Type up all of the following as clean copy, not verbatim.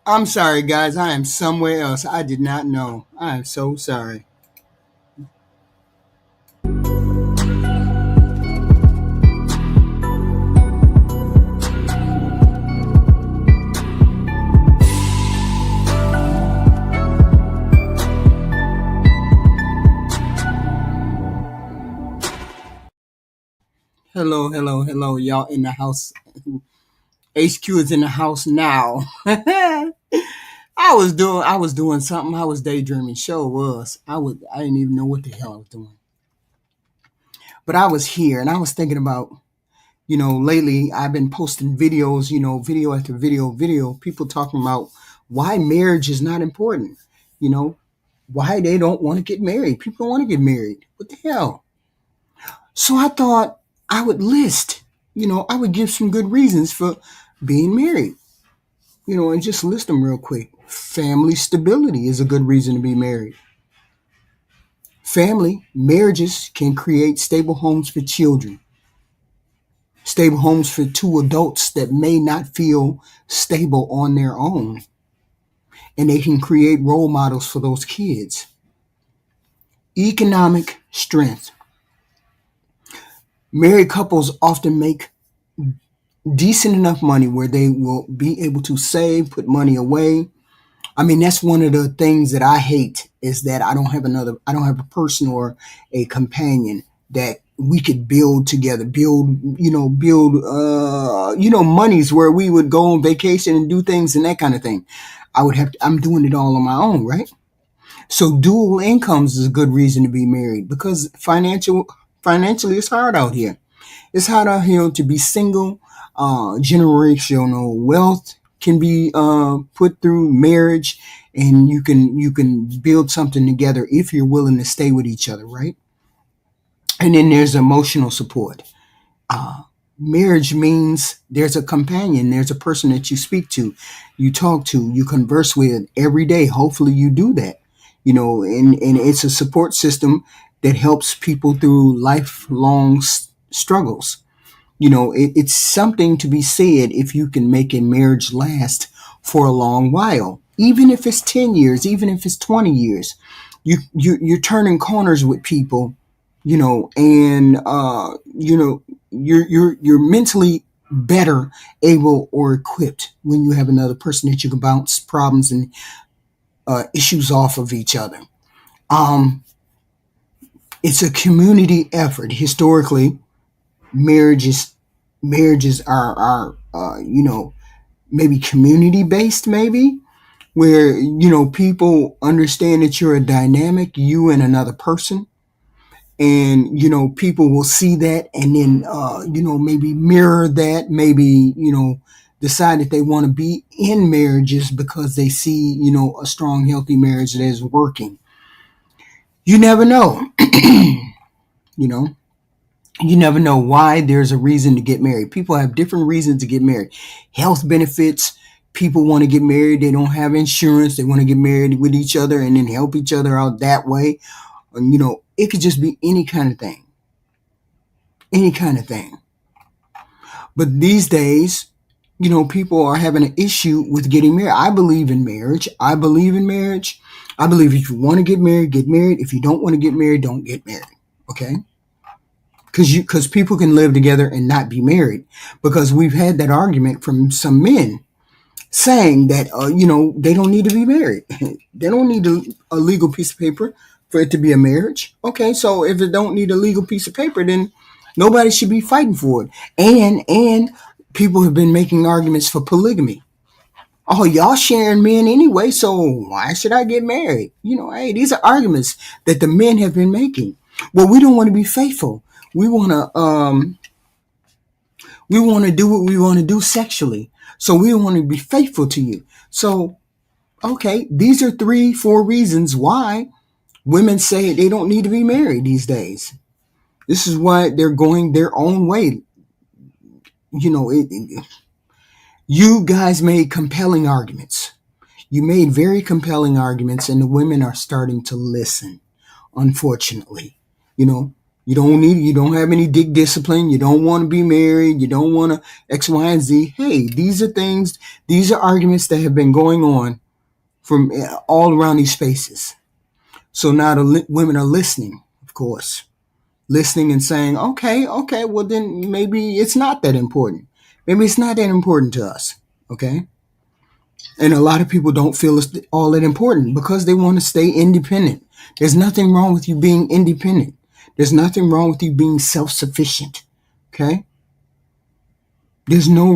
I'm sorry, guys. I am somewhere else. I did not know. I am so sorry. Hello, hello, hello, y'all in the house. HQ is in the house now. I was doing something. I was daydreaming. Sure was. I didn't even know what the hell I was doing. But I was here and I was thinking about, lately I've been posting videos, video after video, people talking about why marriage is not important. You know, why they don't want to get married. People don't want to get married. What the hell? So I thought I would list, I would give some good reasons for being married, and just list them real quick. Family stability is a good reason to be married. Family marriages can create stable homes for children, stable homes for two adults that may not feel stable on their own, and they can create role models for those kids. Economic strength. Married couples often make decent enough money where they will be able to save, put money away. I mean, that's one of the things that I hate is that I don't have a person or a companion that we could build together, monies where we would go on vacation and do things and that kind of thing. I'm doing it all on my own, right? So dual incomes is a good reason to be married because financially it's hard out here. It's hard out here to be single. Generational wealth can be put through marriage, and you can build something together if you're willing to stay with each other, right? And then there's emotional support. Uh, Marriage means there's a companion, there's a person that you speak to, you talk to, you converse with every day. Hopefully, you do that. And it's a support system that helps people through lifelong struggles. It's something to be said if you can make a marriage last for a long while, even if it's 10 years, even if it's 20 years. You're turning corners with people, and you're mentally better able or equipped when you have another person that you can bounce problems and issues off of each other. Um, it's a community effort. Historically, marriages marriages are maybe community based, maybe where people understand that you're a dynamic, you and another person, and people will see that and then maybe mirror that, maybe decide that they want to be in marriages because they see a strong healthy marriage that is working. You never know. you know you never know why there's a reason to get married. People have different reasons to get married. Health benefits. People want to get married. They don't have insurance. They want to get married with each other and then help each other out that way. And, it could just be any kind of thing. Any kind of thing. But these days, people are having an issue with getting married. I believe in marriage. I believe in marriage. I believe if you want to get married, get married. If you don't want to get married, don't get married. Okay? Because people can live together and not be married, because we've had that argument from some men saying that they don't need to be married. They don't need a legal piece of paper for it to be a marriage. Okay, so if it don't need a legal piece of paper, then nobody should be fighting for it. And people have been making arguments for polygamy. Oh, y'all sharing men anyway, so why should I get married? Hey, these are arguments that the men have been making. Well, we don't want to be faithful. We want to do what we want to do sexually. So we want to be faithful to you. So, okay, these are 3, 4 reasons why women say they don't need to be married these days. This is why they're going their own way. You guys made compelling arguments. You made very compelling arguments, and the women are starting to listen, unfortunately. You know, You don't have any dick discipline. You don't want to be married. You don't want to X, Y, and Z. Hey, these are arguments that have been going on from all around these spaces. So now women are listening, of course, listening and saying, okay, well then maybe it's not that important. Maybe it's not that important to us. Okay. And a lot of people don't feel it's all that important because they want to stay independent. There's nothing wrong with you being independent. There's nothing wrong with you being self-sufficient. Okay? There's no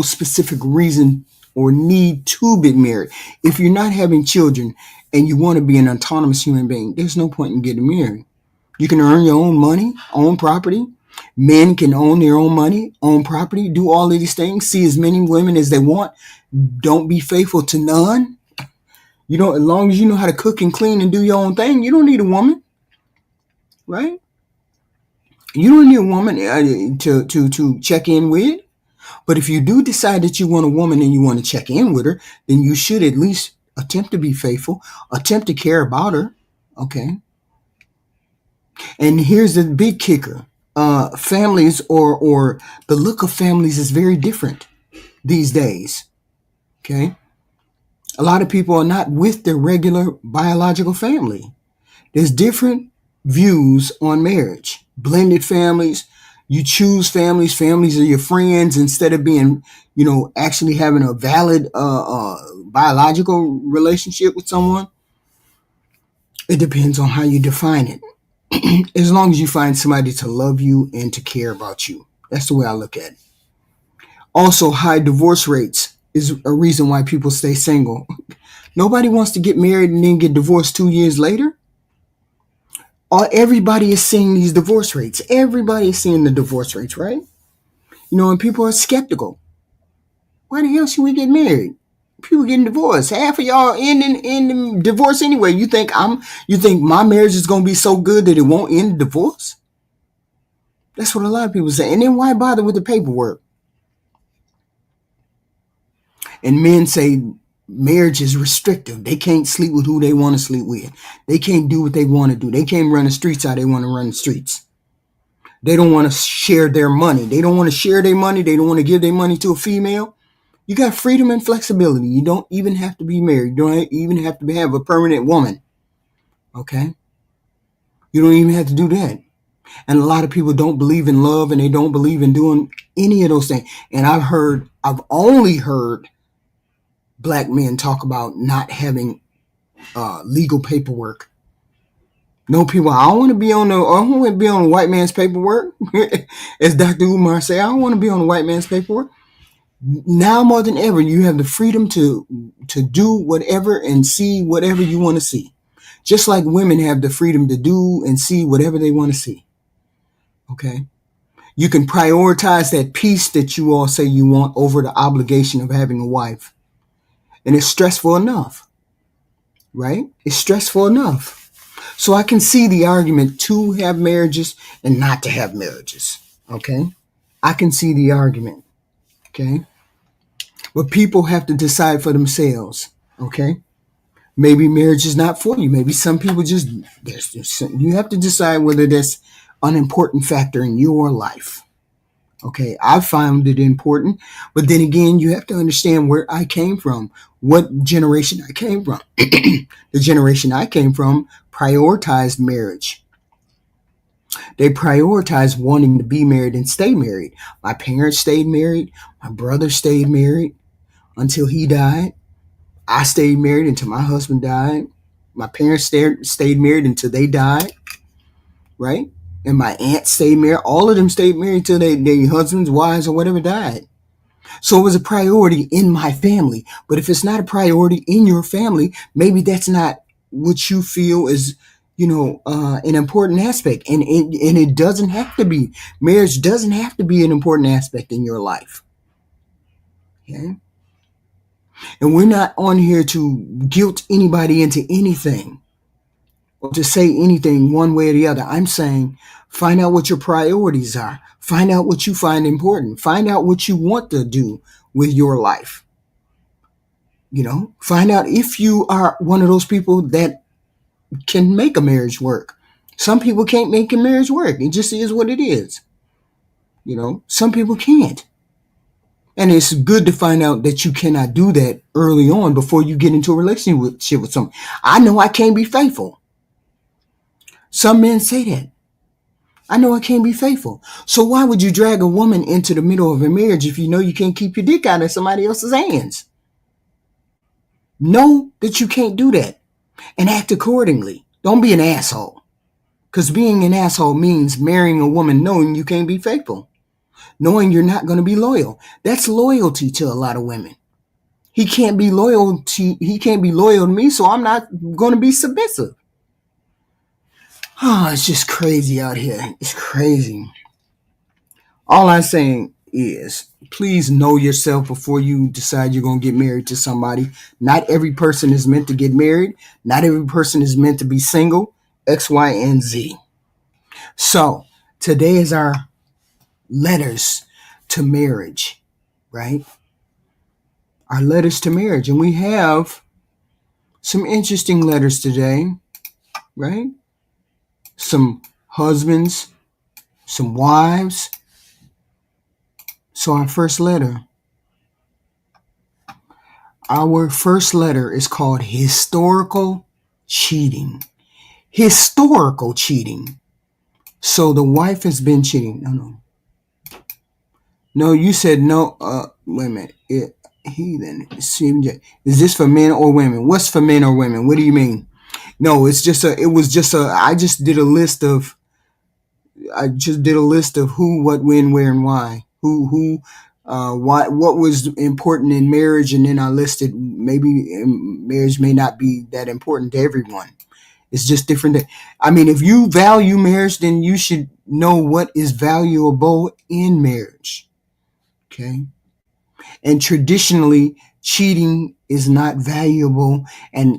specific reason or need to be married. If you're not having children and you want to be an autonomous human being, there's no point in getting married. You can earn your own money, own property. Men can own their own money, own property, do all of these things, see as many women as they want. Don't be faithful to none. As long as you know how to cook and clean and do your own thing, you don't need a woman, right? You don't need a woman to check in with. But if you do decide that you want a woman and you want to check in with her, then you should at least attempt to be faithful, attempt to care about her. Okay. And here's the big kicker. Families or the look of families is very different these days. Okay. A lot of people are not with their regular biological family. There's different views on marriage. Blended families. You choose families. Families are your friends instead of being, actually having a valid biological relationship with someone. It depends on how you define it. As long as you find somebody to love you and to care about you. That's the way I look at it. Also, high divorce rates is a reason why people stay single. Nobody wants to get married and then get divorced 2 years later. Everybody is seeing these divorce rates. Everybody is seeing the divorce rates, right? And people are skeptical. Why the hell should we get married? People getting divorced. Half of y'all in divorce anyway. You think my marriage is gonna be so good that it won't end divorce? That's what a lot of people say. And then why bother with the paperwork? And men say marriage is restrictive. They can't sleep with who they want to sleep with. They can't do what they want to do. They can't run the streets how they want to run the streets. They don't want to share their money. They don't want to share their money. They don't want to give their money to a female. You got freedom and flexibility. You don't even have to be married. You don't even have to have a permanent woman. Okay? You don't even have to do that. And a lot of people don't believe in love and they don't believe in doing any of those things. And I've only heard black men talk about not having legal paperwork. No people, I don't want to be on the white man's paperwork. As Dr. Umar say, I don't want to be on the white man's paperwork. Now more than ever, you have the freedom to do whatever and see whatever you want to see. Just like women have the freedom to do and see whatever they want to see. Okay? You can prioritize that peace that you all say you want over the obligation of having a wife. And it's stressful enough. Right? It's stressful enough. So I can see the argument to have marriages and not to have marriages. Okay? I can see the argument. Okay? But people have to decide for themselves. Okay? Maybe marriage is not for you. Maybe some people you have to decide whether that's an important factor in your life. Okay, I found it important, but then again, you have to understand where I came from, what generation I came from. The generation I came from prioritized marriage. They prioritized wanting to be married and stay married. My parents stayed married. My brother stayed married until he died. I stayed married until my husband died. My parents stayed married until they died. Right? And my aunt stayed married. All of them stayed married till their husbands, wives, or whatever died. So it was a priority in my family. But if it's not a priority in your family, maybe that's not what you feel is, an important aspect. And it doesn't have to be. Marriage doesn't have to be an important aspect in your life. Okay? And we're not on here to guilt anybody into anything or to say anything one way or the other. I'm saying find out what your priorities are. Find out what you find important. Find out what you want to do with your life. Find out if you are one of those people that can make a marriage work. Some people can't make a marriage work. It just is what it is. Some people can't. And it's good to find out that you cannot do that early on before you get into a relationship with someone. I know I can't be faithful. Some men say that. I know I can't be faithful. So why would you drag a woman into the middle of a marriage if you know you can't keep your dick out of somebody else's hands? Know that you can't do that and act accordingly. Don't be an asshole. Because being an asshole means marrying a woman knowing you can't be faithful, knowing you're not going to be loyal. That's loyalty to a lot of women. He can't be loyal to me, so I'm not going to be submissive. Oh, it's just crazy out here. It's crazy. All I'm saying is, please know yourself before you decide you're going to get married to somebody. Not every person is meant to get married. Not every person is meant to be single. X, Y, and Z. So, today is our letters to marriage, right? Our letters to marriage. And we have some interesting letters today, right? Some husbands, some wives. So our first letter is called historical cheating. Historical cheating. So the wife has been cheating. No, you said no. Wait a minute. Heathen. Is this for men or women? What's for men or women? What do you mean? No, I just did a list of who, what, when, where, and why. What was important in marriage, and then I listed maybe marriage may not be that important to everyone. It's just different. I mean, if you value marriage, then you should know what is valuable in marriage. Okay? And traditionally, cheating is not valuable, and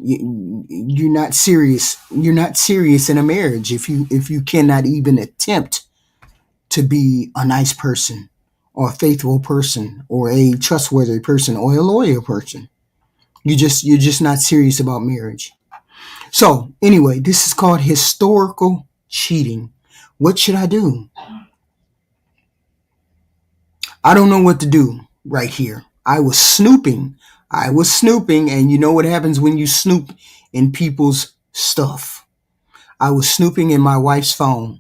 you're not serious. You're not serious in a marriage if you cannot even attempt to be a nice person, or a faithful person, or a trustworthy person, or a loyal person. You're just not serious about marriage. So anyway, this is called historical cheating. What should I do? I don't know what to do right here. I was snooping, and you know what happens when you snoop in people's stuff. I was snooping in my wife's phone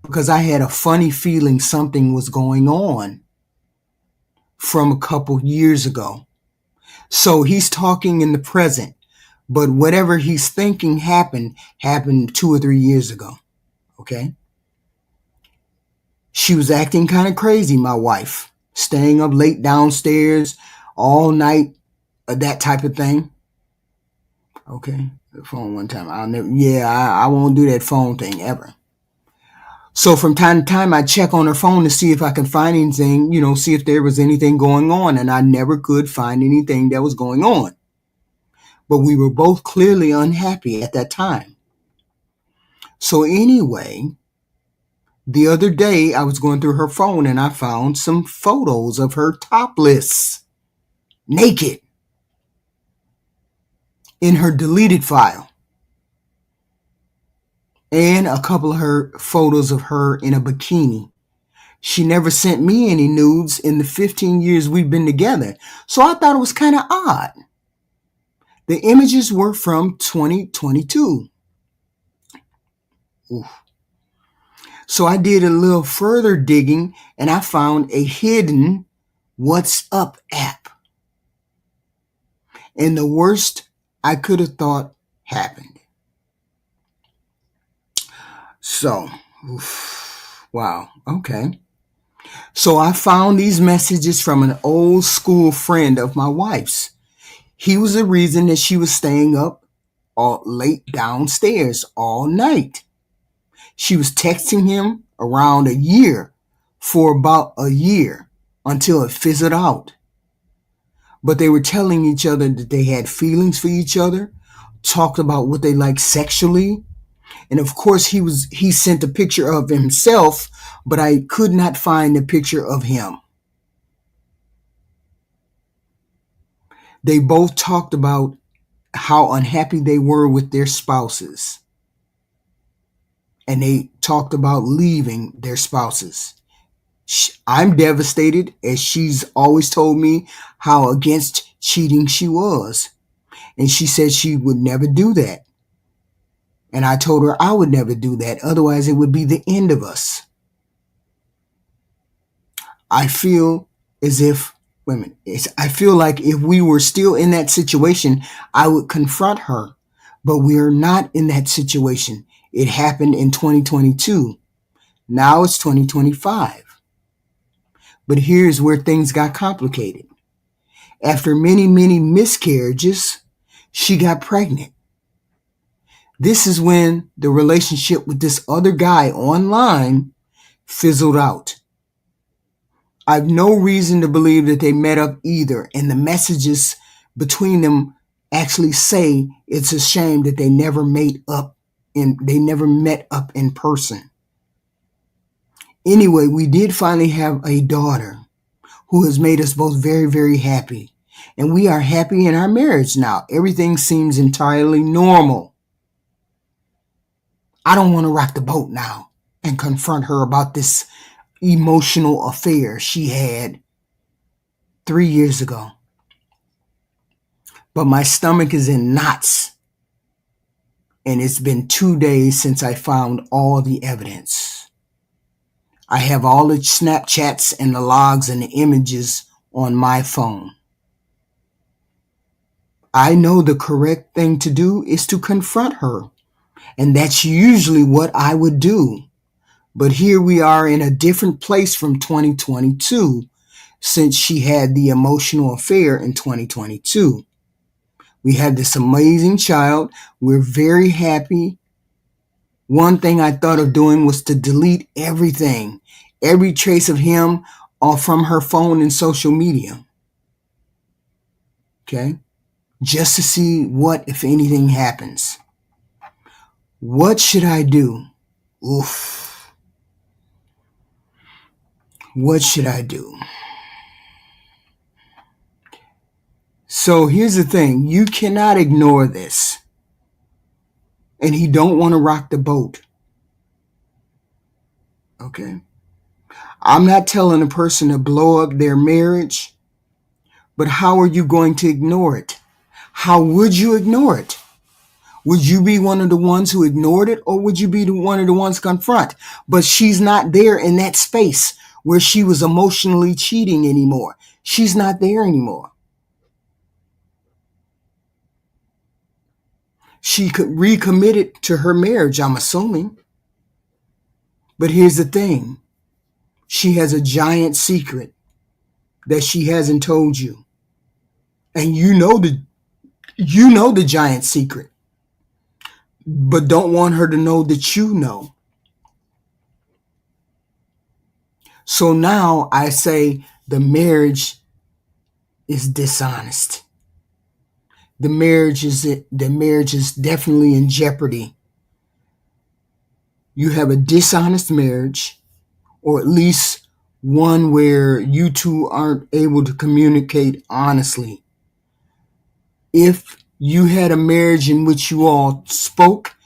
because I had a funny feeling something was going on from a couple years ago. So he's talking in the present, but whatever he's thinking happened 2 or 3 years ago. Okay? She was acting kind of crazy, my wife, staying up late downstairs all night, that type of thing. Okay, the phone one time. I won't do that phone thing ever. So from time to time, I check on her phone to see if I can find anything, see if there was anything going on, and I never could find anything that was going on. But we were both clearly unhappy at that time. So anyway, the other day, I was going through her phone and I found some photos of her topless, naked, in her deleted file. And a couple of her photos of her in a bikini. She never sent me any nudes in the 15 years we've been together. So I thought it was kind of odd. The images were from 2022. Oof. So I did a little further digging and I found a hidden WhatsApp app. And the worst I could have thought happened. So, wow, okay. So I found these messages from an old school friend of my wife's. He was the reason that she was staying up all late downstairs all night. She was texting him around for about a year until it fizzled out. But they were telling each other that they had feelings for each other, talked about what they liked sexually. And of course he sent a picture of himself, but I could not find a picture of him. They both talked about how unhappy they were with their spouses. and they talked about leaving their spouses. I'm devastated, as she's always told me how against cheating she was. And she said she would never do that. And I told her I would never do that. Otherwise, it would be the end of us. I feel as if, wait a minute, I feel like if we were still in that situation, I would confront her. But we are not in that situation. It happened in 2022. Now it's 2025. But here's where things got complicated. After many, many miscarriages, she got pregnant. This is when the relationship with this other guy online fizzled out. I've no reason to believe that they met up either, and the messages between them actually say it's a shame that they never met up in person. Anyway, we did finally have a daughter who has made us both very, very happy. And we are happy in our marriage now. Everything seems entirely normal. I don't want to rock the boat now and confront her about this emotional affair she had 3 years ago. But my stomach is in knots. And it's been 2 days since I found all the evidence. I have all the Snapchats and the logs and the images on my phone. I know the correct thing to do is to confront her. And that's usually what I would do. But here we are in a different place from 2022, since she had the emotional affair in 2022. We had this amazing child. We're very happy. One thing I thought of doing was to delete everything, every trace of him from her phone and social media. Okay? Just to see what, if anything, happens. What should I do? Oof. What should I do? So here's the thing. You cannot ignore this. And he don't want to rock the boat. Okay? I'm not telling a person to blow up their marriage, but how are you going to ignore it? How would you ignore it? Would you be one of the ones who ignored it, or would you be one of the ones confront? But she's not there in that space where she was emotionally cheating anymore. She's not there anymore. She could recommit to her marriage, I'm assuming. But here's the thing. She has a giant secret that she hasn't told you. And you know the giant secret. But don't want her to know that you know. So now I say the marriage is dishonest. The marriage is definitely in jeopardy. You have a dishonest marriage, or at least one where you two aren't able to communicate honestly. If you had a marriage in which you all spoke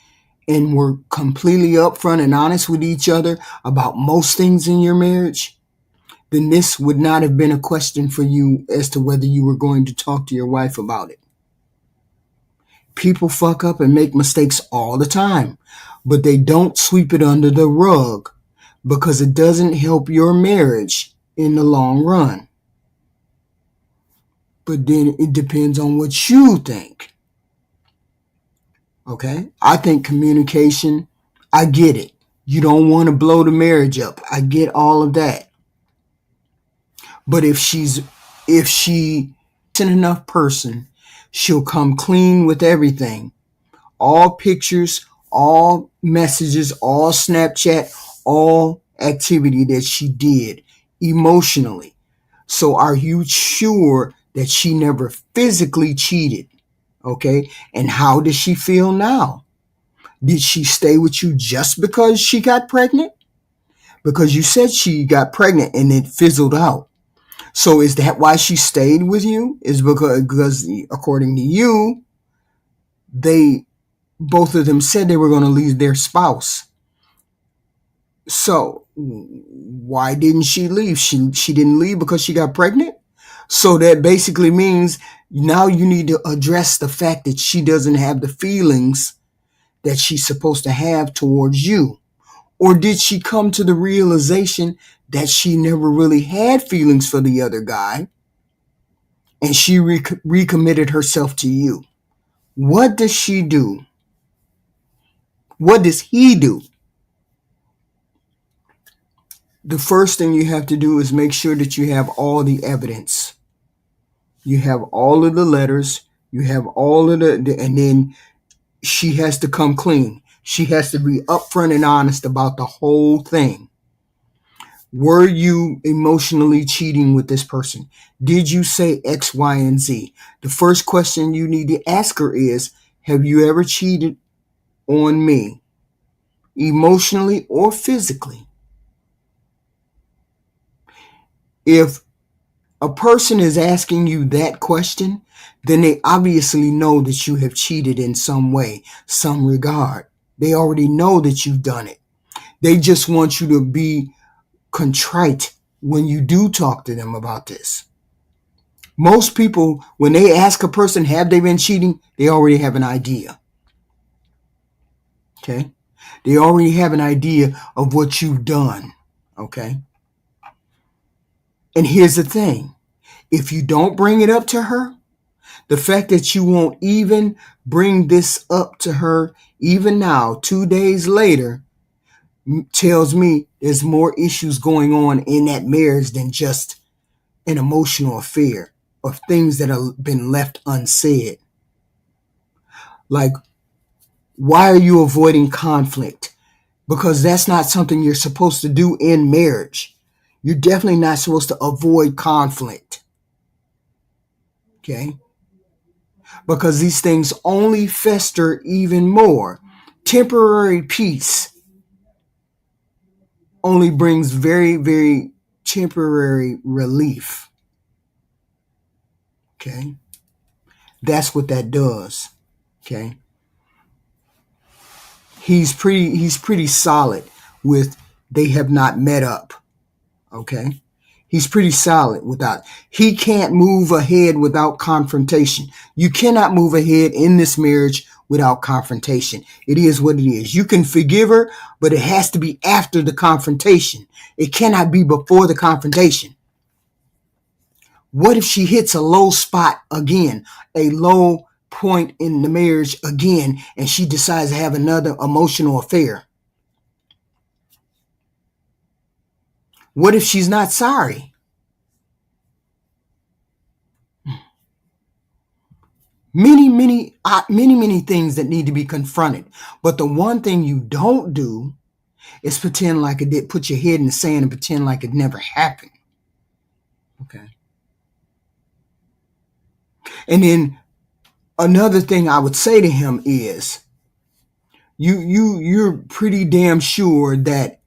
and were completely upfront and honest with each other about most things in your marriage, then this would not have been a question for you as to whether you were going to talk to your wife about it. People fuck up and make mistakes all the time, but they don't sweep it under the rug because it doesn't help your marriage in the long run. But then it depends on what you think. Okay? I think communication, I get it. You don't want to blow the marriage up. I get all of that. But if she isn't enough person, she'll come clean with everything. All pictures, all messages, all Snapchat, all activity that she did emotionally. So are you sure that she never physically cheated? Okay. And how does she feel now? Did she stay with you just because she got pregnant? Because you said she got pregnant and it fizzled out. So is that why she stayed with you? Is because according to you, both of them said they were going to leave their spouse. So why didn't she leave? She didn't leave because she got pregnant. So that basically means now you need to address the fact that she doesn't have the feelings that she's supposed to have towards you. Or did she come to the realization that she never really had feelings for the other guy and she recommitted herself to you? What does she do? What does he do? The first thing you have to do is make sure that you have all the evidence. You have all of the letters, you have all of and then she has to come clean. She has to be upfront and honest about the whole thing. Were you emotionally cheating with this person? Did you say X, Y, and Z? The first question you need to ask her is, have you ever cheated on me, emotionally or physically? If a person is asking you that question, then they obviously know that you have cheated in some way, some regard. They already know that you've done it. They just want you to be contrite when you do talk to them about this. Most people, when they ask a person, have they been cheating? They already have an idea. Okay? They already have an idea of what you've done. Okay? And here's the thing. If you don't bring it up to her, the fact that you won't even bring this up to her, even now, 2 days later, tells me there's more issues going on in that marriage than just an emotional affair of things that have been left unsaid. Like, why are you avoiding conflict? Because that's not something you're supposed to do in marriage. You're definitely not supposed to avoid conflict. Okay? Because these things only fester even more. Temporary peace only brings very, very temporary relief. Okay? That's what that does. Okay? He's pretty solid with they have not met up. Okay? He's pretty solid without. He can't move ahead without confrontation. You cannot move ahead in this marriage without confrontation. It is what it is. You can forgive her, but it has to be after the confrontation. It cannot be before the confrontation. What if she hits a low spot again, a low point in the marriage again, and she decides to have another emotional affair? What if she's not sorry? Many things that need to be confronted. But the one thing you don't do is pretend like it did. Put your head in the sand and pretend like it never happened. Okay. And then another thing I would say to him is, you're pretty damn sure that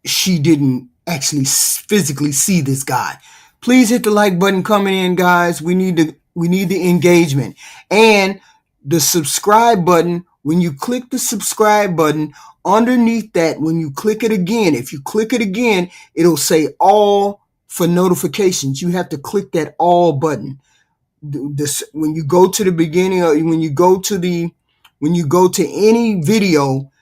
she didn't actually physically see this guy. Please hit the like button coming in, guys. We need the engagement. And the subscribe button, when you click the subscribe button, underneath that, when you click it again, if you click it again, it'll say all for notifications. You have to click that all button. When you go to the beginning, or when you go to any video,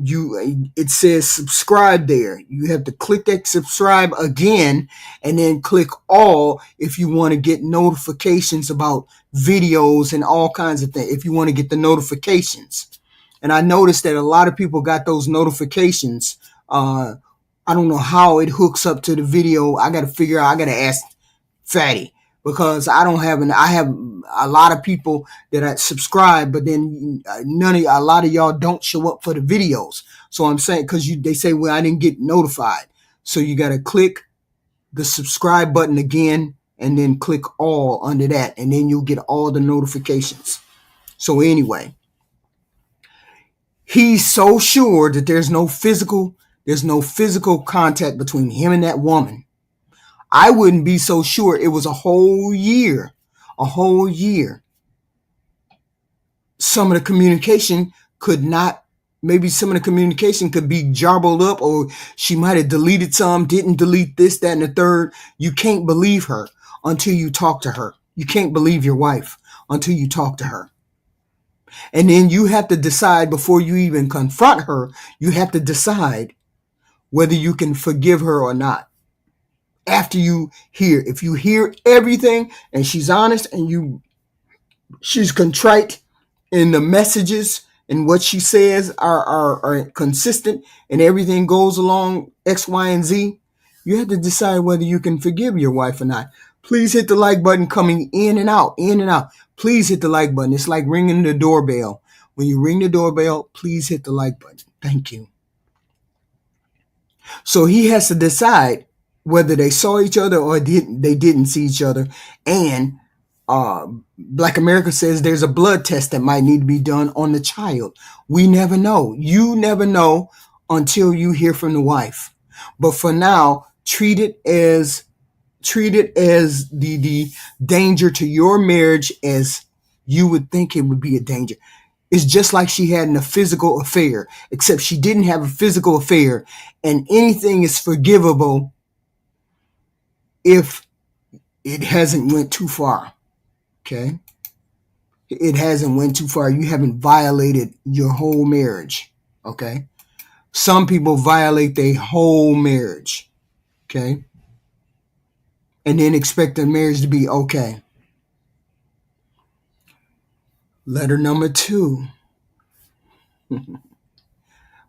it says subscribe there. You have to click that subscribe again and then click all if you want to get notifications about videos and all kinds of things, if you want to get the notifications. And I noticed that a lot of people got those notifications. I don't know how it hooks up to the video. I got to ask Fatty, because I have a lot of people that I subscribe, but then a lot of y'all don't show up for the videos. So I'm saying, because they say, well, I didn't get notified. So you got to click the subscribe button again and then click all under that, and then you'll get all the notifications. So anyway, he's so sure that there's no physical contact between him and that woman. I wouldn't be so sure. It was a whole year. Some of the communication could not maybe some of the communication could be jumbled up, or she might have deleted some, didn't delete this, that, and the third. You can't believe her until you talk to her. You can't believe your wife until you talk to her. And then you have to decide before you even confront her, you have to decide whether you can forgive her or not. After you hear, if you hear everything and she's honest and she's contrite in the messages and what she says are consistent and everything goes along X, Y, and Z, you have to decide whether you can forgive your wife or not. Please hit the like button, coming in and out, in and out. Please hit the like button. It's like ringing the doorbell. When you ring the doorbell, please hit the like button. Thank you. So he has to decide whether they saw each other or they didn't see each other. And Black America says there's a blood test that might need to be done on the child. We never know. You never know until you hear from the wife. But for now, treat it as the danger to your marriage as you would think it would be a danger. It's just like she had a physical affair, except she didn't have a physical affair, and anything is forgivable if it hasn't went too far. Okay? It hasn't went too far. You haven't violated your whole marriage. Okay? Some people violate their whole marriage. Okay? And then expect their marriage to be okay. Letter number 2.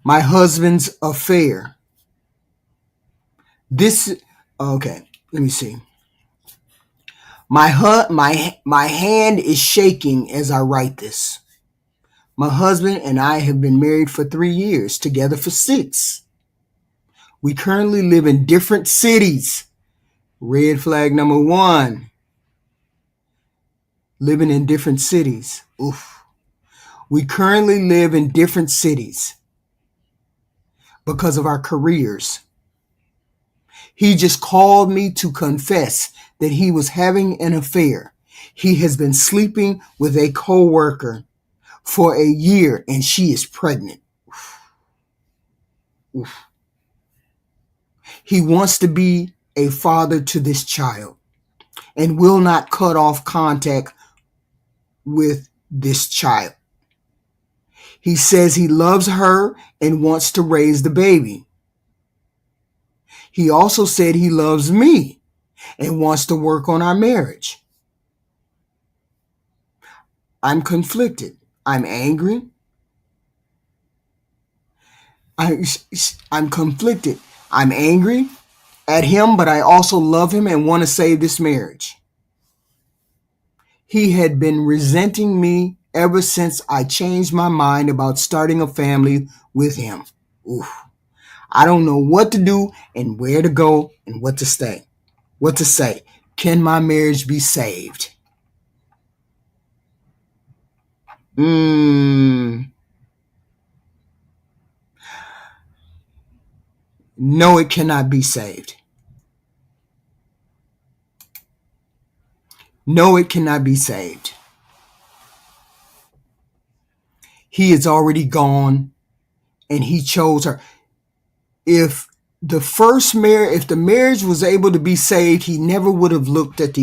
My husband's affair. Okay, let me see. My hand is shaking as I write this. My husband and I have been married for 3 years, together for 6. We currently live in different cities. Red flag number 1. Living in different cities. Oof. We currently live in different cities because of our careers. He just called me to confess that he was having an affair. He has been sleeping with a coworker for a year and she is pregnant. Oof. He wants to be a father to this child and will not cut off contact with this child. He says he loves her and wants to raise the baby. He also said he loves me and wants to work on our marriage. I'm conflicted. I'm angry. I'm conflicted. I'm angry at him, but I also love him and want to save this marriage. He had been resenting me ever since I changed my mind about starting a family with him. Oof. I don't know what to do and where to go and what to say. Can my marriage be saved? No, it cannot be saved. No, it cannot be saved. He is already gone and he chose her. If the marriage was able to be saved, he never would have looked at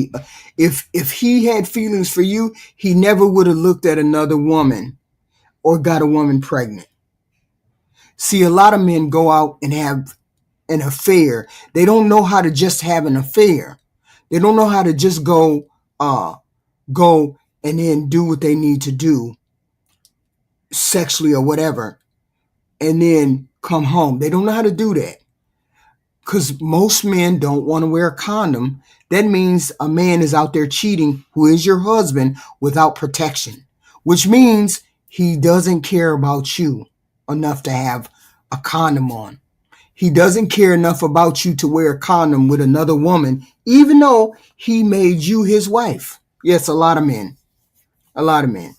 if he had feelings for you, he never would have looked at another woman or got a woman pregnant. See, a lot of men go out and have an affair. They don't know how to just have an affair. They don't know how to just go and then do what they need to do sexually or whatever and then come home. They don't know how to do that. Because most men don't want to wear a condom. That means a man is out there cheating, who is your husband, without protection. Which means he doesn't care about you enough to have a condom on. He doesn't care enough about you to wear a condom with another woman, even though he made you his wife. Yes, a lot of men. A lot of men.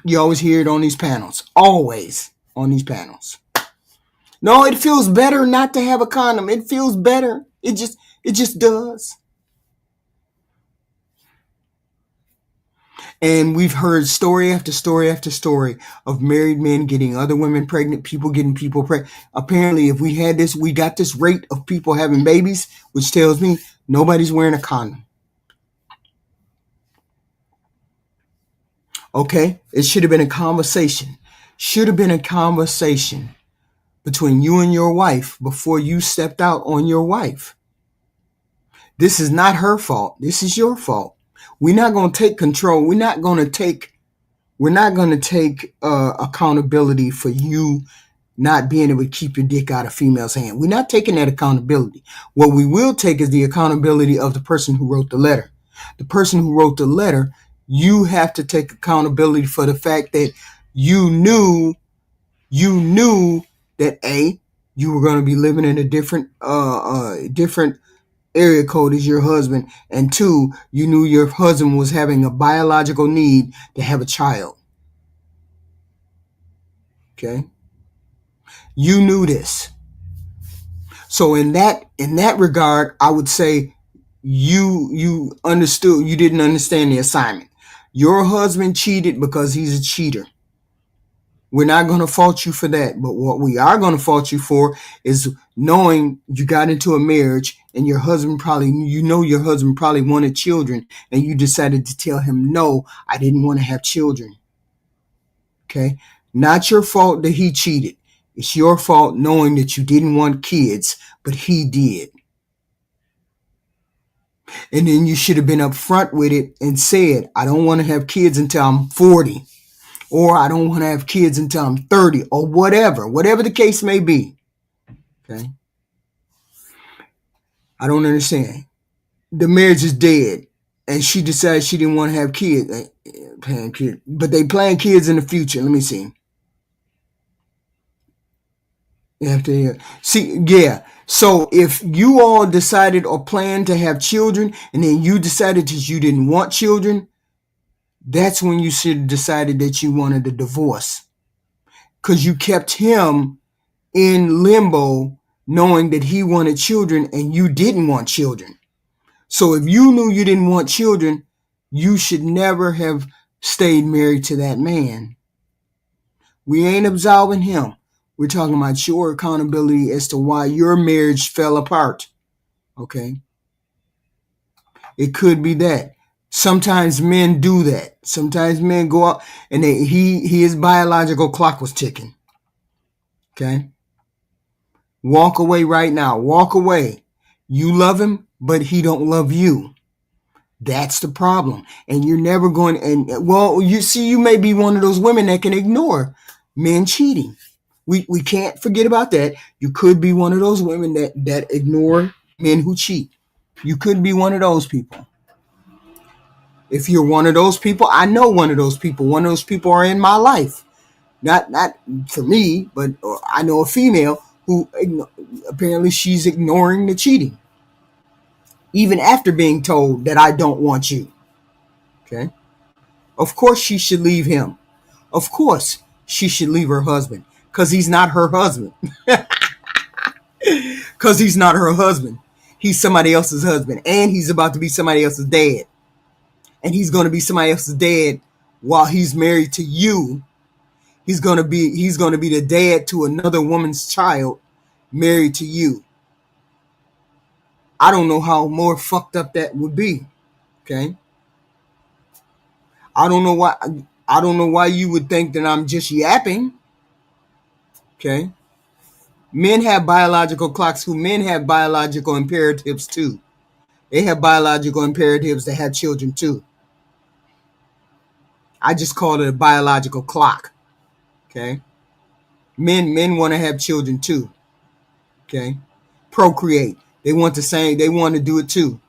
You always hear it on these panels. Always on these panels. No, it feels better not to have a condom. It feels better. It just does. And we've heard story after story after story of married men getting other women pregnant, people getting people pregnant. Apparently, if we got this rate of people having babies, which tells me nobody's wearing a condom. Okay? It should have been a conversation. Should have been a conversation between you and your wife before you stepped out on your wife. This is not her fault. This is your fault. We're not going to take control. We're not going to take accountability for you not being able to keep your dick out of female's hand. We're not taking that accountability. What we will take is the accountability of the person who wrote the letter. The person who wrote the letter, you have to take accountability for the fact that you knew that you were going to be living in a different area code as your husband, and two, you knew your husband was having a biological need to have a child. Okay, you knew this. So in that regard, I would say you understood. You didn't understand the assignment. Your husband cheated because he's a cheater. We're not going to fault you for that. But what we are going to fault you for is knowing you got into a marriage and your husband probably wanted children, and you decided to tell him, no, I didn't want to have children. Okay. Not your fault that he cheated. It's your fault knowing that you didn't want kids, but he did. And then you should have been upfront with it and said, I don't want to have kids until I'm 40. Or I don't want to have kids until I'm 30, or whatever the case may be. Okay. I don't understand. The marriage is dead, and she decided she didn't want to have kids. But they plan kids in the future. Let me see. Yeah. So if you all decided or planned to have children, and then you decided that you didn't want children, that's when you should have decided that you wanted a divorce. Because you kept him in limbo knowing that he wanted children and you didn't want children. So if you knew you didn't want children, you should never have stayed married to that man. We ain't absolving him. We're talking about your accountability as to why your marriage fell apart. Okay? It could be that. Sometimes men do that. Sometimes men go out and his biological clock was ticking. Okay? Walk away right now. Walk away. You love him, but he don't love you. That's the problem. And you're never going, you may be one of those women that can ignore men cheating. We can't forget about that. You could be one of those women that ignore men who cheat. You could be one of those people. If you're one of those people, I know one of those people. One of those people are in my life. Not for me, but I know a female who apparently she's ignoring the cheating. Even after being told that I don't want you. Okay? Of course she should leave him. Of course she should leave her husband. Because he's not her husband. Because he's not her husband. He's somebody else's husband. And he's about to be somebody else's dad. And he's going to be somebody else's dad while he's married to you. He's going to be the dad to another woman's child married to you. I don't know how more fucked up that would be. Okay? I don't know why you would think that I'm just yapping. Okay? Men have biological clocks. Men have biological imperatives too. They have biological imperatives to have children too. I just call it a biological clock. Okay? Men want to have children too. Okay? Procreate. They want the same. They want to do it too.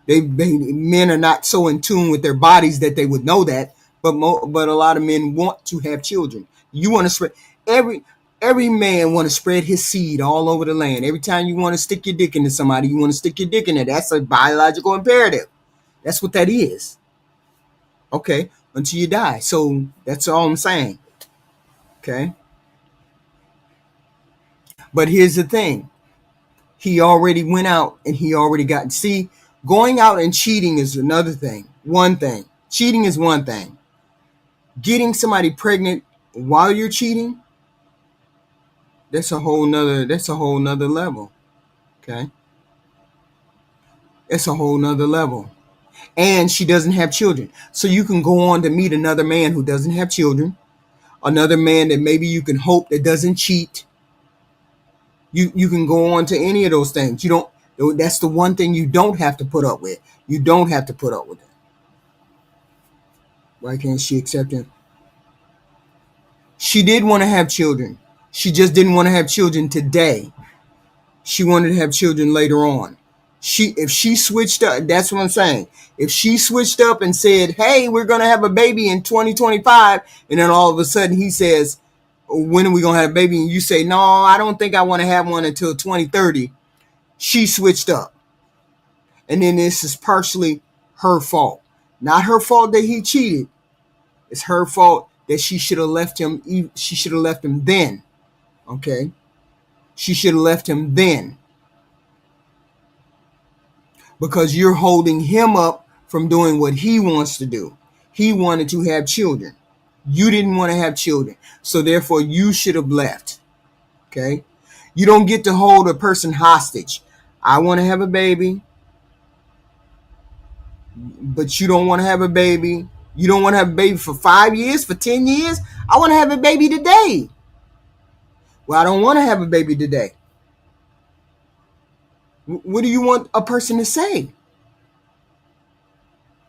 Men are not so in tune with their bodies that they would know that, but a lot of men want to have children. You want to spread every man want to spread his seed all over the land. Every time you want to stick your dick into somebody, you want to stick your dick in it. That's a biological imperative. That's what that is. Okay, until you die. So that's all I'm saying. Okay. But here's the thing. He already went out and he already got, going out and cheating is another thing. One thing. Cheating is one thing. Getting somebody pregnant while you're cheating, that's a whole nother level. Okay. It's a whole nother level. And she doesn't have children. So you can go on to meet another man who doesn't have children, another man that maybe you can hope that doesn't cheat. You can go on to any of those things. You don't That's the one thing you don't have to put up with. You don't have to put up with it. Why can't she accept him? She did want to have children. She just didn't want to have children today. She wanted to have children later on. If she switched up, that's what I'm saying. If she switched up and said, "Hey, we're gonna have a baby in 2025," and then all of a sudden he says, "When are we gonna have a baby?" and you say, "No, I don't think I want to have one until 2030." She switched up, and then this is partially her fault. Not her fault that he cheated. It's her fault that she should have left him. She should have left him then. Okay, she should have left him then. Because you're holding him up from doing what he wants to do. He wanted to have children. You didn't want to have children. So therefore you should have left. Okay? You don't get to hold a person hostage. I want to have a baby, but you don't want to have a baby. You don't want to have a baby for 5 years, for 10 years. I want to have a baby today. Well, I don't want to have a baby today. What do you want a person to say?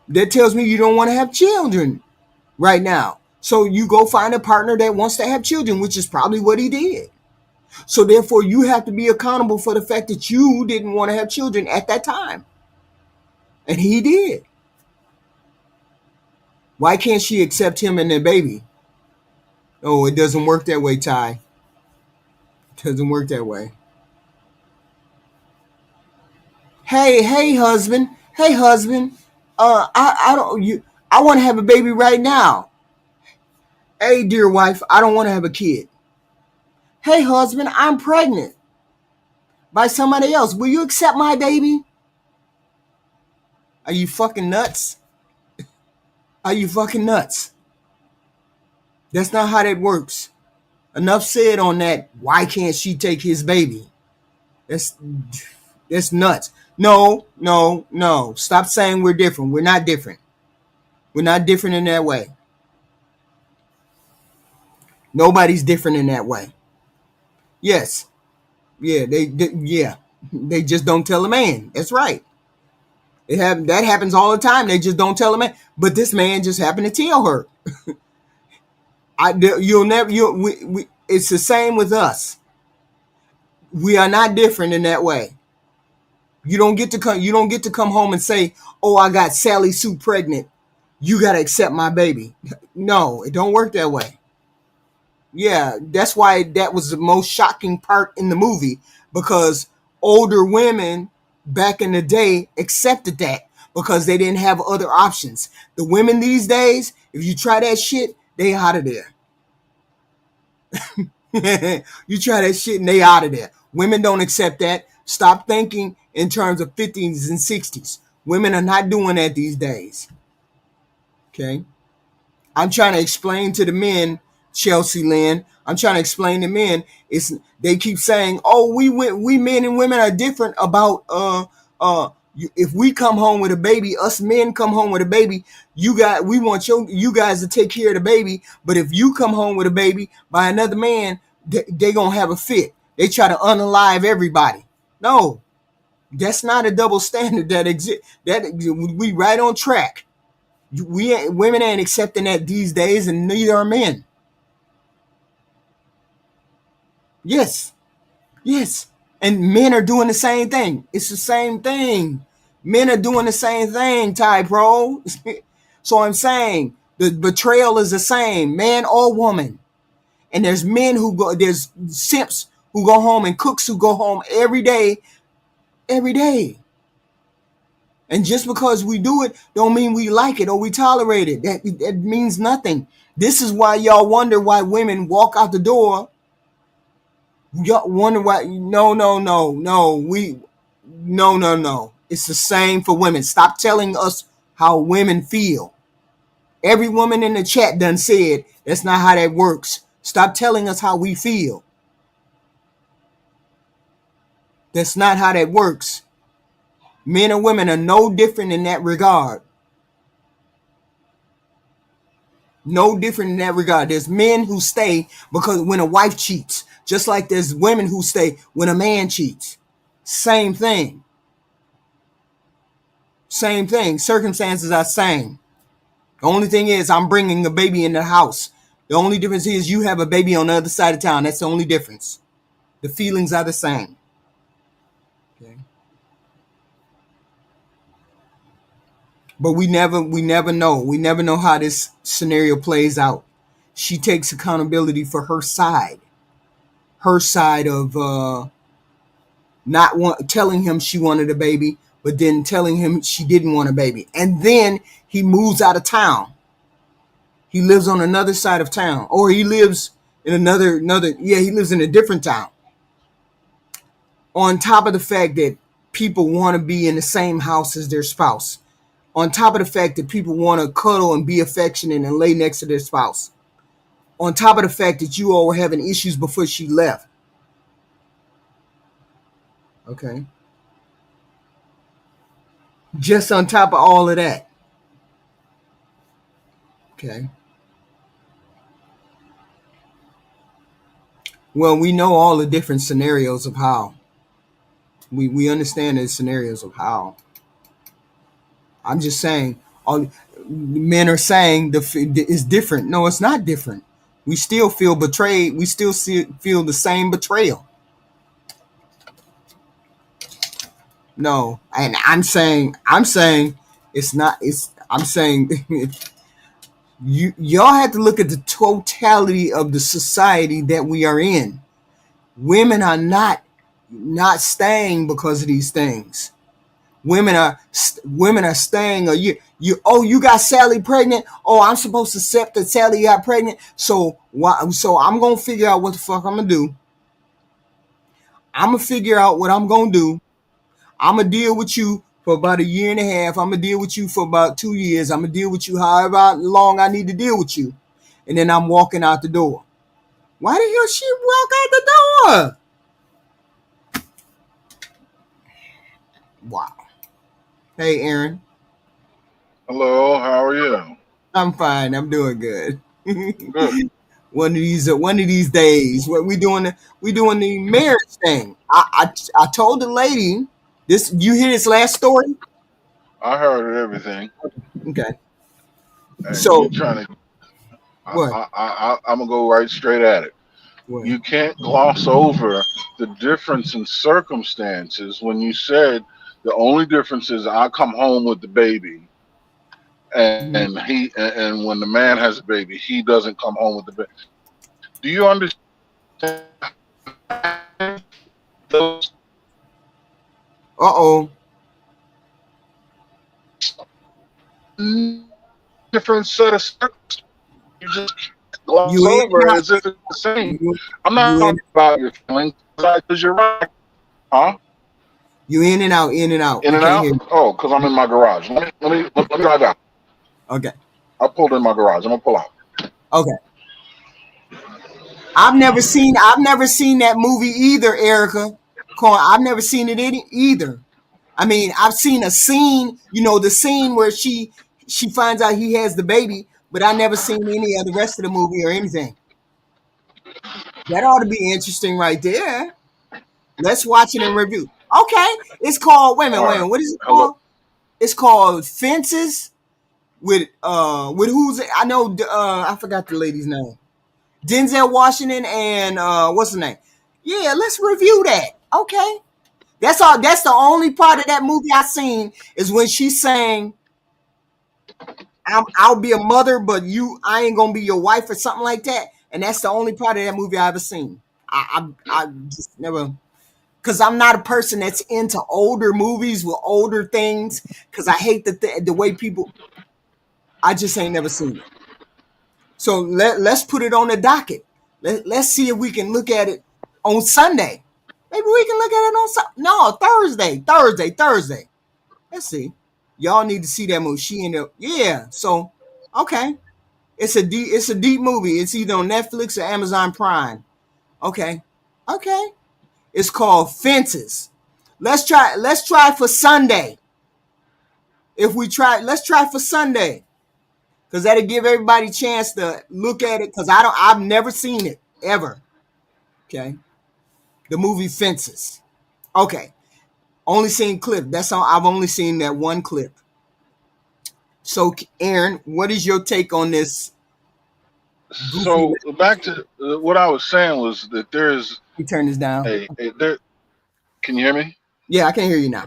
That tells me you don't want to have children right now. So you go find a partner that wants to have children, which is probably what he did. So therefore, you have to be accountable for the fact that you didn't want to have children at that time. And he did. Why can't she accept him and their baby? Oh, it doesn't work that way, Ty. It doesn't work that way. Hey, husband. Hey, husband. I don't you. I want to have a baby right now. Hey, dear wife, I don't want to have a kid. Hey, husband, I'm pregnant by somebody else. Will you accept my baby? Are you fucking nuts? Are you fucking nuts? That's not how that works. Enough said on that. Why can't she take his baby? That's nuts. No. Stop saying we're different. We're not different. We're not different in that way. Nobody's different in that way. Yes. Yeah, they just don't tell a man. That's right. That happens all the time. They just don't tell a man. But this man just happened to tell her. You'll never. It's the same with us. We are not different in that way. You don't get to come. You don't get to come home and say, "Oh, I got Sally Sue pregnant. You got to accept my baby." No, it don't work that way. Yeah, that's why that was the most shocking part in the movie, because older women back in the day accepted that because they didn't have other options. The women these days, if you try that shit, they out of there. You try that shit and they out of there. Women don't accept that. Stop thinking in terms of 50s and 60s. Women are not doing that these days. Okay? I'm trying to explain to the men, Chelsea Lynn. I'm trying to explain to men. They keep saying, "Oh, we men and women are different about if we come home with a baby, us men come home with a baby, we want you guys to take care of the baby, but if you come home with a baby by another man, they gonna have a fit. They try to unalive everybody." No, that's not a double standard that exists. That we right on track. Women ain't accepting that these days, and neither are men. Yes, yes, and men are doing the same thing. It's the same thing. Men are doing the same thing, Ty Pro. So I'm saying the betrayal is the same, man or woman. And there's there's simps who go home and cooks who go home every day. And just because we do it don't mean we like it or we tolerate it. That means nothing. This is why y'all wonder why women walk out the door. Y'all wonder why. No. No. It's the same for women. Stop telling us how women feel. Every woman in the chat done said that's not how that works. Stop telling us how we feel. That's not how that works. Men and women are no different in that regard. No different in that regard. There's men who stay because when a wife cheats, just like there's women who stay when a man cheats. Same thing. Same thing. Circumstances are same. The only thing is I'm bringing a baby in the house. The only difference is you have a baby on the other side of town. That's the only difference. The feelings are the same. Okay. But we never know. We never know how this scenario plays out. She takes accountability for her side. Her side of not telling him she wanted a baby, but then telling him she didn't want a baby. And then he moves out of town. He lives on another side of town. Or he lives in another he lives in a different town. On top of the fact that people want to be in the same house as their spouse. On top of the fact that people want to cuddle and be affectionate and lay next to their spouse. On top of the fact that you all were having issues before she left. Okay. Just on top of all of that. Okay. Well, we know all the different scenarios of how. We understand the scenarios of how. I'm just saying, all men are saying it's different. No, it's not different. We still feel betrayed. We still feel the same betrayal. No, and I'm saying it's not. I'm saying y'all have to look at the totality of the society that we are in. Women are not staying because of these things. Women are staying. You got Sally pregnant. Oh, I'm supposed to accept that Sally got pregnant. So I'm gonna figure out what the fuck I'm gonna do. I'm gonna figure out what I'm gonna do. I'm gonna deal with you for about a year and a half. I'm gonna deal with you for about 2 years. I'm gonna deal with you however long I need to deal with you, and then I'm walking out the door. Why the hell she walk out the door? Wow. Hey, Aaron. Hello, how are you? I'm fine. I'm doing good. Good. one of these days, what we doing? We doing the marriage thing. I told the lady this. You hear this last story? I heard everything, Okay. and you So trying to. what? I'm gonna go right straight at it. What? You can't gloss over the difference in circumstances when you said the only difference is I come home with the baby, and Mhm. and when the man has a baby, he doesn't come home with the baby. Do you understand those Uh-oh. different set of circumstances? You just gloss You in over and it out. as if it's the same. You, I'm not you in talking about your feelings because you're right. Huh? you in and out, in and out. In We and can't out? hear you. Oh, because I'm in my garage. Let me drive out. Okay. I pulled in my garage. I'm gonna pull out. Okay. I've never seen that movie either, Erica. I've never seen it either. I mean, I've seen a scene, the scene where she finds out he has the baby, but I never seen any of the rest of the movie or anything. That ought to be interesting right there. Let's watch it and review. Okay. It's called wait a minute, All wait a right. minute. What is it Hello. called? It's called Fences with who's I know I forgot the lady's name. Denzel Washington and what's the name? Yeah, let's review that. Okay. That's all. That's the only part of that movie I seen is when she's saying, I'll be a mother, but I ain't gonna be your wife or something like that." And that's the only part of that movie I ever seen. I just never, because I'm not a person that's into older movies with older things. Because I hate the way people. I just ain't never seen it. So let's put it on the docket. Let's see if we can look at it on Sunday. Maybe we can look at it on no Thursday. Thursday. Let's see. Y'all need to see that movie. She ended up, yeah. So Okay. It's a deep movie. It's either on Netflix or Amazon Prime. Okay. Okay. It's called Fences. Let's try for Sunday. If we try, let's try for Sunday. Cause that'll give everybody a chance to look at it. Cause I've never seen it ever. Okay. The movie Fences. Okay. Only seen clip. That's all. I've only seen that one clip. So, Aaron, what is your take on this goofy? So back to what I was saying was that there's You turn this down. a there. Can you hear me? Yeah, I can hear you now.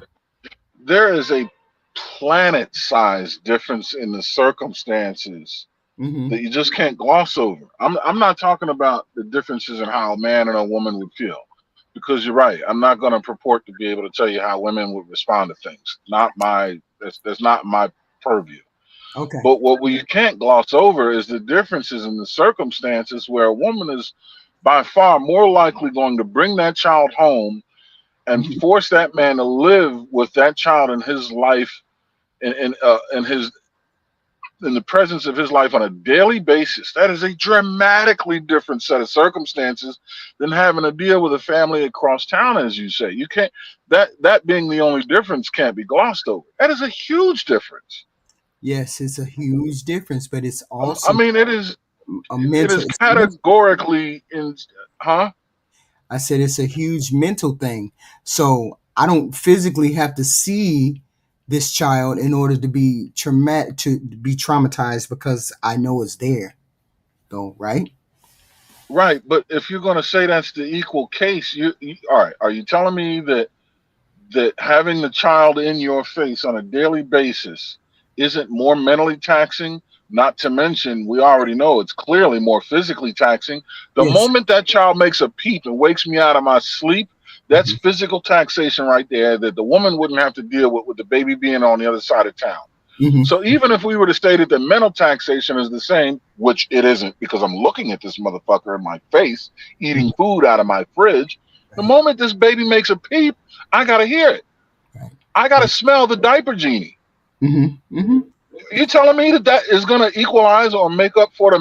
There is a planet-sized difference in the circumstances Mm-hmm. that you just can't gloss over. I'm not talking about the differences in how a man and a woman would feel, because you're right. I'm not going to purport to be able to tell you how women would respond to things. Not my that's not my purview. Okay. But what we can't gloss over is the differences in the circumstances where a woman is by far more likely going to bring that child home and Mm-hmm. force that man to live with that child in his life in his in the presence of his life on a daily basis. That is a dramatically different set of circumstances than having to deal with a family across town, as you say. You can't that being the only difference can't be glossed over. That is a huge difference. Yes, it's a huge difference, but it's I also mean, it is a it mental. is It's mental. categorically in, huh? I said it's a huge mental thing. So I don't physically have to see this child in order to be traumatized because I know it's there, though, right? Right, but if you're going to say that's the equal case, you all right? Are you telling me that having the child in your face on a daily basis isn't more mentally taxing? Not to mention, we already know it's clearly more physically taxing. The Yes. moment that child makes a peep and wakes me out of my sleep, that's Hmm. physical taxation right there that the woman wouldn't have to deal with the baby being on the other side of town. Hmm. So even if we were to state that the mental taxation is the same, which it isn't because I'm looking at this motherfucker in my face, eating food out of my fridge, the Right. moment this baby makes a peep, I gotta hear it. Right. I gotta smell the diaper genie. Hmm. Hmm. You telling me that that is gonna equalize or make up for the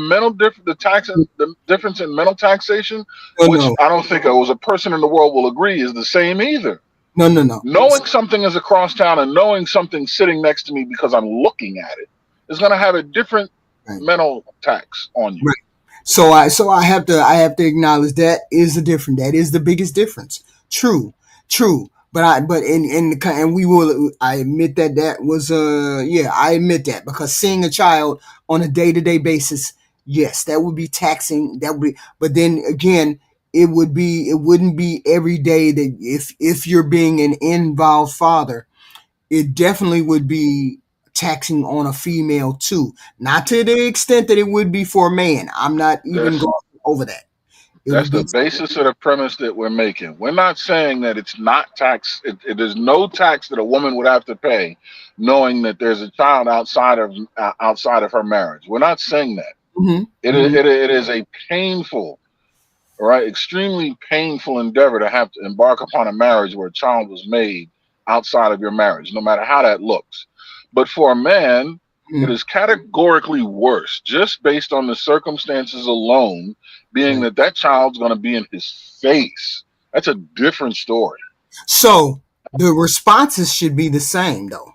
the difference in mental taxation, No, which no, I don't think a person in the world will agree is the same either. no, no, no. Knowing something is across town and knowing something sitting next to me because I'm looking at it is going to have a different Right. mental tax on you. Right. So I have to acknowledge that is the biggest difference. True, true. But we will I admit that was yeah, I admit that because seeing a child on a day-to-day basis, yes, that would be taxing. That would be, but then again, it wouldn't be every day that if you're being an involved father, it definitely would be taxing on a female too. Not to the extent that it would be for a man. I'm not even That's going over that. It that's would the be basis of the premise that we're making. We're not saying that it's not tax. It is no tax that a woman would have to pay, knowing that there's a child outside of her marriage. We're not saying that. hmm hmm It is a painful, all right, extremely painful endeavor to have to embark upon a marriage where a child was made outside of your marriage, no matter how that looks. But for a man, it is categorically worse, just based on the circumstances alone, being right. that that child's going to be in his face. That's a different story. So the responses should be the same though.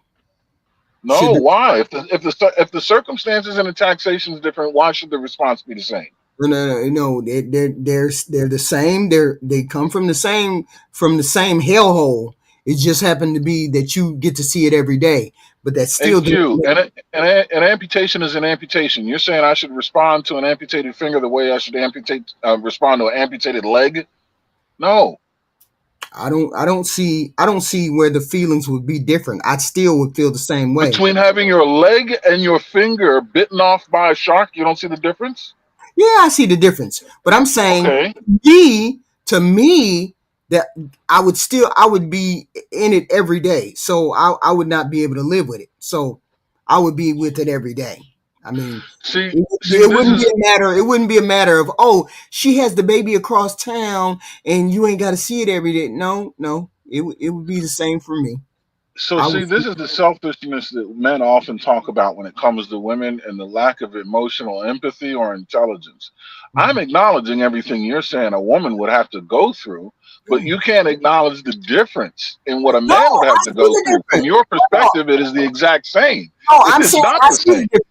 No, Should why? If the circumstances and the taxation is different, why should the response be the same? no, they're the same. They come from the same hellhole. It just happened to be that you get to see it every day, but that's Hey still the Q, an amputation is an amputation. You're saying I should respond to an amputated finger the way I should respond to an amputated leg? No. I don't see where the feelings would be different. I still would feel the same way. Between having your leg and your finger bitten off by a shark, you don't see the difference? Yeah, I see the difference. But I'm saying Okay. to me that I would be in it every day. So I would not be able to live with it. So I would be with it every day. I mean, See, it, see, it this wouldn't be is a matter. It wouldn't be a matter of, oh, she has the baby across town and you ain't got to see it every day. No, no, it would be the same for me. So I see, was. this is the selfishness that men often talk about when it comes to women and the lack of emotional empathy or intelligence. I'm acknowledging everything you're saying a woman would have to go through, but you can't acknowledge the difference in what a No, man would I have to see go the through. From difference. your No, perspective, it is the exact same. no, It I'm is saying not I the see the same. difference.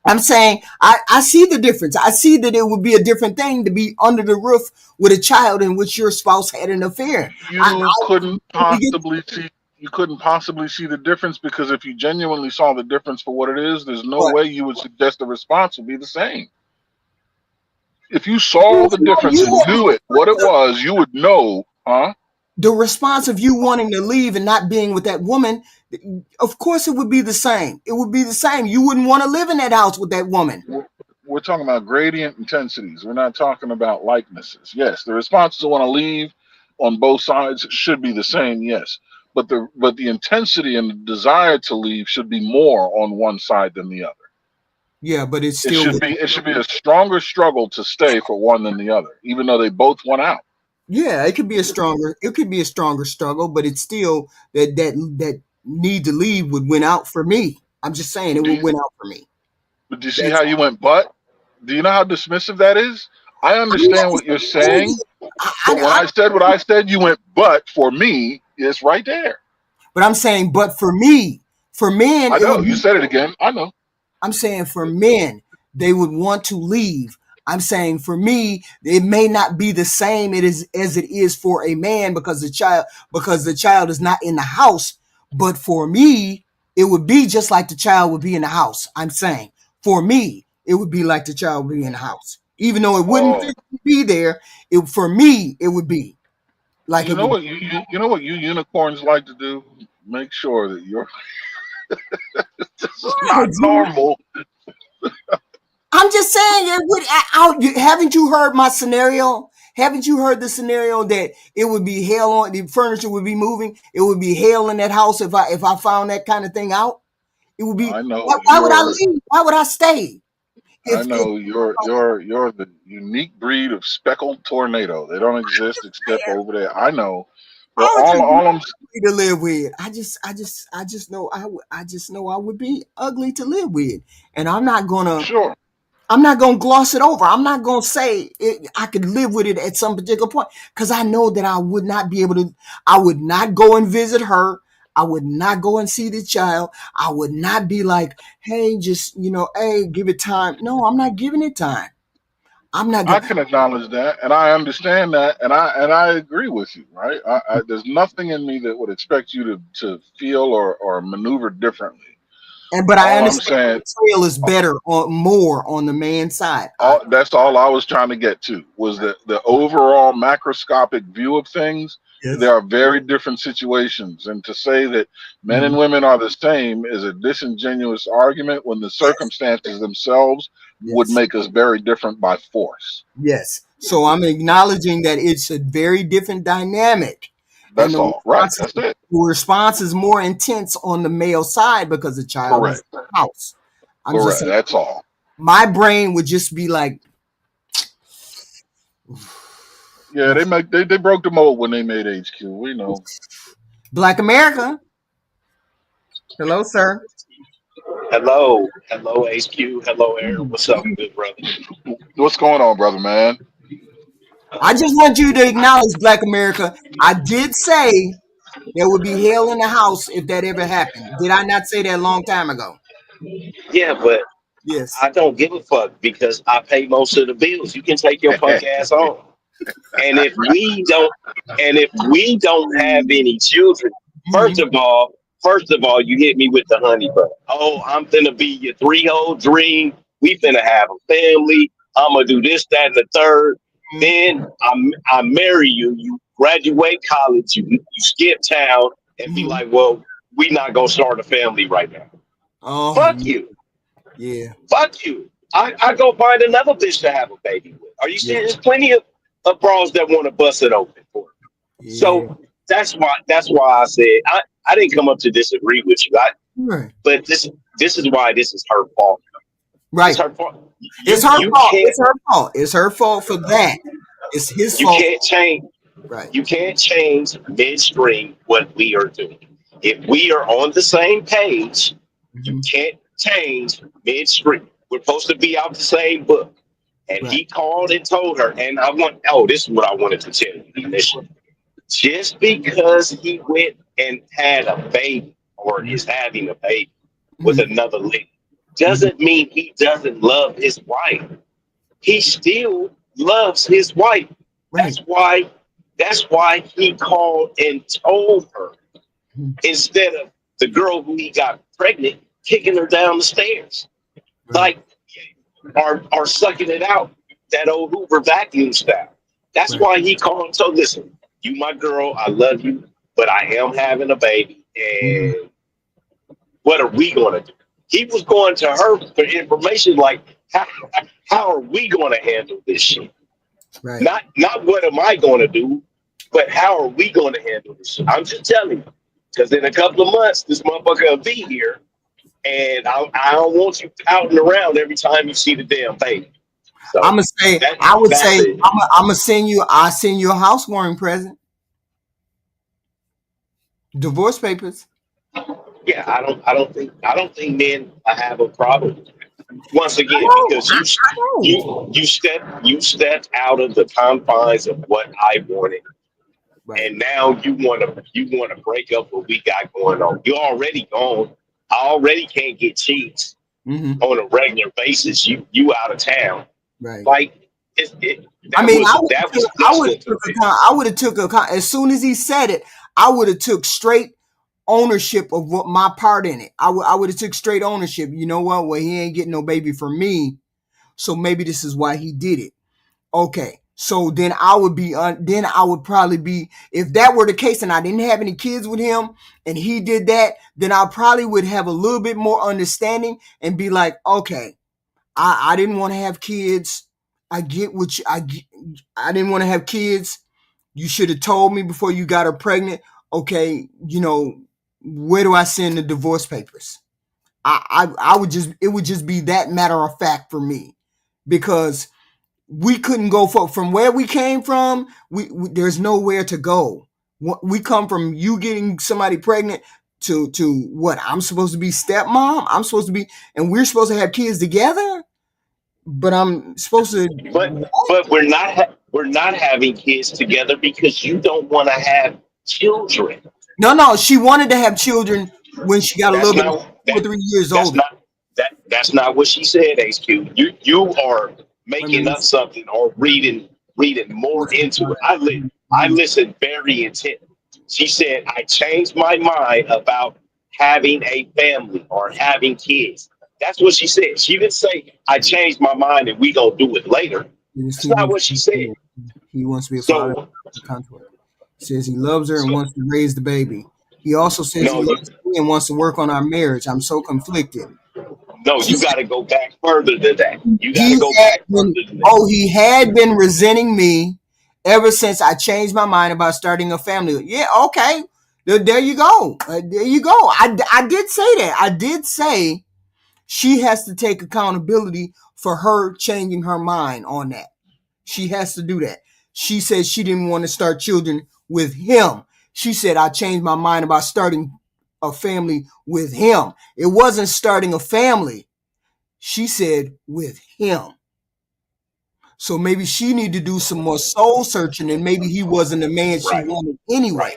I'm saying I see the difference. I see that it would be a different thing to be under the roof with a child in which your spouse had an affair. I You couldn't totally get. possibly see you couldn't possibly see the difference because if you genuinely saw the difference for what it is, there's no But way you would suggest the response would be the same. If you you saw the know, difference and knew it, what it was, you would know, huh? the response of you wanting to leave and not being with that woman, of course, it would be the same. It would be the same. You wouldn't want to live in that house with that woman. We're, we're talking about gradient intensities. We're not talking about likenesses. Yes, the response to want to leave on both sides should be the same. Yes, but the intensity and the desire to leave should be more on one side than the other. Yeah, but it's It still. should be it should be a stronger struggle to stay for one than the other, even though they both went out. Yeah, it could be a stronger. It could be a stronger struggle, but it's still that need to leave would win out for me. I'm just saying it Do would you win out for me. do you see That's how you went? But do you know how dismissive that is? I I'm not understand what you're disputing saying, it. but when I said what I said, you went. But for me, it's right there. But I'm saying, but for me, for men, I it know would you be. said it again. I know. I'm saying for men, they would want to leave. I'm saying for me, it may not be the same it is as it is for a man because the child is not in the house. But for me, it would be just like the child would be in the house. I'm saying for me, it would be like the child would be in the house, even though it wouldn't Oh, physically be there. It for me, it would be like you it know would. what you know what you unicorns like to do? Make sure that you're this is not normal. I'm just saying, it would. Haven't you heard my scenario? Haven't you heard the scenario that it would be hell on the furniture would be moving? It would be hell in that house if I found that kind of thing out. It would be. I know Why would I you're leave? Why would I stay? I If know you're the unique breed of speckled tornado. They don't exist except over there. I know, but I was just all I'm ugly to live with. I just know I just know I would be ugly to live with, and sure. I'm not gonna gloss it over. I'm not gonna say I could live with it at some particular point because I know that I would not be able to. I would not go and visit her. I would not go and see the child. I would not be like, hey, just hey, give it time. No, I'm not giving it time. I'm not I going. can acknowledge that, and I understand that, and I agree with you. Right? There's nothing in me that would expect you to feel or maneuver differently. But I All I'm understand saying, betrayal is better on more on the man's side. that's all I was trying to get to was the overall macroscopic view of things. There Yes. are very different situations, and to say that men and Mhm. women are the same is a disingenuous argument when the Yes. circumstances themselves would Yes. make us very different by force. Yes. So I'm acknowledging that it's a very different dynamic, and That's all. Right. That's it. the response is more intense on the male side because the child is Correct. in the house. I'm just Correct. saying, That's all. my brain would just be like, Yeah, they broke the mold when they made HQ. We know. Black America. Hello, sir. Hello, hello, HQ. Hello, Aaron. What's up, good brother? What's going on, brother man? I just want you to acknowledge Black America. I did say there would be hell in the house if that ever happened. Did I not say that a long time ago? Yeah, but Yes. I don't give a fuck because I pay most of the bills. You can take your punk ass on. And if we don't, and if we don't have any children, first Mhm. of all, you hit me with the honey bun. Oh, I'm finna be your three-hole dream. We finna have a family. I'm gonna do this, that, and the third. Mhm. Then I marry you. You graduate college. You skip town and be Mhm. like, well, we not gonna start a family right now. Oh, Fuck you. yeah. Fuck you. I go find another bitch to have a baby with. Are you Yeah. serious? There's plenty of bras that want to bust it open for me. Yeah. So that's why I said I didn't come up to disagree with you. Right. But this is why this is her fault. It's Right. her fault. It's You her you fault. can't It's her fault. It's her fault for that. It's his you fault. can't change Right. you can't change midstream what we are doing. If we are on the same page, you Hmm. can't change midstream. We're supposed to be out the same book. And Right. he called and told her, and this is what I wanted to tell you initially. Just because he went and had a baby or is having a baby with Hmm. another lady Hmm. doesn't mean he doesn't love his wife. He still loves his wife. Right. That's why he called and told her Mhm. instead of the girl who he got pregnant kicking her down the stairs. Right. Like are sucking it out that old Hoover vacuum style. That's Right. why he called and told, listen, you my girl, I love you, but I am having a baby, Hmm. and what are we gonna do? He was going to her for information like how are we gonna handle this shit? Right. Not what am I gonna do, but how are we gonna handle this shit? I'm just telling you. Because in a couple of months, this motherfucker will be here, and I don't want you out and around every time you see the damn baby. I'm So gonna say. that I would that's say. it. I'm gonna send you. I send you a housewarming present. Divorce papers. Yeah, I don't think men have a problem with that. Once I again, know. because I know. you stepped out of the confines of what I wanted, Right. and now you wanna break up what we got going on. You already gone. I already can't get cheats Hmm. on a regular basis. You out of town. Right. Like I that mean, was that was I would destined have to took fail. account. I would have took account as soon as he said it. I would have took straight ownership of what my part in it. I would have took straight ownership. You know what? Well, he ain't getting no baby from me, so maybe this is why he did it. Okay. So then I would be then I would probably be, if that were the case and I didn't have any kids with him and he did that, then I probably would have a little bit more understanding and be like, okay, I didn't want to have kids. I get what I didn't want to have kids. You should have told me before you got her pregnant. Okay, where do I send the divorce papers? I would just, it would just be that matter of fact for me, because we couldn't go from where we came from. There's nowhere to go. We come from you getting somebody pregnant to what? I'm supposed to be stepmom. I'm supposed to be, and we're supposed to have kids together. But I'm supposed to. But we're not having kids together because you don't want to have children. No, no. She wanted to have children when she got a That's little bit, not 2 or 3 years that's older. not that's not what she said, HQ. You are Wait a minute. making up something or reading more into it. I listened very intently. She said, I changed my mind about having a family or having kids. That's what she said. She didn't say I changed my mind and we gonna do it later. That's not what she said. He wants to be a father. So Contract. He says he loves her and wants to raise the baby. He also says he no, loves me and wants to work on our marriage. I'm so conflicted. She you got to go back further than that. You got to He go had back further been, than that. he had been resenting me ever since I changed my mind about starting a family. Yeah, okay. There you go. There you go. I did say that. I did say she has to take accountability for her changing her mind on that. She has to do that. She said she didn't want to start children with him. She said, I changed my mind about starting a family with him. It wasn't starting a family. She said with him. So maybe she need to do some more soul searching, and maybe he wasn't the man she Right, wanted anyway.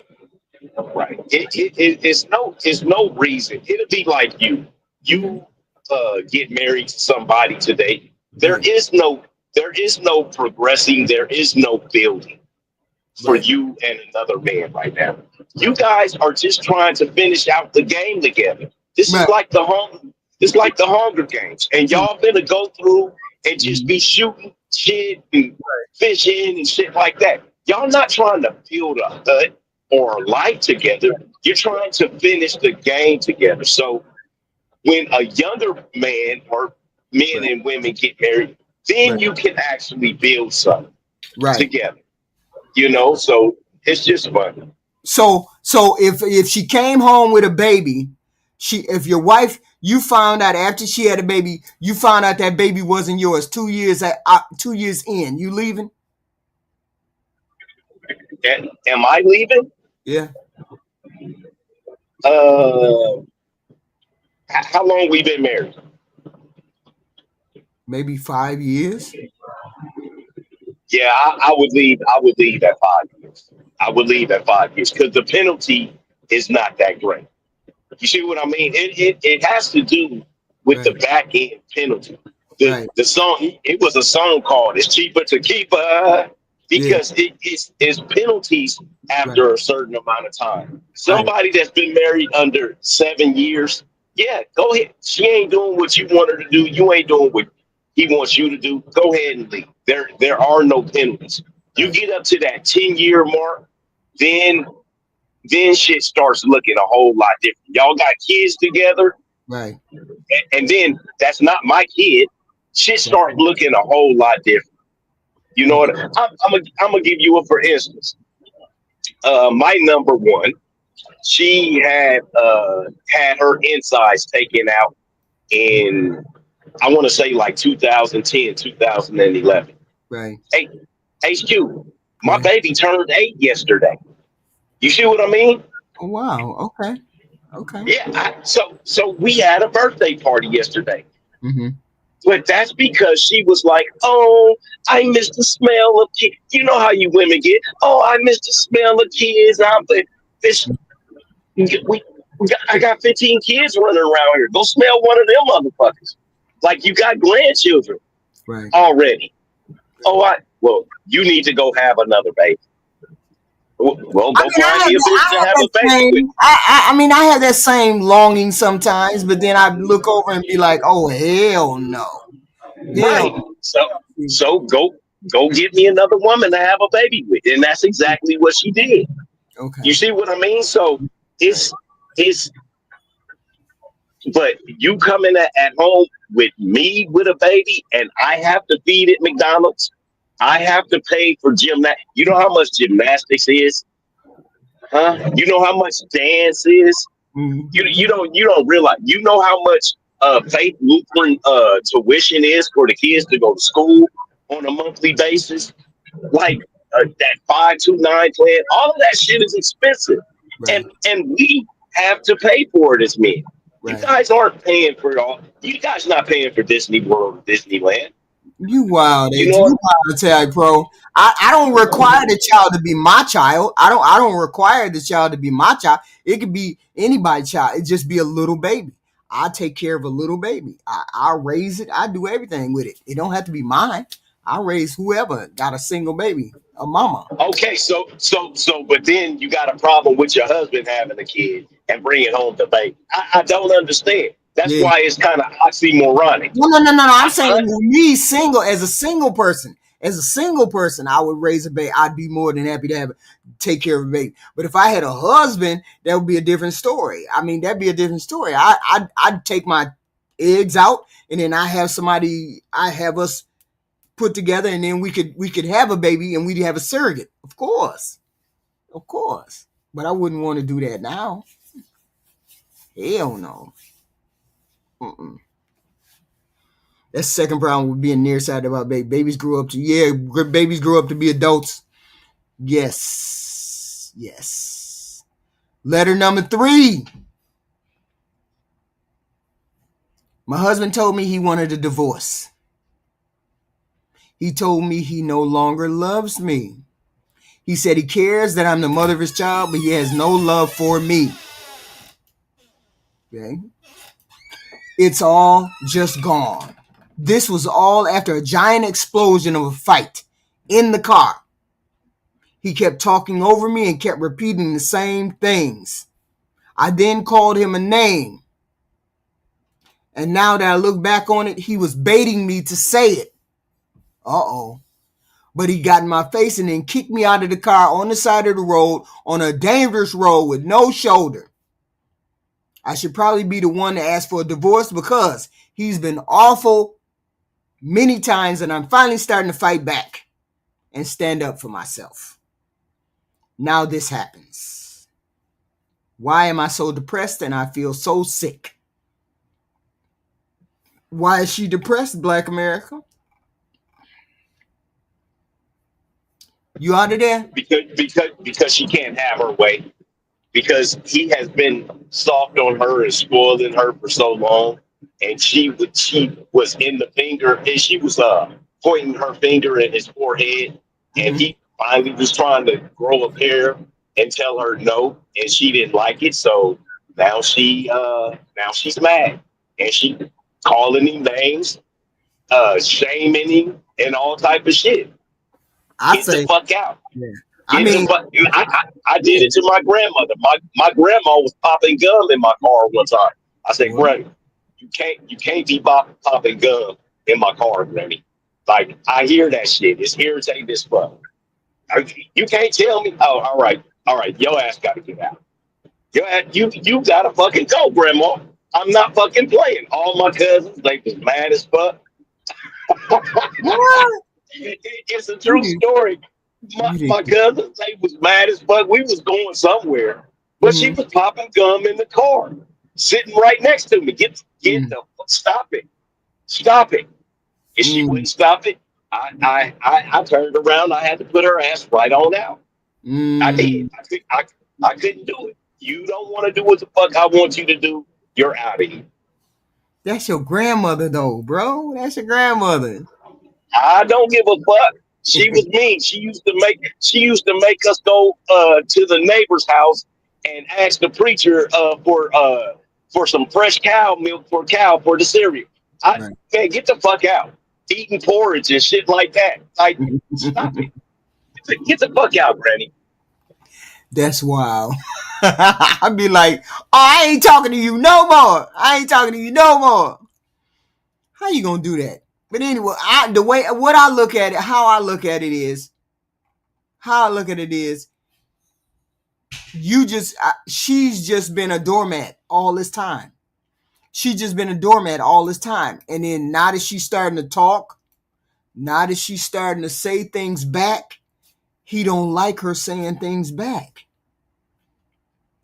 right, right. It's no reason. It'll be like you get married to somebody today. Right, There is no progressing. There is no building for right, you and another man right now. You guys are just trying to finish out the game together. This is right. like the home. It's like the Hunger Games, and y'all gonna go through and just Mhm. be shooting shit and fishing and shit like that. Y'all not trying to build a hut or a life together. You're trying to finish the game together. So when a younger man or men Right, and women get married, then right, you can actually build something right. together. So it's just fun. So if she came home with a baby, if your wife, you found out after she had a baby, you found out that baby wasn't yours. 2 years in, you leaving? Am I leaving? Yeah. Uh, how long we been married? Maybe 5 years. Yeah, I would leave. I would leave at 5 years. I would leave at 5 years because the penalty is not that great. You see what I mean? It has to do with the Right. back end penalty. Right. The song, it was a song called "It's Cheaper to Keep Her" Yeah. because it's penalties Right. after a certain amount of time. Right. Somebody that's been married under 7 years, yeah, go ahead. She ain't doing what you want her to do. You ain't doing what he wants you to do. Go ahead and leave. There are no penalties. You Right. get up to that 10 year mark, then shit starts looking a whole lot different. Y'all got kids together, Right. and then that's not my kid. Shit Right. start looking a whole lot different. You know what? I'm gonna give you a for instance. My number one, she had her insides taken out in I want to say like 2010, 2011. Right. Hey, HQ, my Yeah. baby turned 8 yesterday. You see what I mean? Oh, wow. Okay. Okay. Yeah. So we had a birthday party yesterday. Mm-hmm. But that's because she was like, "Oh, I miss the smell of kids." You know how you women get. "Oh, I miss the smell of kids." This, I got 15 kids running around here. Go smell one of them motherfuckers. Like you got grandchildren Right. already. Well, you need to go have another baby. Well, I go mean, find me a bitch I to have have that a baby with. same. I mean, I have that same longing sometimes, but then I look over and be like, "Oh hell no, hell Right. So go get me another woman to have a baby with, and that's no." exactly what she did. You Okay. see what I mean? So it's it's but you coming at home with me with a baby and I have to feed it McDonald's. I have to pay for gymnastics. You know how much gymnastics is? Huh? You know how much dance is? Mm-hmm. You don't realize. You know how much Faith Lutheran tuition is for the kids to go to school on a monthly basis? Like that 529 plan, all of that shit is expensive, and Right. we have to pay for it as men. You Right. guys aren't paying for it all. You guys not paying for Disney World or Disneyland. You wild, You H. know You what? wild, Italian pro. I don't require the child to be my child. I don't require the child to be my child. It could be anybody's child. It just be a little baby. I take care of a little baby. I raise it. I do everything with it. It don't have to be mine. I raise whoever got a single baby, a mama. Okay, but then you got a problem with your husband having a kid and bringing home the baby. I don't understand. That's Yeah. why it's kind of oxymoronic. No. I'm I, saying I, me single as a single person. As a single person, I would raise a baby. I'd be more than happy to have take care of a baby. But if I had a husband, that would be a different story. I mean, that'd be a different story. I'd take my eggs out, and then I have us put together, and then we could have a baby, and we'd have a surrogate. Of course. But I wouldn't want to do that now. Hell no. Mm-mm. That's the second problem with being nearsighted about baby. Babies grew up to be adults. Yes. Yes. Letter number 3. My husband told me he wanted a divorce. He told me he no longer loves me. He said he cares that I'm the mother of his child, but he has no love for me. Okay? It's all just gone. This was all after a giant explosion of a fight in the car. He kept talking over me and kept repeating the same things. I then called him a name. And now that I look back on it, he was baiting me to say it. Uh-oh. But he got in my face and then kicked me out of the car on the side of the road on a dangerous road with no shoulder. I should probably be the one to ask for a divorce because he's been awful many times and I'm finally starting to fight back and stand up for myself. Now this happens. Why am I so depressed and I feel so sick? Why is she depressed, Black America? You out of there? because she can't have her way. because he has been soft on her and spoiling her for so long. And she was in the finger, and she was pointing her finger at his forehead, and Mhm. he finally was trying to grow a pair and tell her no, and she didn't like it. So now she's mad, and she calling him names, shaming him, and all type of shit. I Get the say, fuck out. yeah. I Get the mean, fuck. I did yeah. it to my grandmother. My grandma was popping gum in my car one time. I said, Well, Granny, you can't be popping gum in my car, Granny. Like I hear that shit. It's irritating as fuck. You can't tell me. Oh, all right. Your ass got to get out. You gotta fucking go, Grandma. I'm not fucking playing. All my cousins, they was mad as fuck. what? It's a You true did, story. My, you my did. cousins, they was mad as fuck. We was going somewhere, but she Mm-hmm. was popping gum in the car, sitting right next to me. Get Mm, the stop it, stop it. If she mm, wouldn't stop it, I turned around. I had to put her ass right on out. I did. mm. I couldn't do it. You don't want to do what the fuck I want you to do. You're out of here. That's your grandmother, though, bro. That's your grandmother. I don't give a fuck. She was mean. She used to make us go to the neighbor's house and ask the preacher for some fresh cow milk for cow for the cereal. Right. Man, get the fuck out. Eating porridge and shit like that. Like, stop it. Get the fuck out, Granny. That's wild. I'd be like, oh, I ain't talking to you no more. I ain't talking to you no more. How you gonna do that? But anyway, the way what I look at it, how I look at it is, she's just been a doormat all this time. She's just been a doormat all this time, and then now that she's starting to talk, now that she's starting to say things back, he don't like her saying things back.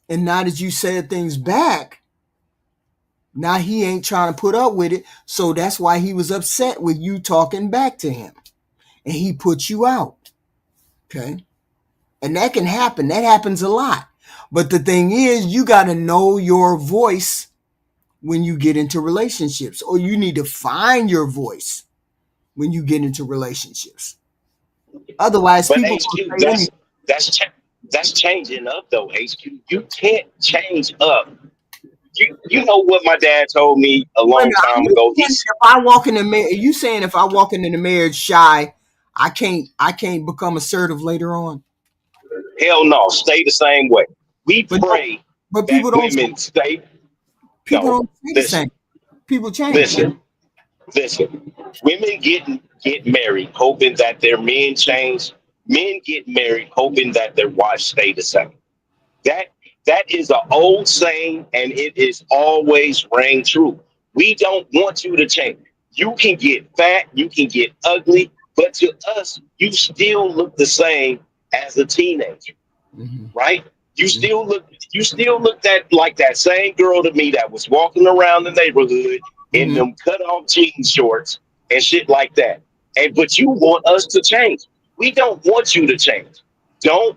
And now that you said things back, now he ain't trying to put up with it. So that's why he was upset with you talking back to him. And he put you out. Okay. And that can happen. That happens a lot. But the thing is, you got to know your voice when you get into relationships, or you need to find your voice when you get into relationships. Otherwise, But people HQ, gonna say anything. that's changing up though. HQ, you can't change up. You know what my dad told me a Wait a long minute, are time you ago. saying He's if I walk in the marriage, are you saying if I walk into the marriage shy, I can't become assertive later on? hell no, stay the same way. We But no, pray but that women stay. people No, don't say the listen, same. People change. listen, listen. Women get married hoping that their men change. Men get married hoping that their wives stay the same. That that is an old saying, and it is always rang true. We don't want you to change. You can get fat, you can get ugly, but to us, you still look the same as a teenager, Mm-hmm. right? You Mm-hmm. still look that like that same girl to me that was walking around the neighborhood in Mm-hmm. them cut off jean shorts and shit like that. And but you want us to change. We don't want you to change. Don't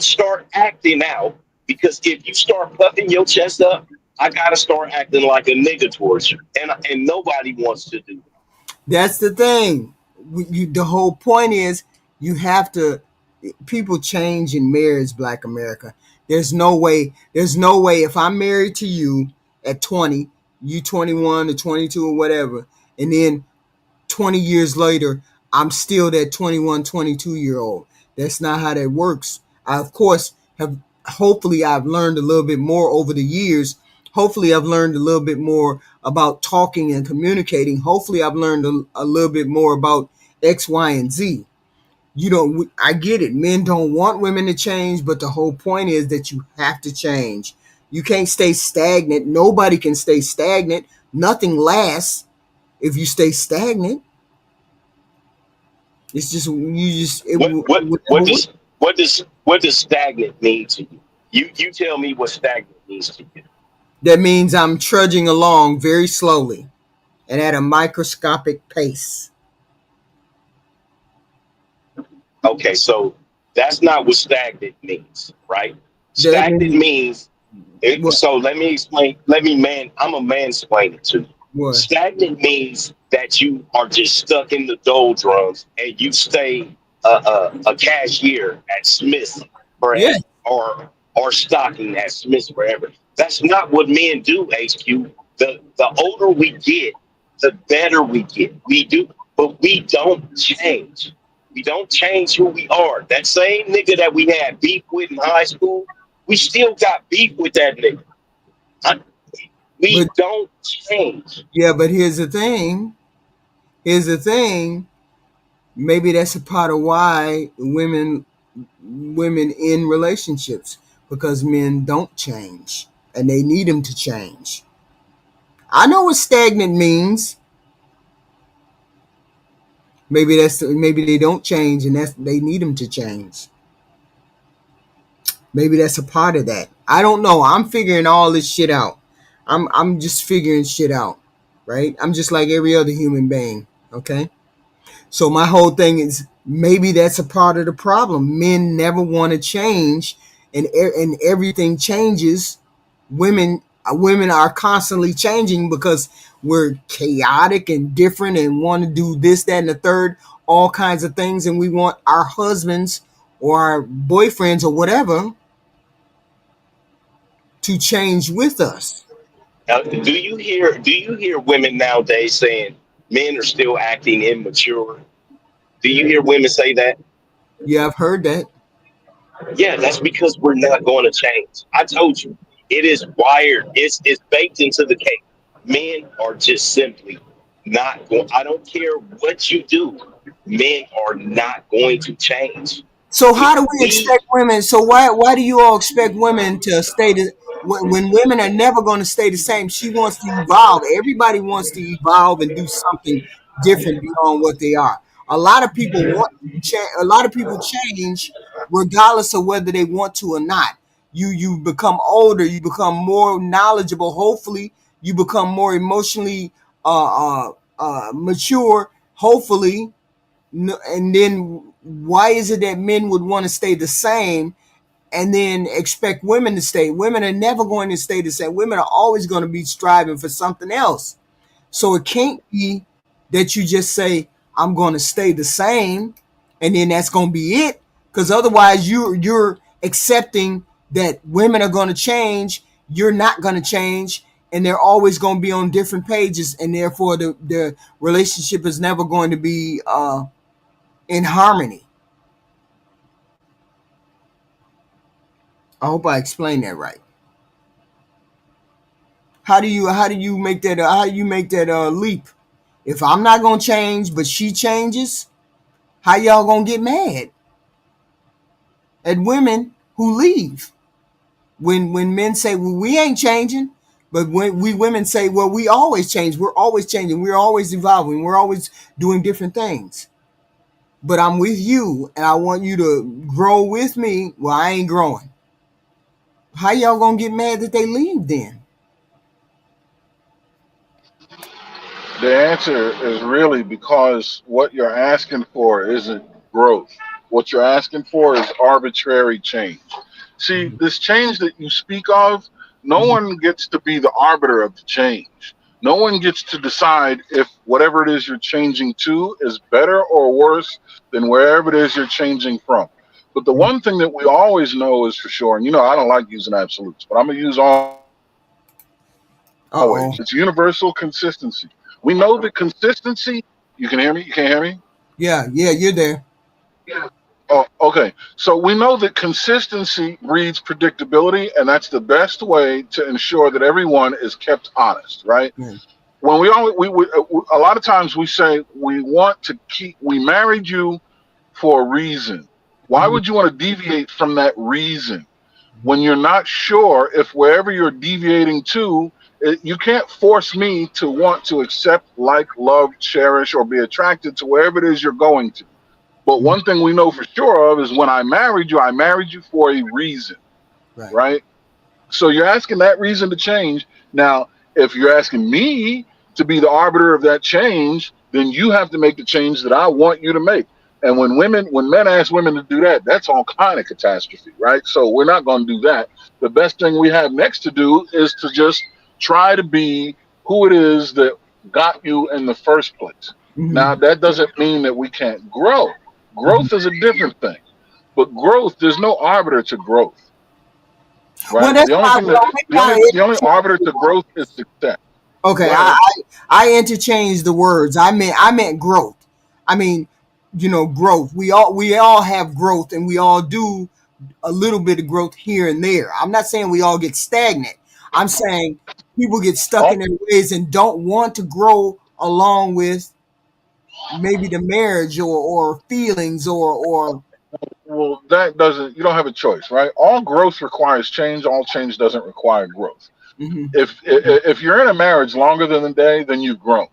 start acting out because if you start puffing your chest up, I gotta start acting like a nigga towards you. And nobody wants to do that. That's the thing. The whole point is you have to. People change in marriage, Black America. There's no way. There's no way. If I'm married to you at 20, you 21 or 22 or whatever, and then 20 years later, I'm still that 21, 22-year old. That's not how that works. I, of course, have hopefully I've learned a little bit more over the years. Hopefully, I've learned a little bit more about talking and communicating. Hopefully, I've learned a little bit more about X, Y, and Z. I get it. Men don't want women to change, but the whole point is that you have to change. You can't stay stagnant. Nobody can stay stagnant. Nothing lasts if you stay stagnant. It's just What it what would what never work. does stagnant mean to you? You tell me what stagnant means to you. That means I'm trudging along very slowly and at a microscopic pace. Okay, so that's not what stagnant means, right? That Stagnant means means what? so let me explain. Let me man. I'm a mansplainer to you. What? Stagnant means that you are just stuck in the doldrums and you stay a cashier at Smith's Yeah. forever, or stocking at Smith's forever. That's not what men do. HQ. The older we get, the better we get. We do, but we don't change. We don't change who we are. That same nigga that we had beef with in high school, we still got beef with that nigga. I, But we don't change. yeah, but here's the thing. Here's the thing. Maybe that's a part of why women in relationships, because men don't change and they need them to change. I know what stagnant means. Maybe they don't change and that's they need them to change. Maybe that's a part of that. I don't know. I'm figuring all this shit out. I'm just figuring shit out, right? I'm just like every other human being, okay? So my whole thing is maybe that's a part of the problem. Men never want to change, and everything changes. Women are constantly changing because we're chaotic and different and want to do this, that, and the third, all kinds of things, and we want our husbands or our boyfriends or whatever to change with us. Do you hear women nowadays saying men are still acting immature? Do you hear women say that? Yeah, I've heard that. Yeah, that's because we're not going to change. I told you, it is wired. It's baked into the cake. Men are just simply not going. I don't care what you do. Men are not going to change. So We how do we we expect women? So why do you all expect women to stay when women are never going to stay the same? She wants to evolve. Everybody wants to evolve and do something different beyond what they are. A lot of people want a lot of people change regardless of whether they want to or not. You become older, you become more knowledgeable. Hopefully, you become more emotionally mature. Hopefully, and then why is it that men would want to stay the same and then expect women to stay? Women are never going to stay the same. Women are always going to be striving for something else. So it can't be that you just say, I'm going to stay the same and then that's going to be it. Because otherwise you're accepting that women are going to change, you're not going to change, and they're always going to be on different pages, and therefore the relationship is never going to be in harmony. I hope I explained that right. How do you make that leap? If I'm not gonna change, but she changes, how y'all gonna get mad at women who leave when men say, "Well, we ain't changing," but when we women say, "Well, we always change. We're always changing. We're always evolving. We're always doing different things." But I'm with you, and I want you to grow with me. Well, I ain't growing. How y'all gonna get mad that they leave then? The answer is really because what you're asking for isn't growth. What you're asking for is arbitrary change. See, this change that you speak of, no Mhm. one gets to be the arbiter of the change. No one gets to decide if whatever it is you're changing to is better or worse than wherever it is you're changing from. But the one thing that we always know is for sure, and I don't like using absolutes, but I'm going to use always. It's universal Uh-oh. consistency. We know that consistency, you can hear me? You can't hear me? Yeah, yeah, you're there. Oh, okay. So we know that consistency breeds predictability, and that's the best way to ensure that everyone is kept honest, right? Yeah. When a lot of times we say we married you for a reason. Why Mhm. would you want to deviate from that reason when you're not sure if wherever you're deviating to, you can't force me to want to accept, like, love, cherish, or be attracted to wherever it is you're going to. But Mhm. one thing we know for sure of is when I married you for a reason, Right. right? So you're asking that reason to change. Now, if you're asking me to be the arbiter of that change, then you have to make the change that I want you to make. And when men ask women to do that, that's all kind of catastrophe, right? So we're not going to do that. The best thing we have next to do is to just try to be who it is that got you in the first place. Now, Hmm. that doesn't mean that we can't grow. Hmm. Growth is a different thing. But growth, there's no arbiter to growth, Well, right? that's The only why. thing that Well, maybe I the only arbiter to growth is success. okay. Go I, ahead. I interchanged the words. I meant growth. I mean, growth. We all have growth, and we all do a little bit of growth here and there. I'm not saying we all get stagnant. I'm saying people get stuck Oh, in their ways and don't want to grow along with maybe the marriage or feelings or well, that doesn't. You don't have a choice, right? All growth requires change. All change doesn't require growth. Mhm. If you're in a marriage longer than a day, then you've grown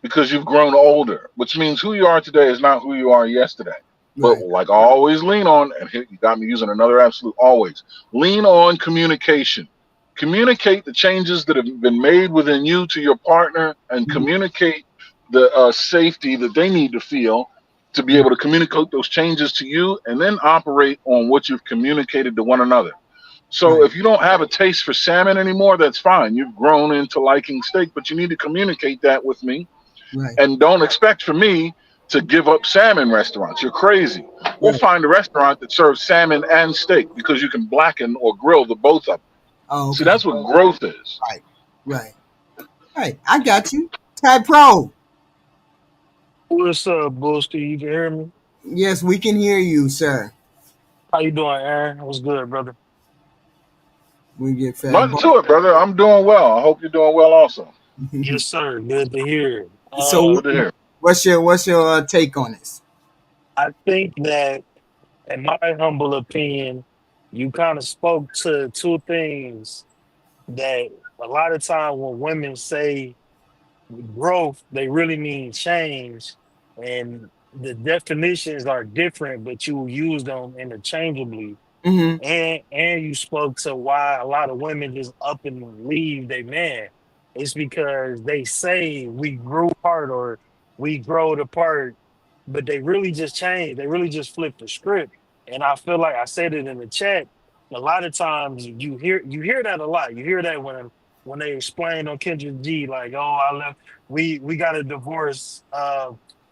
because you've grown older, which means who you are today is not who you are yesterday. But Right. like I always lean on, and here you got me using another absolute always lean on communication. Communicate the changes that have been made within you to your partner, and Mhm. communicate the safety that they need to feel to be able to communicate those changes to you, and then operate on what you've communicated to one another. So Right. if you don't have a taste for salmon anymore, that's fine. You've grown into liking steak, but you need to communicate that with me, Right. and don't expect for me to give up salmon restaurants. You're crazy. We'll Right. find a restaurant that serves salmon and steak because you can blacken or grill the both of them. Oh, See, okay. that's what growth is. Right. Right. Right. I got you. Ty Pro. What's up, Booster? You can hear me? Yes, we can hear you, sir. How you doing, Aaron? What's good, brother? We get fed. Nothing to it, brother. I'm doing well. I hope you're doing well also. Yes, sir. Good to hear. So, Good to hear. what's your take on this? I think that, in my humble opinion, you kind of spoke to two things that a lot of time when women say growth, they really mean change, and the definitions are different, but you use them interchangeably. Hmm. And you spoke to why a lot of women just up and leave their man. It's because they say we grew apart or we growed apart, but they really just changed. They really just flipped the script. And I feel like I said it in the chat. A lot of times you hear that a lot. You hear that when they explain on Kendrick G, like, oh, I left, we got a divorce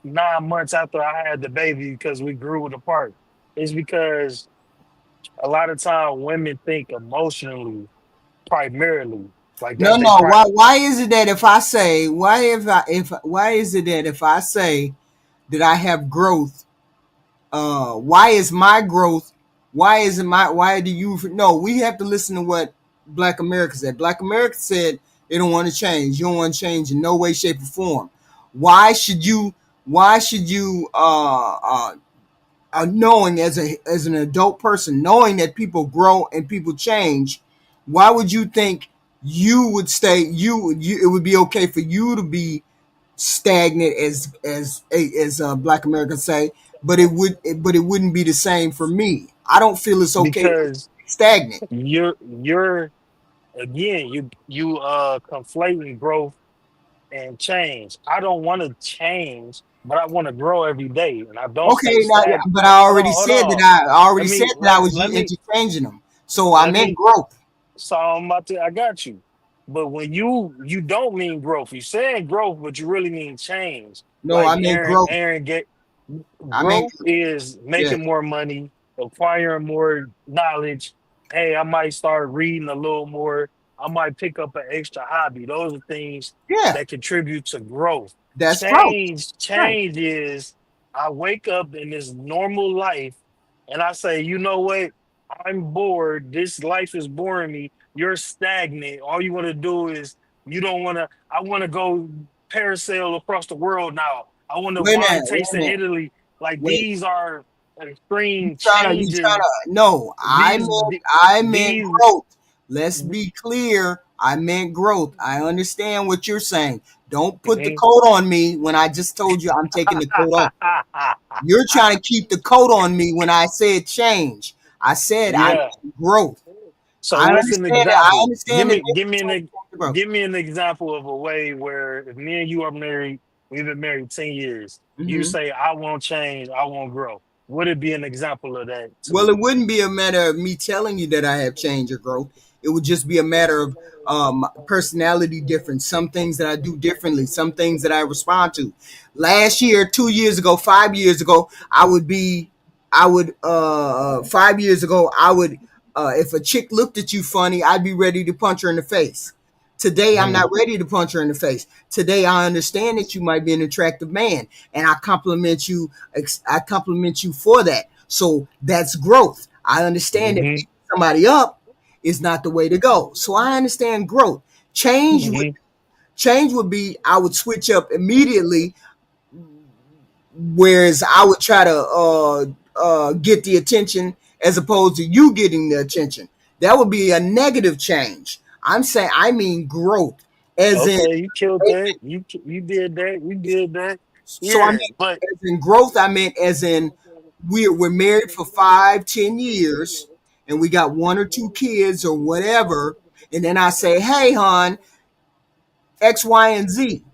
9 months after I had the baby because we grew it apart. It's because a lot of time women think emotionally primarily. Like No, that's they no. pri Why is it that if why is it that if I say that I have growth, why is my growth? Why is it my? Why do you? No, we have to listen to what Black America said. Black America said they don't want to change. You don't want to change in no way, shape, or form. Why should you? Why should you? Knowing as an adult person, knowing that people grow and people change, why would you think you would stay? You it would be okay for you to be stagnant as Black Americans say, but it wouldn't be the same for me. I don't feel it's okay for me to because be stagnant. you're again you conflating growth and change. I don't want to change, but I want to grow every day, and I don't Okay, stay now, stagnant. but I Hold already on, hold said that on. I already Let said me that I let was let me interchanging them. So I let meant me. growth. So I'm about to. I got you. But when you don't mean growth, you're saying growth, but you really mean change. No, I Like meant Aaron, growth. Aaron get I meant growth is yeah, making more money, acquiring more knowledge. Hey, I might start reading a little more. I might pick up an extra hobby. Those are things yeah. that contribute to growth. That's growth. Right. Change is I wake up in this normal life and I say, you know what? I'm bored. This life is boring me. You're stagnant. All you want to do is you don't want to. I want to go parasail across the world now. I want to Wait a wine minute. Wait taste a in minute. Italy. Like Wait. these are You extreme you trying changes. to no, These I meant these growth. Let's be clear. I meant growth. I understand what you're saying. Don't put the Mhm. coat on me when I just told you I'm taking the coat off. You're trying to keep the coat on me when I said change. I said I yeah. meant growth. So what's an I example? understand the Give difference me between growth. give me an example of a way where if me and you are married. We've been married 10 years. You Hmm. say, I won't change, I won't grow. Would it be an example of that to Well, you? it wouldn't be a matter of me telling you that I have changed or growth. It would just be a matter of personality difference. Some things that I do differently, some things that I respond to. Last year, 2 years ago, 5 years ago, I would, 5 years ago, I would, if a chick looked at you funny, I'd be ready to punch her in the face. Today, I'm not Mhm. ready to punch her in the face. Today, I understand that you might be an attractive man, and I compliment you. I compliment you for that. So that's growth. I understand that Mhm. beating somebody up is not the way to go. So I understand growth. Change would Mhm. change would be I would switch up immediately, whereas I would try to get the attention as opposed to you getting the attention. That would be a negative change. I mean growth, as in Okay, you killed that. You did that. You did that. so I mean Yeah, but as in growth. I meant as in we're married for 5, 10 years, and we got one or two kids or whatever, and then I say, hey, hon, X, Y, and Z.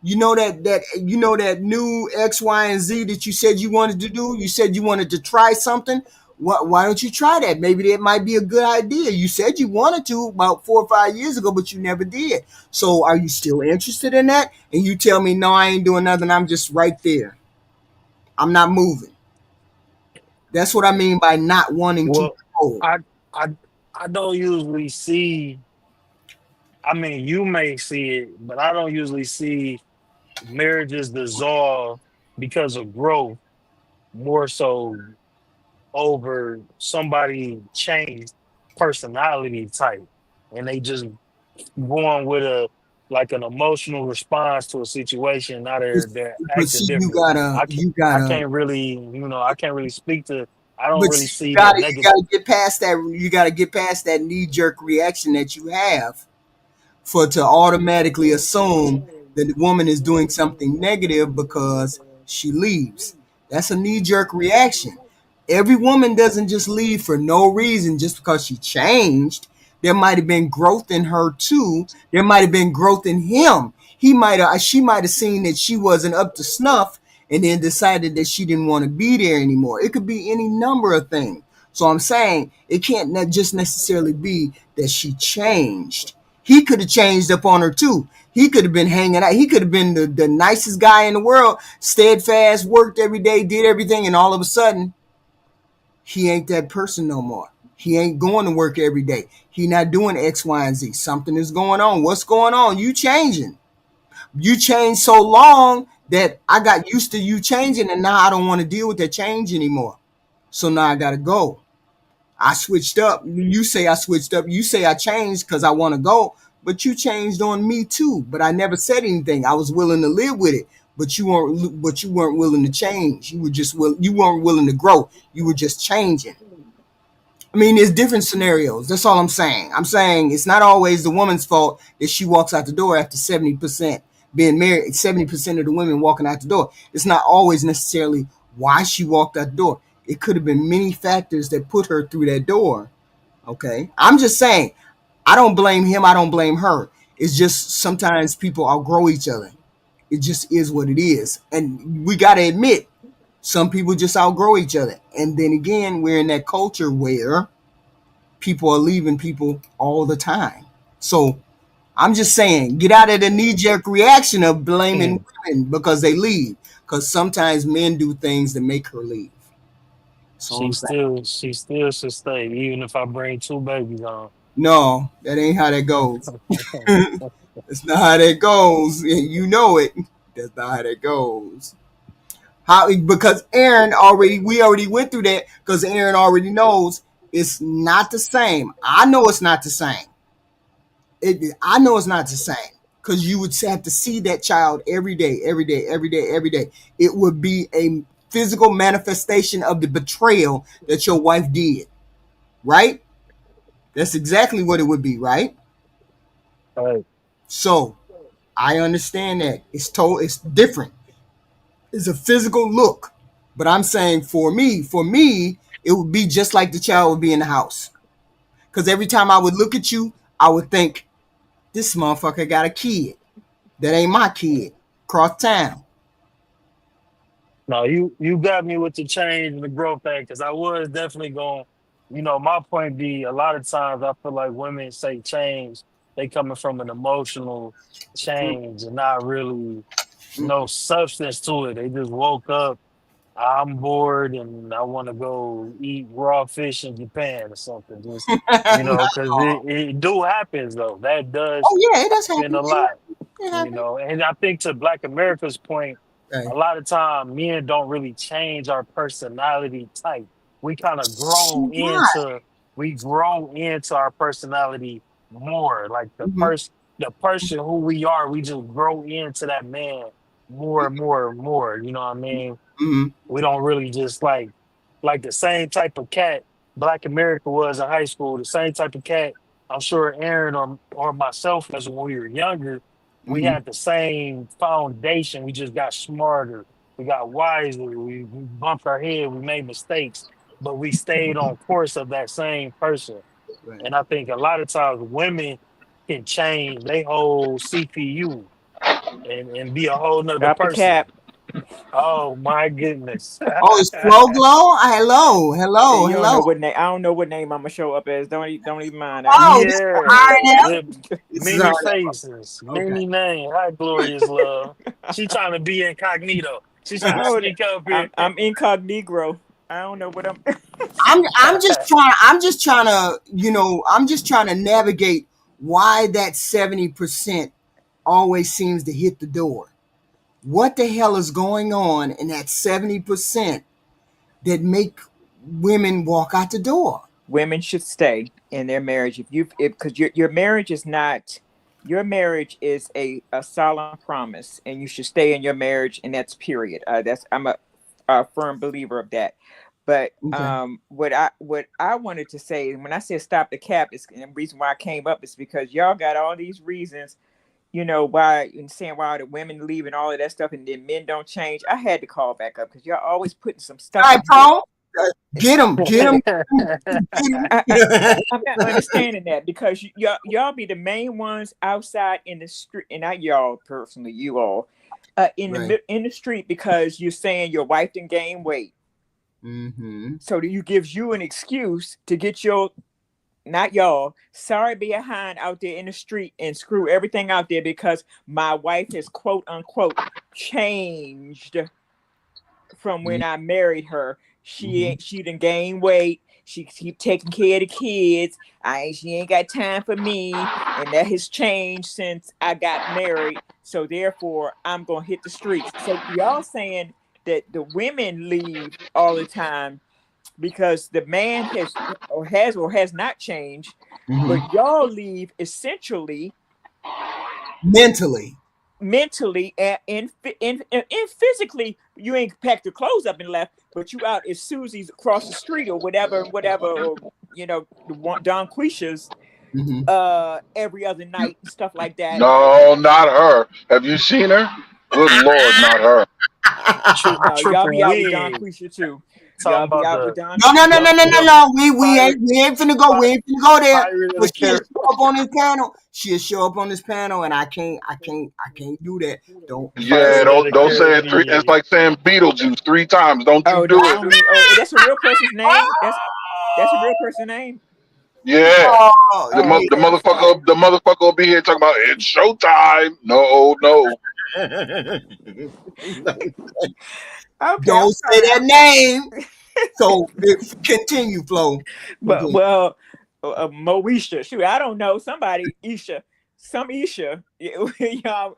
You know that new X, Y, and Z that you said you wanted to do. You said you wanted to try something. Why don't you try that? Maybe that might be a good idea. You said you wanted to about 4 or 5 years ago, but you never did. So, are you still interested in that? And you tell me, no, I ain't doing nothing. I'm just right there. I'm not moving. That's what I mean by not wanting to well, grow. I I I don't usually see. I mean, you may see it, but I don't usually see marriages dissolve because of growth. More so over somebody changed personality type, and they just going with a like an emotional response to a situation. Now they're But acting see, you different. gotta, I can't you I gotta, can't really I can't really speak to. I don't but really see, see the you negative. gotta get past that. You gotta get past that knee jerk reaction that you have for to automatically assume that the woman is doing something negative because she leaves. That's a knee jerk reaction. Every woman doesn't just leave for no reason just because she changed. There might have been growth in her too. There might have been growth in him. She might have seen that she wasn't up to snuff and then decided that she didn't want to be there anymore. It could be any number of things. So I'm saying it can't just necessarily be that she changed. He could have changed up on her too. He could have been hanging out. He could have been the nicest guy in the world, steadfast, worked every day, did everything, and all of a sudden, he ain't that person no more. He ain't going to work every day. He not doing X, Y, and Z. Something is going on. What's going on? You changing. You changed so long that I got used to you changing, and now I don't want to deal with that change anymore. So now I gotta go. I switched up. You say I switched up. You say I changed because I want to go, but you changed on me too. But I never said anything. I was willing to live with it, but you weren't. But you weren't willing to change. You were just You weren't willing to grow. You were just changing. I mean, there's different scenarios. That's all I'm saying. I'm saying it's not always the woman's fault that she walks out the door after 70% being married. 70% of the women walking out the door. It's not always necessarily why she walked out the door. It could have been many factors that put her through that door. Okay. I'm just saying, I don't blame him. I don't blame her. It's just sometimes people outgrow each other. It just is what it is. And we got to admit, some people just outgrow each other. And then again, we're in that culture where people are leaving people all the time. So I'm just saying, get out of the knee jerk reaction of blaming Mm. women because they leave. Because sometimes men do things that make her leave. That's all I'm saying. She still should stay, even if I bring two babies on. No, that ain't how that goes. That's not how that goes. You know it. That's not how that goes. How because Aaron already we already went through that because Aaron already knows it's not the same. I know it's not the same. I know it's not the same because you would have to see that child every day, every day, every day, every day. It would be a physical manifestation of the betrayal that your wife did, right? That's exactly what it would be, right? Right. So I understand that it's different. It's a physical look, but I'm saying for me, it would be just like the child would be in the house. Because every time I would look at you, I would think this motherfucker got a kid that ain't my kid. across town. No, you got me with the change and the growth thing because I was definitely going. My point be a lot of times I feel like women say change, they coming from an emotional change and not really no substance to it. They just woke up. I'm bored and I want to go eat raw fish in Japan or something. Just because it do happens though. That does Oh yeah, it does happen happen. a lot. It happens. And I think to Black America's point, a Okay. lot of time men don't really change our personality type. We kind of Right. we grow into our personality more. Like Mm-hmm. the person who we are, we just grow into that man more and more and more. You know what I mean? Mm-hmm. We don't really just like the same type of cat Black America was in high school, the same type of cat I'm sure Aaron or myself as when we were younger, we Mm-hmm. had the same foundation. We just got smarter. We got wiser. We bumped our head. We made mistakes, but we stayed on course of that same person. Right. And I think a lot of times women can change their whole CPU and be a whole nother Drop the person. cap. Oh my goodness. Oh, it's Flow Glow. Hello, hello, You don't hello. know what name. I don't know what name I'm gonna show up as. Don't even mind that. Oh, this is Yeah, RNF. with This is many RNF. faces, Okay. many names. Hi, glorious love. She trying to be incognito. She trying to Oh, sneak up here. I'm incognito. I don't know what I'm. I'm just trying to navigate why that 70% always seems to hit the door. What the hell is going on in that 70% that make women walk out the door? Women should stay in their marriage if because your marriage is not. Your marriage is a solemn promise, and you should stay in your marriage, and that's period. That's I'm a firm believer of that. But Okay. what I wanted to say when I said stop the cap is and the reason why I came up is because y'all got all these reasons, why and saying why the women leave and all of that stuff, and then men don't change. I had to call back up because y'all always putting some All stuff right, in here. Paul. Get him. Get him. I'm not understanding that because y'all be the main ones outside in the street, and not y'all personally, you all, Right. in the street because you're saying your wife didn't gain weight, Mm-hmm. so that you gives you an excuse to get your not y'all sorry behind out there in the street and screw everything out there because my wife has quote unquote changed from when I married her. She done gained weight. She keep taking care of the kids. She ain't got time for me, and that has changed since I got married. So therefore, I'm gonna hit the streets. So y'all saying that the women leave all the time because the man has not changed, Mm-hmm. but y'all leave essentially Mentally. mentally and physically. You ain't packed your clothes up and left, but you out at Susie's across the street or whatever, or Don Quisha's Mm-hmm. every other night and stuff like that. No, not her. Have you seen her? Good Lord, not her. No, y'all Triple be out with Don wig. Quisha too. Talking Y'all be about out with Don No, no, no, Quisha. no, no, no, the no. We ain't finna go. pi- We ain't finna go there. pirate of But the she'll Caribbean. show up on this panel. She'll show up on this panel, and I can't do that. Don't. Yeah, Pirate of the don't say it three. It's Caribbean. like saying Beetlejuice 3 times. Don't you Oh, do I it. don't mean. Oh, that's a real person's name. That's a real person's name. Yeah. Oh Oh, The okay. I'm sorry. motherfucker will be here talking about it's showtime. No, no. yeah. Okay, I'm Don't say sorry. that name. So continue, Flo. But Continue. well, Moesha. Shoot, I don't know. Somebody Isha, some Isha. Y'all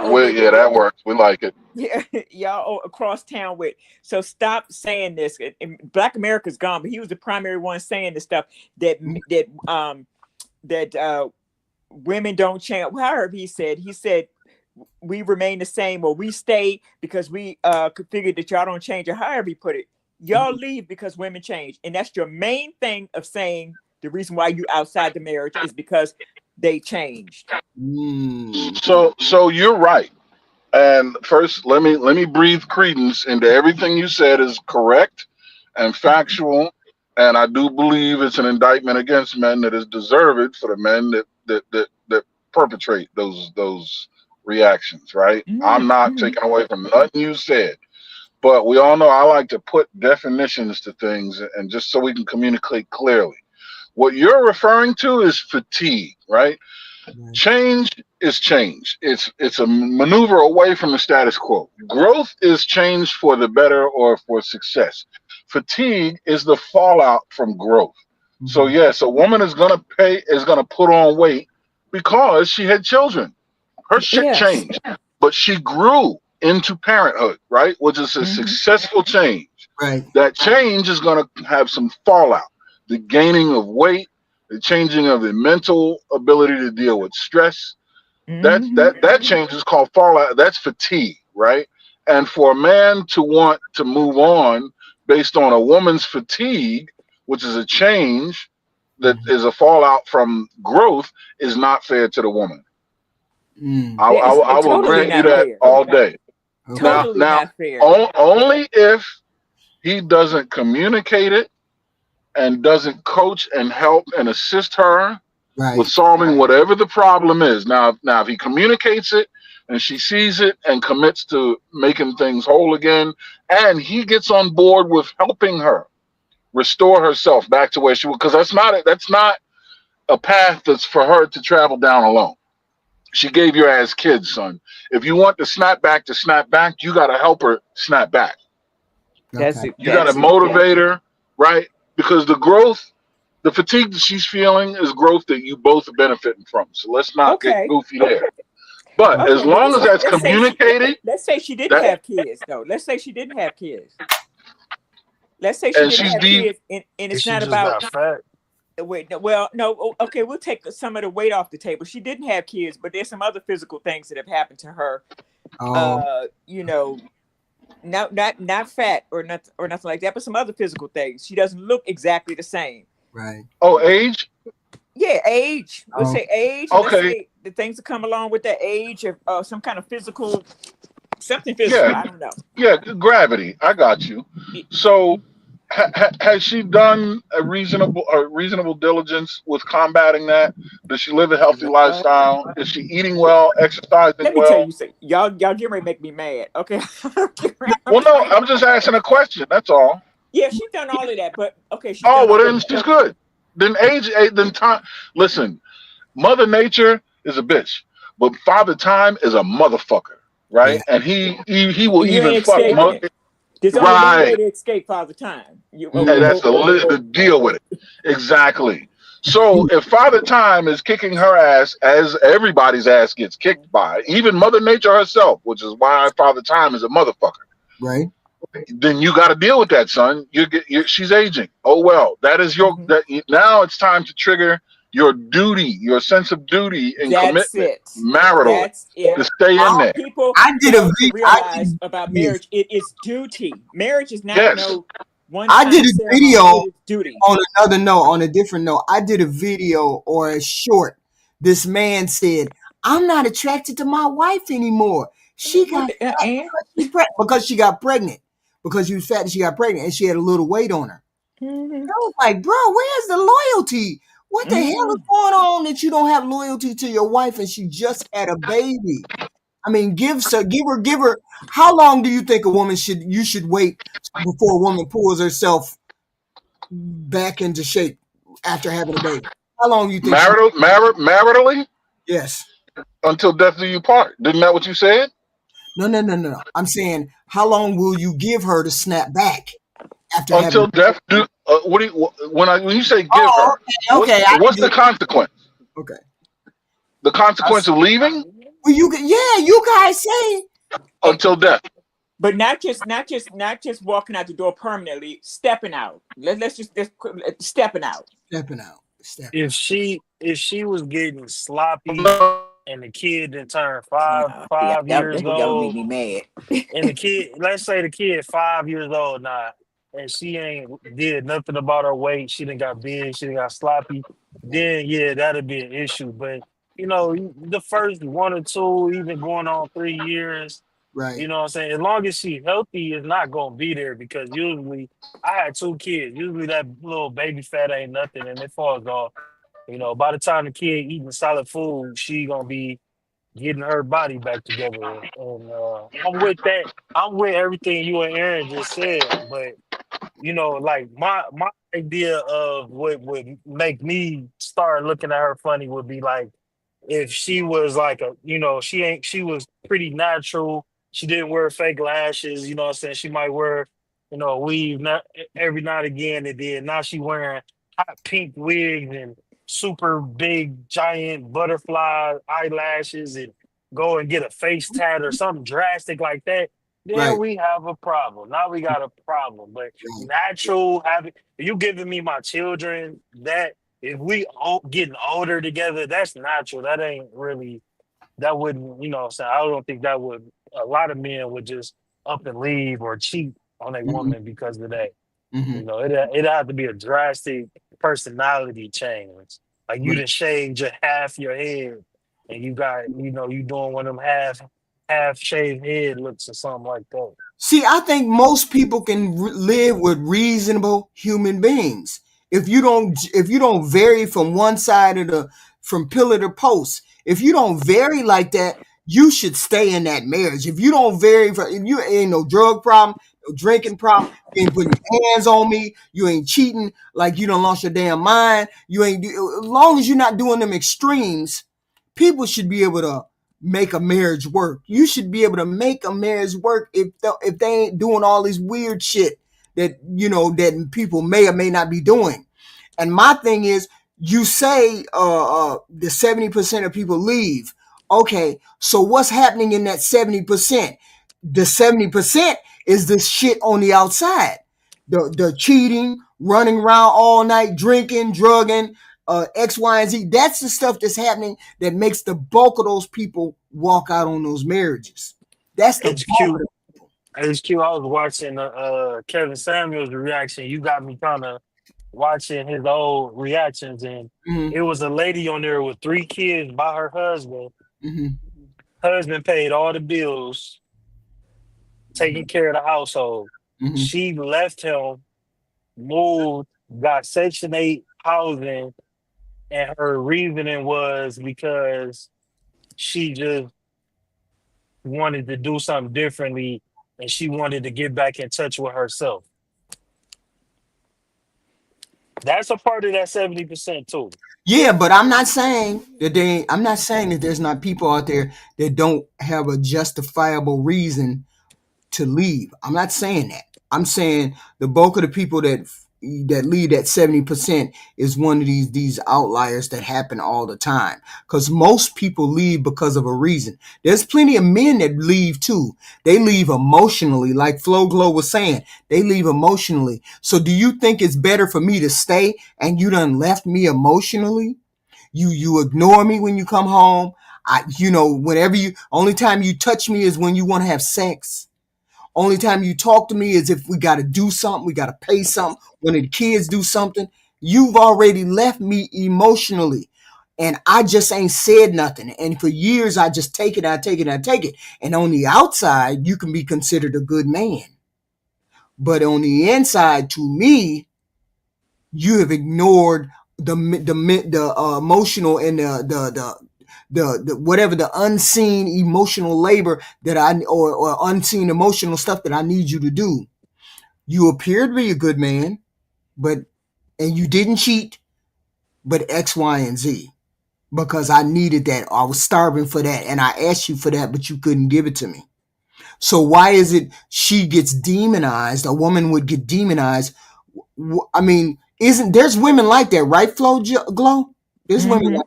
over Well, yeah, that works. We like it. yeah, y'all across town with. So stop saying this. Black America's gone, but he was the primary one saying the stuff that that women don't change. Well, I heard he said we remain the same or we stay because we could figure that y'all don't change or however he put it. Y'all leave because women change. And that's your main thing of saying the reason why you outside the marriage is because they changed. Mm. So you're right. And first, let me breathe credence into everything you said is correct and factual. And I do believe it's an indictment against men that is deserved for the men that perpetrate those reactions, right? I'm not Mm-hmm. taking away from nothing you said, but we all know I like to put definitions to things, and just so we can communicate clearly. What you're referring to is fatigue, right? Right. Change is change. It's a maneuver away from the status quo. Growth is change for the better or for success. Fatigue is the fallout from growth. So Mm-hmm. yes, a woman is gonna put on weight because she had children. Her shit Yes. changed, but she grew into parenthood, right? Which is a Mm-hmm. successful change. Right. That change is going to have some fallout. The gaining of weight, the changing of the mental ability to deal with stress. Mm-hmm. That change is called fallout. That's fatigue, right? And for a man to want to move on based on a woman's fatigue, which is a change that Mm-hmm. is a fallout from growth, is not fair to the woman. Mm. I, Yeah, I, I it's will totally grant you not that fair. all day. Okay. Now, Totally now, not fair. only if he doesn't communicate it and doesn't coach and help and assist her with Right. solving whatever the problem is. Now, if he communicates it and she sees it and commits to making things whole again, and he gets on board with helping her restore herself back to where she was, because that's not a path that's for her to travel down alone. She gave your ass kids, son. If you want to snap back, you got to help her snap back. That's Okay. it. You got to That's it. motivate her, right? Because the fatigue that she's feeling is growth that you both are benefiting from. So let's not get Okay. goofy there. But as Okay. But long as that's communicated, let's say she didn't that have kids though. Let's say she didn't have kids. Let's say she and didn't she's have deep. kids, and If it's she not just about got fat, wait. Well, no. Okay, we'll take some of the weight off the table. She didn't have kids, but there's some other physical things that have happened to her. Oh. You know, not fat or nothing like that, but some other physical things. She doesn't look exactly the same. Right. Oh, age. Yeah, age. We'll Oh. say age. Let's Okay. say the things that come along with that age, or some kind of physical, something physical. Yeah. I don't know. Yeah. Gravity. I got you. So has she done a reasonable diligence with combating that? Does she live a healthy Uh, lifestyle? Is she eating well, exercising let me tell well? you, say y'all get ready to make me mad. Okay. Well, no, I'm just asking a question. That's all. Yeah, she's done all of that, but okay, she's Oh, done well, all of then that. she's good. Then then time. Listen, Mother Nature is a bitch, but Father Time is a motherfucker, right? Yeah. And he will You even ain't fuck escaping it. There's only one way right. to escape Father Time. You And that's Mm. the deal with it. Exactly. So if Father Time is kicking her ass, as everybody's ass gets kicked by, even Mother Nature herself, which is why Father Time is a motherfucker, Right. then you got to deal with that, son. She's aging. Oh well, that is your Mhm. that now it's time to trigger your duty, your sense of duty and That's commitment, it. maritally, That's it. to stay in there. People I did a fail to I realize did about yes. marriage. It is duty. Marriage is not Yes, no I one-time did a ceremony. video It is duty. on another note, on a different note. I did a video or a short. This man said, "I'm not attracted to my wife anymore. She What got the, fat and because she got pregnant. Because she was fat and she got pregnant and she had a little weight on her." hmm I was like, bro, where's the loyalty? What the hell is going on that you don't have loyalty to your wife and she just had a baby? I mean, give her. How long do you think you should wait before a woman pulls herself back into shape after having a baby? How long do you think she? maritally Yes. until death do you part. Didn't that what you said? No. I'm saying, how long will you give her to snap back after having? Until death do. What do you when you say give Oh, her? What's okay. I what's can the do. consequence? Okay. The I consequence s- of leaving Well, you guys say. until death. but not just walking out the door permanently. Stepping out. Let's stepping out. Stepping out. Stepping if out. she was getting sloppy No, and the kid then turned five Yeah, yeah, five that, years that gonna make old, me mad. and the kid, let's say the kid 5 years old now, and she ain't did nothing about her weight, she done got big, she done got sloppy, then yeah, that'd be an issue. But the first 1 or 2, even going on 3 years, Right. you know what I'm saying? As long as she's healthy, it's not gonna be there because usually I had 2 kids. Usually that little baby fat ain't nothing and it falls off. By the time the kid eating solid food, she gonna be getting her body back together. And I'm with that. I'm with everything you and Aaron just said. But like my idea of what would make me start looking at her funny would be like if she was like she was pretty natural. She didn't wear fake lashes, what I'm saying? She might wear, a weave not every now and again, and then now she wearing hot pink wigs and super big giant butterfly eyelashes and go and get a face tat or something drastic like that. Then Right. we have a problem. Now we got a problem. But Right. natural having you giving me my children that if we all getting older together, that's natural. That ain't really that wouldn't, so I don't think that would a lot of men would just up and leave or cheat on a Hmm. woman because of that. Hmm. It'd have to be a drastic personality change. Like you Right. done shaved half your head and you got, you doing one of them half shaved head looks or something like that. See, I think most people can live with reasonable human beings. If you don't vary from one side of the from pillar to post, if you don't vary like that, you should stay in that marriage. If you don't vary, if you ain't no drug problem, no drinking problem, you ain't putting your hands on me, you ain't cheating like you done lost your damn mind. You ain't as long as you're not doing them extremes, people should be able to make a marriage work. You should be able to make a marriage work if they ain't doing all this weird shit that people may or may not be doing. And my thing is, you say the 70% of people leave. Okay, so what's happening in that 70%? The 70% is the shit on the outside. The cheating, running around all night, drinking, drugging, X, Y, and Z. That's the stuff that's happening that makes the bulk of those people walk out on those marriages. That's the bulk of HQ, HQ, I was watching Kevin Samuels reaction. You got me kind of watching his old reactions, and the. it was a lady on there with 3 kids by her husband. Hmm. Husband paid all the bills, taking care of the household. Hmm. She left him, moved, got Section 8 housing, and her reasoning was because she just wanted to do something differently and she wanted to get back in touch with herself. That's a part of that 70% too. Yeah, but I'm not saying that there's not people out there that don't have a justifiable reason to leave. I'm not saying that. I'm saying the bulk of the people that leave, that 70%, is one of these outliers that happen all the time. Because most people leave because of a reason. There's plenty of men that leave too. They leave emotionally, like Flo Glow was saying. They leave emotionally. So do you think it's better for me to stay and you done left me emotionally? You ignore me when you come home. Whenever only time you touch me is when you want to have sex. Only time you talk to me is if we got to do something, we got to pay something. When the kids do something, you've already left me emotionally. And I just ain't said nothing. And for years, I just take it, I take it, I take it. And on the outside, you can be considered a good man. But on the inside, to me, you have ignored the emotional and the whatever, the unseen emotional labor that or unseen emotional stuff that I need you to do. You appear to be a good man, and you didn't cheat, but X, Y, and Z, because I needed that. I was starving for that, and I asked you for that, but you couldn't give it to me. So why is it she gets demonized? A woman would get demonized. I mean, there's women like that, right, Flo Glow? There's women Mm-hmm. like.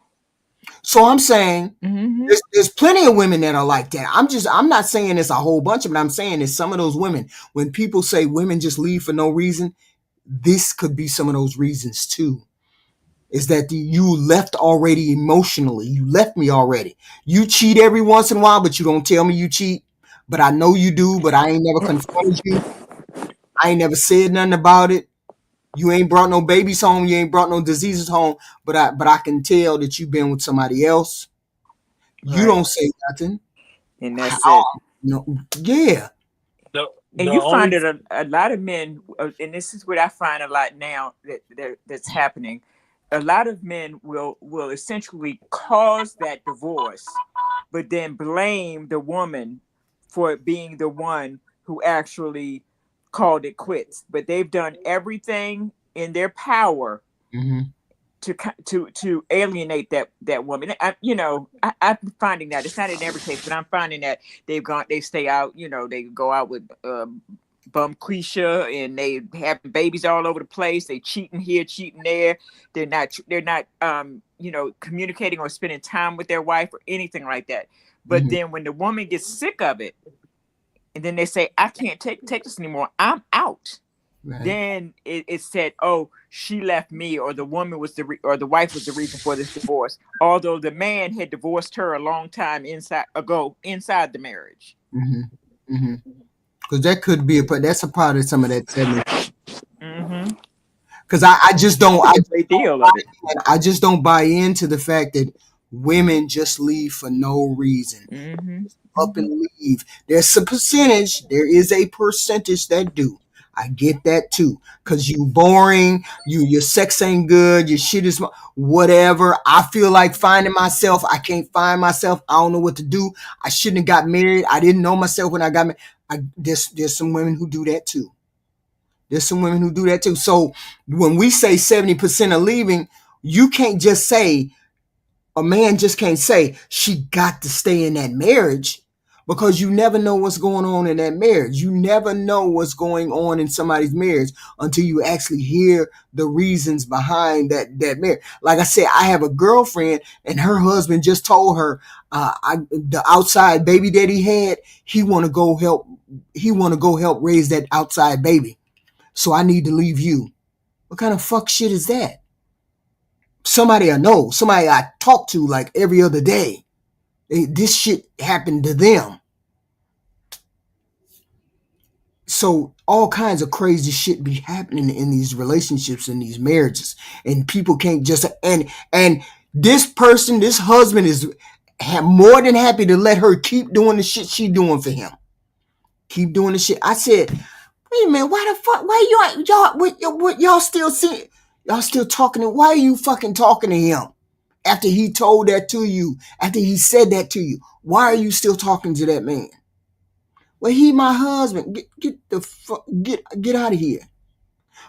So I'm saying Mm-hmm. there's plenty of women that are like that. I'm not saying it's a whole bunch of it. I'm saying it's some of those women. When people say women just leave for no reason, this could be some of those reasons too. Is that you left already emotionally? You left me already. You cheat every once in a while, but you don't tell me you cheat. But I know you do. But I ain't never confronted you. I ain't never said nothing about it. You ain't brought no babies home. You ain't brought no diseases home. But I can tell that you've been with somebody else. You Right. don't say nothing. And that's How? it. No. Yeah. The And the you find only that a lot of men, and this is what I find a lot now that's happening. A lot of men will essentially cause that divorce but then blame the woman for being the one who actually called it quits. But they've done everything in their power Mm-hmm. to alienate that woman. I'm finding that it's not in every case, but I'm finding that they stay out. They go out with bum Quisha, and they having babies all over the place. They cheating here, cheating there. They're not communicating or spending time with their wife or anything like that. But Mm-hmm. then when the woman gets sick of it, and then they say, I can't take this anymore, I'm out. Right. Then it said, oh, she left me, or the woman was or the wife was the reason for this divorce, although the man had divorced her a long time inside the marriage. Mm-hmm. Mm-hmm. Because that could be that's a part of some of that 70. Mm-hmm. Because I just don't a great deal of it. I just don't buy into the fact that women just leave for no reason. Mm-hmm. Up and leave. There's a percentage. There is a percentage that do. I get that too. Cause you boring. Your sex ain't good. Your shit is whatever. I feel like finding myself. I can't find myself. I don't know what to do. I shouldn't have got married. I didn't know myself when I got married. There's some women who do that too. There's some women who do that too. So when we say 70% are leaving, you can't just say, a man just can't say she got to stay in that marriage, because you never know what's going on in that marriage. You never know what's going on in somebody's marriage until you actually hear the reasons behind that marriage. Like I said, I have a girlfriend and her husband just told her, the outside baby that he had, he want to go help raise that outside baby. So I need to leave you. What kind of fuck shit is that? Somebody I know, somebody I talk to like every other day. This shit happened to them. So all kinds of crazy shit be happening in these relationships and these marriages, and people can't just and this husband is more than happy to let her keep doing the shit she doing for him. Keep doing the shit. I said, wait a minute, why the fuck? Why y'all still seeing? Y'all still talking? Why are you fucking talking to him after he told that to you? After he said that to you, why are you still talking to that man? Well, he my husband. Get out of here.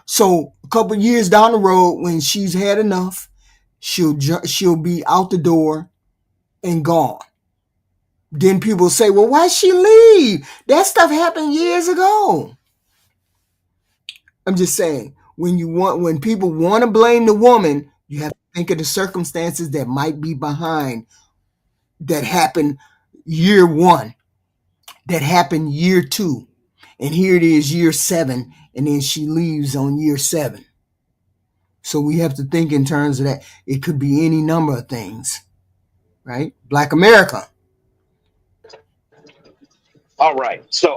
So a couple years down the road, when she's had enough, she'll be out the door and gone. Then people say, well, why'd she leave? That stuff happened years ago. I'm just saying, when people want to blame the woman, you have to think of the circumstances that might be behind that happened year one, that happened year two, and here it is year 7, and then she leaves on year 7. So we have to think in terms of that. It could be any number of things, right? Black America. All right. So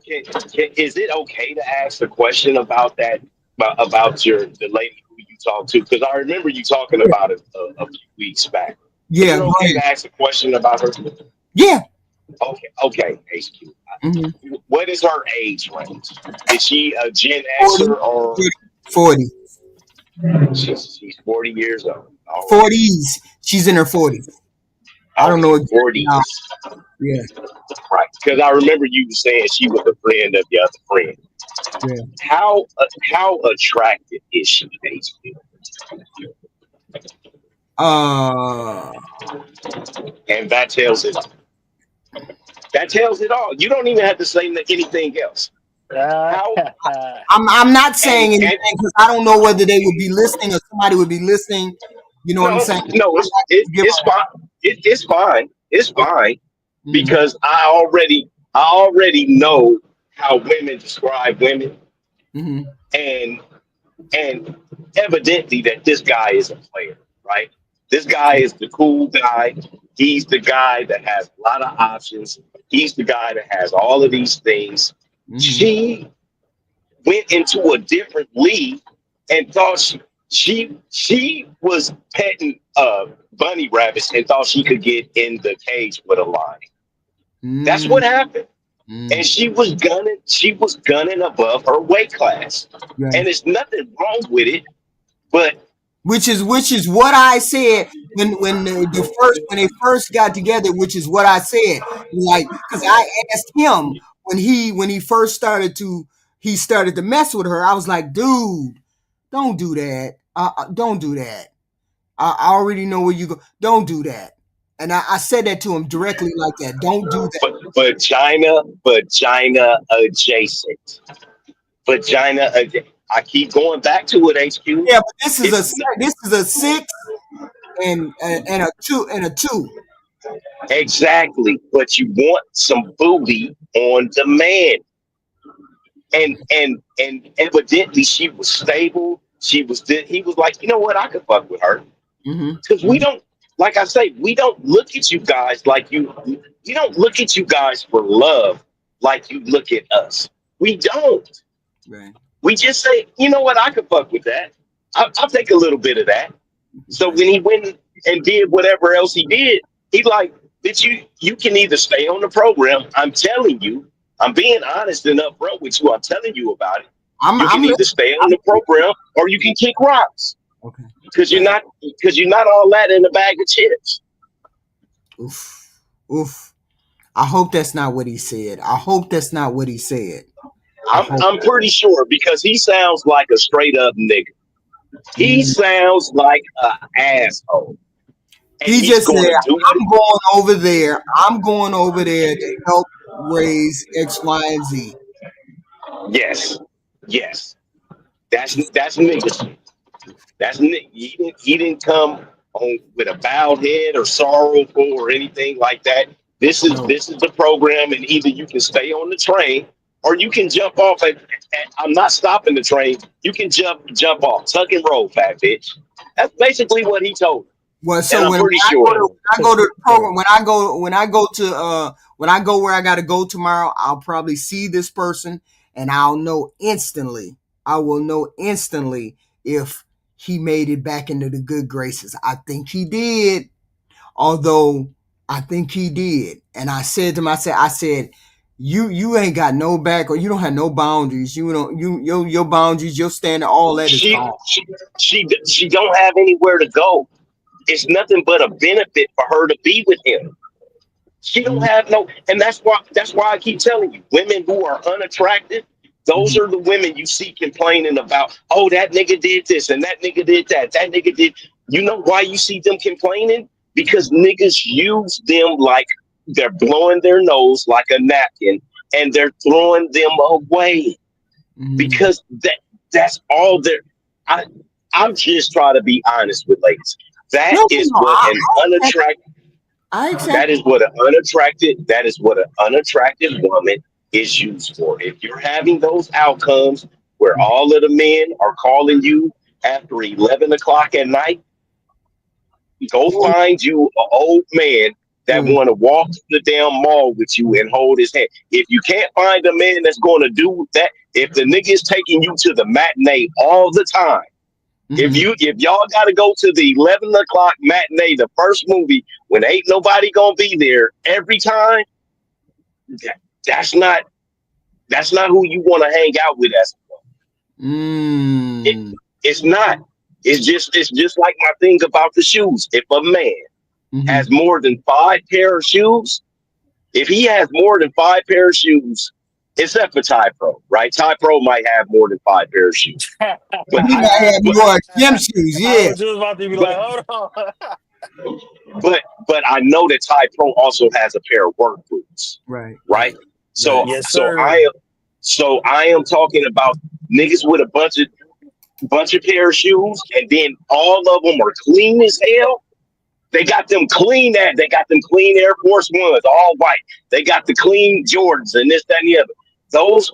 is it okay to ask the question about that, about the lady who you talked to? Because I remember you talking about it a few weeks back. Yeah. Is it okay to ask a question about her? Yeah. Okay. HQ. Mm-hmm. What is her age range? Is she a Gen Xer or 40? She's 40 years old. 40s. She's in her 40s. I don't know. 40. Yeah. Right. Because I remember you saying she was a friend of the other friend. Yeah. How attractive is she, basically? And that tells it all. That tells it all. You don't even have to say anything else. I'm not saying anything because I don't know whether they would be listening or somebody would be listening. You know what I'm saying? No, it's fine. It's fine. It's fine because I already know how women describe women, and evidently that this guy is a player, right? This guy is the cool guy. He's the guy that has a lot of options. He's the guy that has all of these things. She went into a different league and thought she was petting bunny rabbits and thought she could get in the cage with a lion. That's what happened. And she was gunning above her weight class. Right. And there's nothing wrong with it, but which is what I said. when they first got together, which is what I said, like, because I asked him when he first started to mess with her. I was like, dude, don't do that. Don't do that. I already know where you go. Don't do that. And I said that to him directly like that. Don't do that. Vagina adjacent. I keep going back to it, HQ. Yeah, but It's this is a 6 and a 2. exactly, but you want some booty on demand. And evidently she was stable. He was like, you know what, I could fuck with her. Because we don't, like I say, we don't look at you guys like you don't look at you guys for love like you look at us. We don't. Right. We just say, you know what, I could fuck with that. I'll take a little bit of that. So when he went and did whatever else he did, he like, bitch, you can either stay on the program. I'm telling you, I'm being honest and upfront with you. I'm telling you about it. You can either stay on the program or you can kick rocks. Okay. Because you're not all that in a bag of chips. Oof. I hope that's not what he said. I'm pretty sure because he sounds like a straight up nigga. He sounds like an asshole. And he just said, I'm going over there to help raise X, Y, and Z. Yes. That's niggas. That's he didn't come on with a bowed head or sorrowful or anything like that. This is the program, and either you can stay on the train or you can jump off. I'm not stopping the train. You can jump off, tuck and roll, fat bitch. That's basically what he told me. Well, so when I go to the program, when I go where I got to go tomorrow, I'll probably see this person, and I'll know instantly. I will know instantly if he made it back into the good graces. I think he did. Although I think he did. And I said to him, I said, you ain't got no back, or you don't have no boundaries. Your boundaries, your standard, all that is gone. She don't have anywhere to go. It's nothing but a benefit for her to be with him. She don't have no, and that's why I keep telling you, women who are unattractive, those are the women you see complaining about, oh, that nigga did this and that nigga did that nigga did. You know why you see them complaining? Because niggas use them like they're blowing their nose like a napkin and they're throwing them away. Because that's all they're. I'm just trying to be honest with ladies. That is what an unattractive woman is used for. If you're having those outcomes where all of the men are calling you after 11 o'clock at night, go find you an old man that want to walk to the damn mall with you and hold his hand. If you can't find a man that's going to do that, if the nigga is taking you to the matinee all the time, if y'all got to go to the 11 o'clock matinee, the first movie, when ain't nobody gonna be there every time, that's not who you want to hang out with as it's not. It's just like my thing about the shoes. If a man has more than 5 pair of shoes, if he has more than 5 pair of shoes, except for Ty Pro, right? Ty Pro might have more than 5 pair of shoes. But he might have more gym shoes, yeah. I was just about to be like, hold on. But I know that Ty Pro also has a pair of work boots. Right. So yes, so I am talking about niggas with a bunch of pair of shoes, and then all of them are clean as hell. They got them clean Air Force Ones, all white. They got the clean Jordans and this, that, and the other. Don't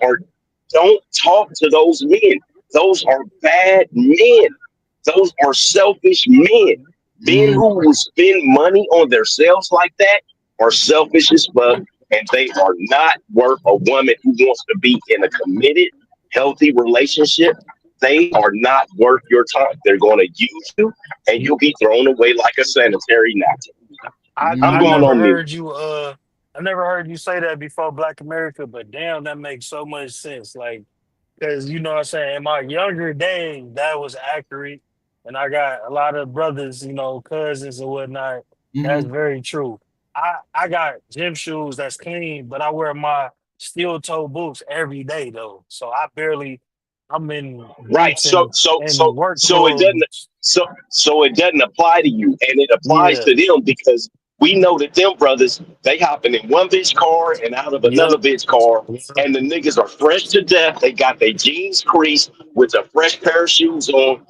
talk to those men. Those are bad men. Those are selfish men. Men who will spend money on themselves like that are selfish as fuck, and they are not worth a woman who wants to be in a committed, healthy relationship. They are not worth your time. They're going to use you, and you'll be thrown away like a sanitary napkin. I never heard you say that before, Black America, but damn, that makes so much sense. Like, because you know what I'm saying, in my younger days, that was accurate. and I got a lot of brothers, cousins and whatnot. That's Mm-hmm. very true. I got gym shoes that's clean, but I wear my steel toe boots every day though. So I'm in Right. boots and work So it doesn't clothes. so it doesn't apply to you, and it applies Yeah. to them because we know that them brothers, they hopping in one bitch car and out of another Yep. bitch car, Yep. and the niggas are fresh to death. They got their jeans creased with a fresh pair of shoes on.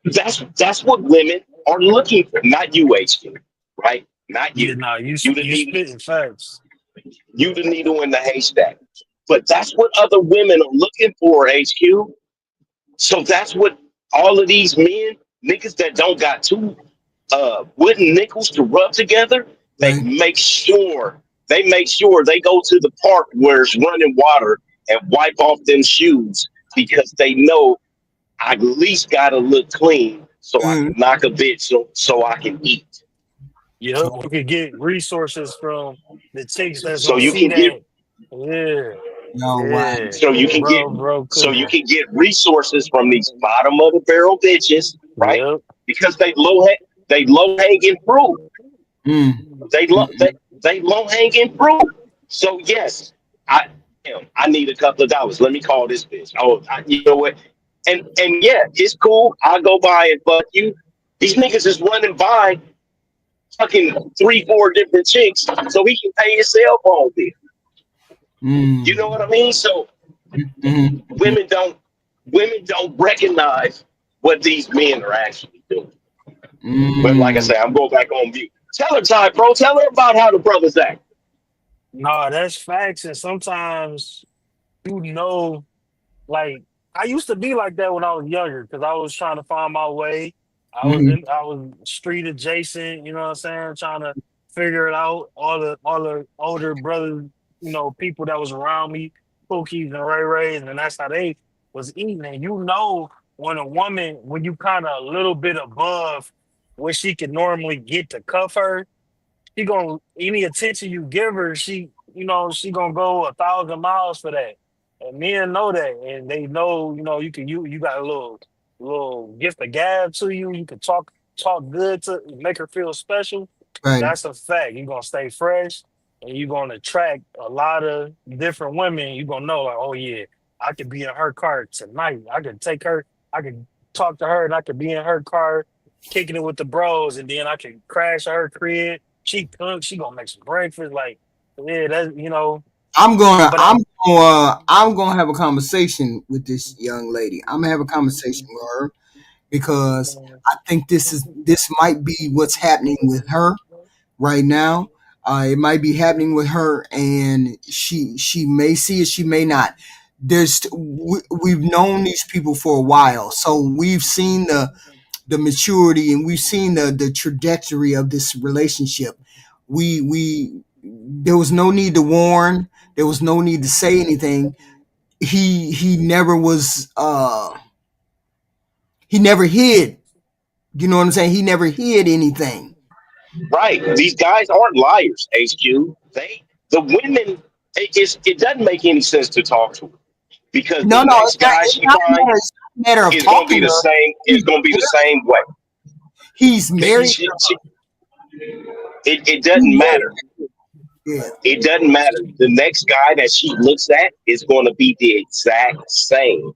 That's what women are looking for, not you, HQ, right? Not Yeah, you. nah, You the you needle, spitting facts. you the needle in the haystack. But that's what other women are looking for, HQ. So that's what all of these men, niggas that don't got two wooden nickels to rub together, they Right. make sure they go to the park where it's running water and wipe off them shoes because they know I at least gotta look clean so I Mm-hmm. can knock a bit so I can eat. Yep. So We could get resources from the chicks that's So gonna you see can get that. Yeah. no, wow. Yeah. so you can get Bro so you cooking. can get resources from these bottom of the barrel bitches, right? Yep. Because they low hanging fruit. Mm. They low Mm-mm. they low hanging fruit. So yes, I need a couple of dollars. Let me call this bitch. You know what? And yeah, it's cool. I'll go by and fuck you. These niggas is running by fucking 3, 4 different chicks so he can pay his cell phone bill. You know Mm. what I mean? So Mm-hmm. women don't women don't recognize what these men are actually doing. But like I Mm. say, I'm going back on mute. Tell her, Ty Pro. Tell her about how the brothers act. No, that's facts. And sometimes you know, like I used to be like that when I was younger because I was trying to find my way. Mm-hmm. I was street adjacent, you know what I'm saying, trying to figure it out. All the older brothers, people that was around me, Pookies and Ray Rays, and that's how they was eating. And when you kind of a little bit above where she could normally get to cuff her, she gonna any attention you give her, she gonna go 1,000 miles for that. And men know that, and they know, you got a little gift of gab to you. You can talk good to make her feel special. Right. That's a fact. You're gonna stay fresh, and you're gonna attract a lot of different women. You're gonna know, like, oh yeah, I could be in her car tonight. I could take her. I could talk to her, and I could be in her car, kicking it with the bros, and then I could crash at her crib. She cook. She gonna make some breakfast. Like, yeah, But I, I'm gonna have a conversation with this young lady. I'm gonna have a conversation with her because I think this might be what's happening with her right now. It might be happening with her, and she may see it, she may not. We've known these people for a while, so we've seen the maturity and we've seen the trajectory of this relationship. We there was no need to warn. There was no need to say anything. He never was. He never hid. You know what I'm saying? He never hid anything. Right. These guys aren't liars, HQ. The women, it doesn't make any sense to talk to her because the No, no, next guy it's she not a finds matter of is going to talking be to the her. same, is He's going to be the married. same way. He's married. It He's doesn't married. matter. Yeah. It doesn't matter. The next guy that she looks at is going to be the exact same.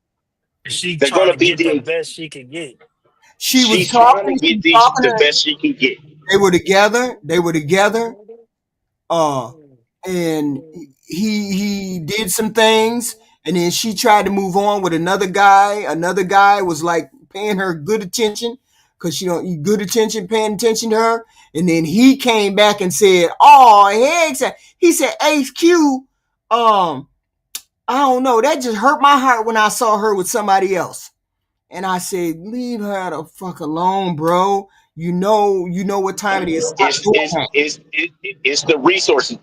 she They're going trying to to be get the the, best she can get. she's trying to get She's talking the to, best she can get. they were together. They were together. Uh, and he did some things, and then she tried to move on with another guy. Another guy was like paying her good attention because good attention, paying attention to her. And then he came back and said, "Oh, heck!" He said, "HQ, I don't know. That just hurt my heart when I saw her with somebody else." And I said, "Leave her the fuck alone, bro. You know what time it is. Stop It's doing it's that." it's it's the resources.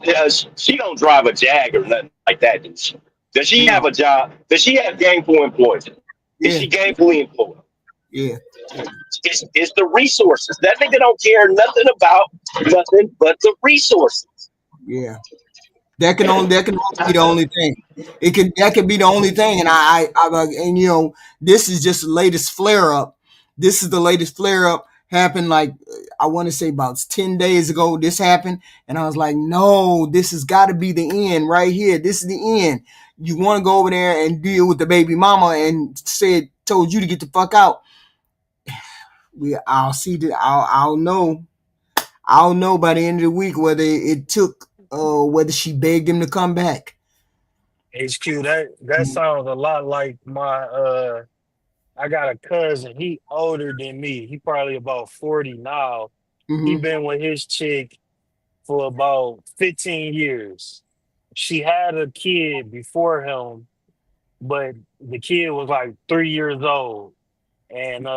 She don't drive a Jag or nothing like that. Does she have No, a job? Does she have gainful employment? Is yeah, she gainfully employed? yeah, It's the resources. That nigga don't care nothing about nothing but the resources. yeah. That can only be the only thing. That could be the only thing. And and this is just the latest flare up This is the latest flare up. Happened like I want to say about 10 days ago. This happened, and I was like, no, this has got to be the end right here. This is the end. You want to go over there and deal with the baby mama and told you to get the fuck out. I'll see that. I'll know by the end of the week whether it took whether she begged him to come back. HQ, that sounds a lot like my I got a cousin, he older than me. He probably about 40 now. He Mm-hmm. been with his chick for about 15 years. She had a kid before him, but the kid was like 3 years old. And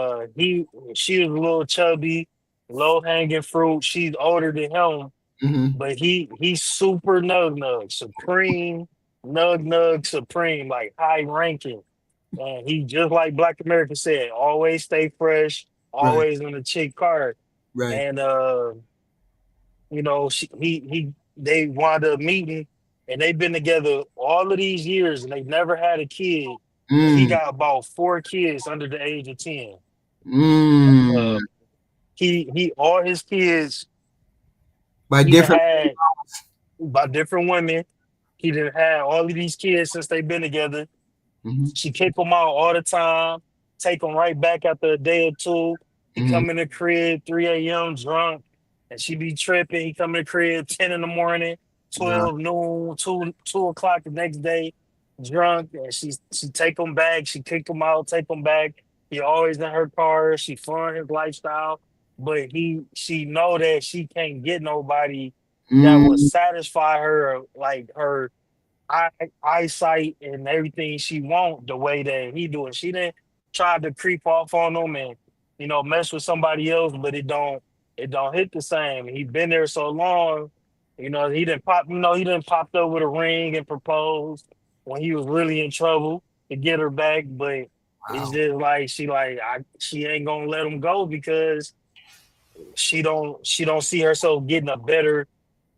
she was a little chubby, low hanging fruit. She's older than him, Mm-hmm. but he's super nug nug, supreme nug nug supreme, like high ranking. And he just like Black America said, always stay fresh, Right. always in the chick card. Right. And they wound up meeting, and they've been together all of these years, and they never had a kid. And he Mm. got about 4 kids under the age of 10. Mm. Uh, he all his kids By he done different. had by different women. He done had all of these kids since they've been together. Mm-hmm. She kick him out all the time, take him right back after a day or two. He Mm-hmm. come in the crib 3 a.m. drunk, and she be tripping. He come in the crib 10 in the morning, Yeah. 12 noon, 2 o'clock the next day, drunk, and she take him back. She kick him out, take him back. He always in her car. She fun his lifestyle, but she know that she can't get nobody that would Mm. satisfy her, like her eye, eyesight and everything she want the way that he do it. She didn't try to creep off on him and mess with somebody else, but it don't hit the same. He been there so long, he didn't popped up with a ring and proposed when he was really in trouble to get her back, but it's Wow. just like she ain't gonna let him go because she don't see herself getting a better,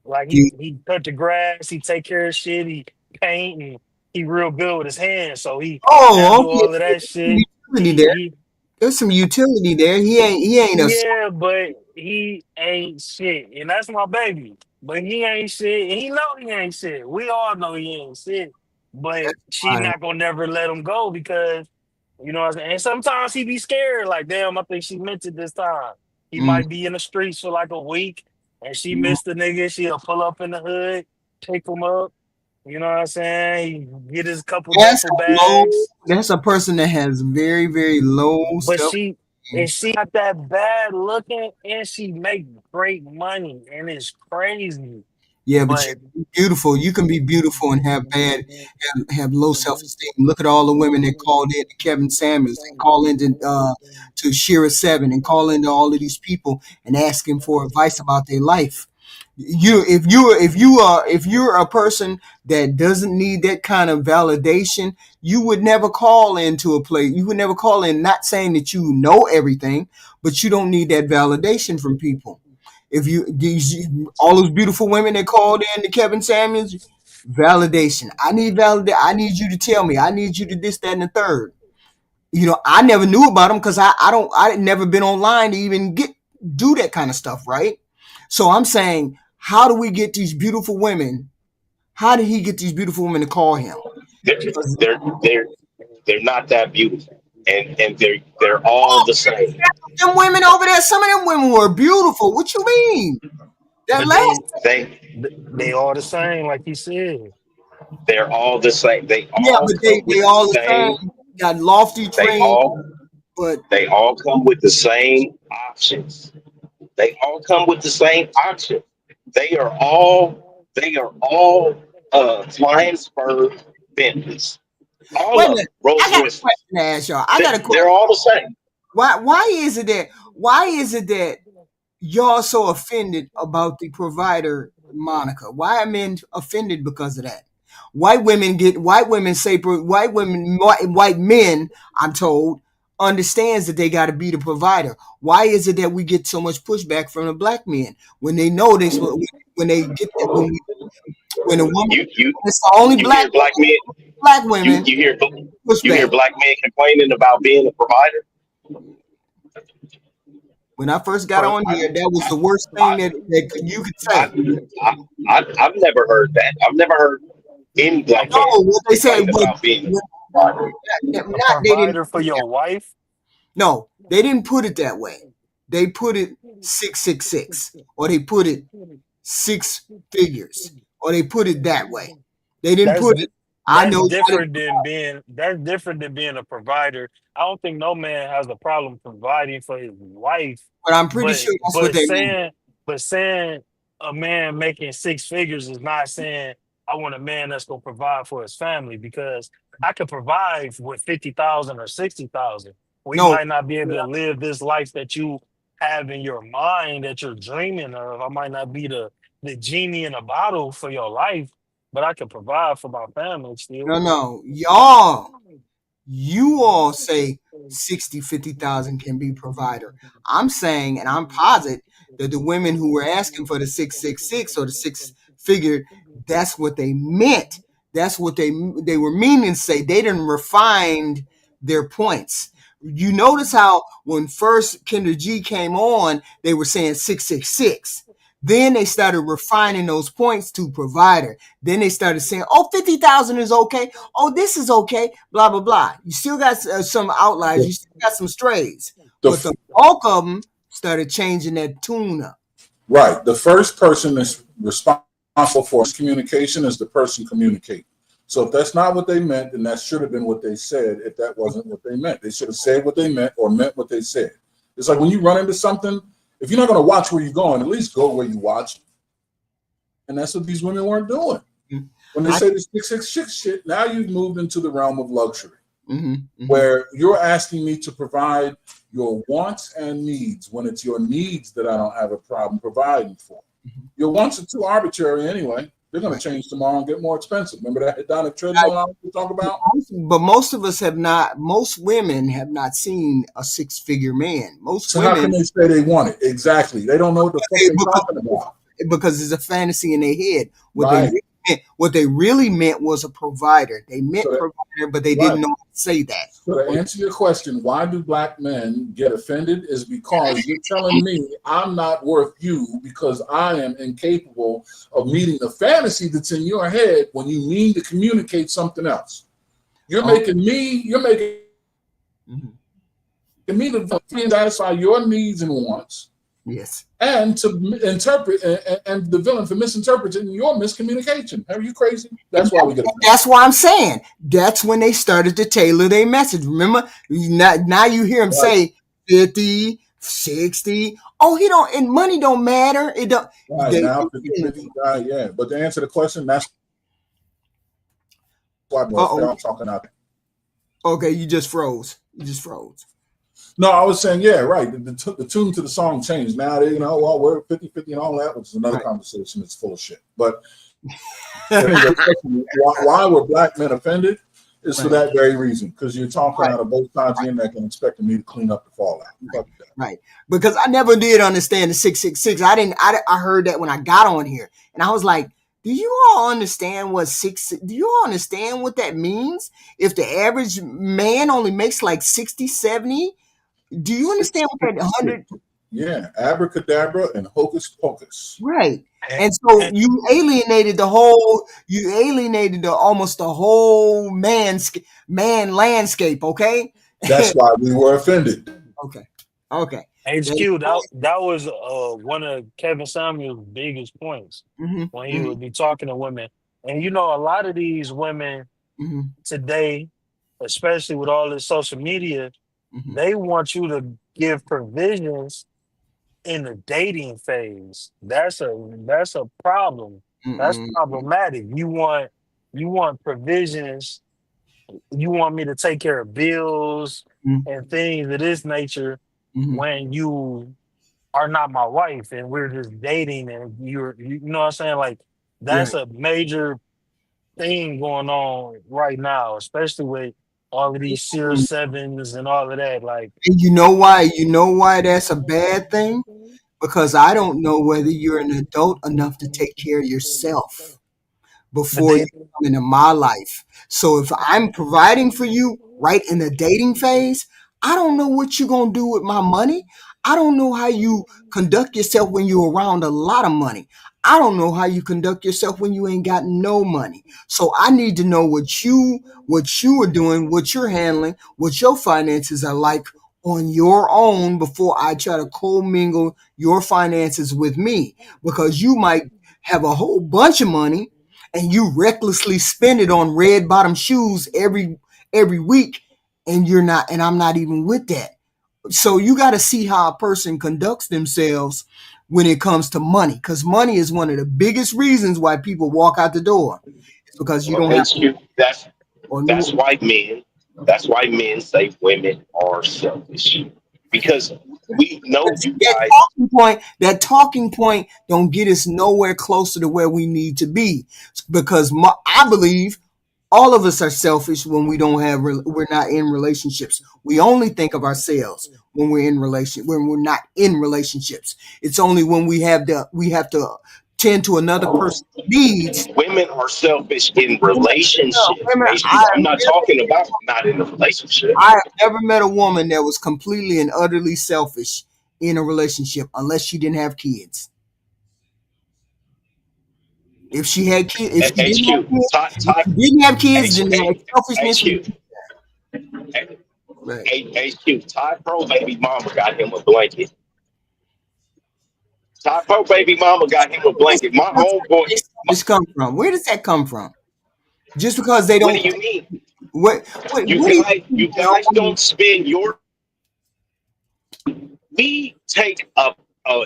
like he You, he cut the grass, he take care of shit, he paint, and he real good with his hands. So he oh, handle okay. all of that There's shit. some utility there. He There's some utility there. He ain't a. yeah, but he ain't shit, and that's my baby. But he ain't shit, and he know he ain't shit. We all know he ain't shit. But That's she fine. not gonna never let him go because what I'm saying. And sometimes he be scared, like damn, I think she meant it this time. He Mm. might be in the streets for like a week, and she Mm. missed the nigga. She'll pull up in the hood, pick him up. You know what I'm saying? He get his couple That's duffel a low. bags. That's a person that has very, very low But self. she not that bad looking, and she make great money, and it's crazy. Yeah, but you But can be beautiful. You can be beautiful and have low self esteem. Look at all the women that called in to Kevin Samuels, and call into to Shira Seven, and call into all of these people and asking for advice about their life. If you're a person that doesn't need that kind of validation, you would never call into a place. You would never call in, not saying that you know everything, but you don't need that validation from people. If you these all those beautiful women that called in to Kevin Samuels, validation. I need you to tell me. I need you to this, that, and the third. I never knew about them because I never been online to even do that kind of stuff, right? So I'm saying, how do we get these beautiful women? How did he get these beautiful women to call him? They're Because they're they're, they're not that beautiful, and they're all the same. them women over there, some of them women were beautiful. What you mean? That but last, They they all the same, like you said. they're all the same. They yeah, all but they come they with the all the same. same. Got lofty They dreams, all but they all come with the same options. They all come with the same options. They are all flying spur Bentleys. All wait a of minute. them, Rolls I got a Royces. question to ask y'all. I got a They're question. all the same. Why is it that y'all so offended about the provider Monica? Why are men offended because of that? White men, I'm told, understands that they got to be the provider. Why is it that we get so much pushback from the black men when they know this, when they get that, when a woman, You it's the only you hear black men black you women you hear you hear pushback. black men complaining about being a provider. When I first got For on here, that was the worst thing I, that you could I, say. I've never heard that. I've never heard any a black pro, No, man what they said complain was about being a when, provider. a not they didn't provider for put it that. your wife. No, they didn't put it that way. They put it 666, or they put it six figures, or they put it that way. They didn't That's put it. di- I that's know how to, different than being a provider. I don't think no man has a problem providing for his wife, but I'm pretty but sure that's what but they mean. saying but saying a man making six figures is not saying I want a man that's gonna provide for his family because I could provide with 50,000 or 60,000. We No, might not be able to live this life that you have in your mind that you're dreaming of. I might not be the genie in a bottle for your life, but I can provide for my family still. no. You all say 60, 50,000 can be provider. I'm saying, and I'm positive that the women who were asking for the 666 or the six figure, that's what they meant. That's what they were meaning to say. They didn't refine their points. You notice how when first Kendra G came on, they were saying 666. Then they started refining those points to provider. Then they started saying, oh, 50,000 is okay. Oh, this is okay. Blah, blah, blah. You still got some outliers. You still got some strays. But the bulk of them started changing that tune up. Right. The first person that's responsible for communication is the person communicating. So if that's not what they meant, then that should have been what they said if that wasn't what they meant. They should have said what they meant or meant what they said. It's like when you run into something, if you're not going to watch where you're going, at least go where you watch. And that's what these women weren't doing. When they say this 666 shit, now you've moved into the realm of luxury, where you're asking me to provide your wants and needs when it's your needs that I don't have a problem providing for. Your wants are too arbitrary anyway. They're going to change tomorrow and get more expensive. Remember that hedonic treadmill I was talking about? But most of us have not, most women have not seen a six-figure man. Most So women, how can they say they want it? Exactly. They don't know what the fuck they're talking about. because it's a fantasy in their head. Right. What they really meant was a provider. They meant provider, but they didn't know how to say that. So to answer your question, why do black men get offended is because you're telling me I'm not worth you because I am incapable of meeting the fantasy that's in your head when you mean to communicate something else. You're making me to satisfy your needs and wants. Yes. And to interpret and the villain for misinterpreting your miscommunication. Are you crazy? That's why we get offended. That's why I'm saying that's when they started to tailor their message. Remember, now you hear them say 50, 60. Oh, he don't, and money don't matter. It don't. Right, now 50, yeah. But to answer the question, that's why I'm talking out. Okay, you just froze. No, I was saying, yeah, right. The tune to the song changed. Now they, well, we're 50-50 and all that, which is another conversation. It's full of shit. But why were black men offended? Is for that very reason, because you're talking out of both sides of the neck and expecting me to clean up the fallout. Right. Because I never did understand the 666. I heard that when I got on here, and I was like, do you all understand what do you all understand what that means? If the average man only makes like 60, 70, do you understand what that 100? Yeah, abracadabra and hocus pocus. Right. And so you alienated almost the whole man landscape, okay? That's why we were offended. Okay. HQ, that was one of Kevin Samuel's biggest points when he would be talking to women. And a lot of these women today, especially with all this social media, they want you to give provisions in the dating phase. That's a problem. That's problematic. You want provisions. You want me to take care of bills and things of this nature when you are not my wife and we're just dating and you know what I'm saying? Like that's a major thing going on right now, especially with all of these Series 7s and all of that. Like, and you know why that's a bad thing? Because I don't know whether you're an adult enough to take care of yourself before you come into my life. So if I'm providing for you right in the dating phase, I don't know what you're going to do with my money. I don't know how you conduct yourself when you're around a lot of money. I don't know how you conduct yourself when you ain't got no money. So I need to know what you are doing, what you're handling, what your finances are like on your own before I try to commingle your finances with me, because you might have a whole bunch of money and you recklessly spend it on red bottom shoes every week, and you're not, and I'm not even with that. So you got to see how a person conducts themselves when it comes to money, because money is one of the biggest reasons why people walk out the door. It's because you Well, don't have HQ, that's or that's why men that's why men say women are selfish. Because we know you guys. that talking point don't get us nowhere closer to where we need to be, because I believe all of us are selfish when we're not in relationships. We only think of ourselves when we're not in relationships. It's only when we have to tend to another person's needs. Women are selfish in No, relationships. women, HQ, I'm not talking about not in a relationship. I have never met a woman that was completely and utterly selfish in a relationship unless she didn't have kids. If she didn't have HQ, kids, Ty, if Ty, she didn't have kids, H, then that H, selfishness was HQ, right. HQ, Ty Pro baby mama got him a blanket. Ty Pro baby mama got him a blanket. My homeboy, my, This come from? Where does that come from? Just because they what do don't you mean? what do you You think guys don't spend your. We take a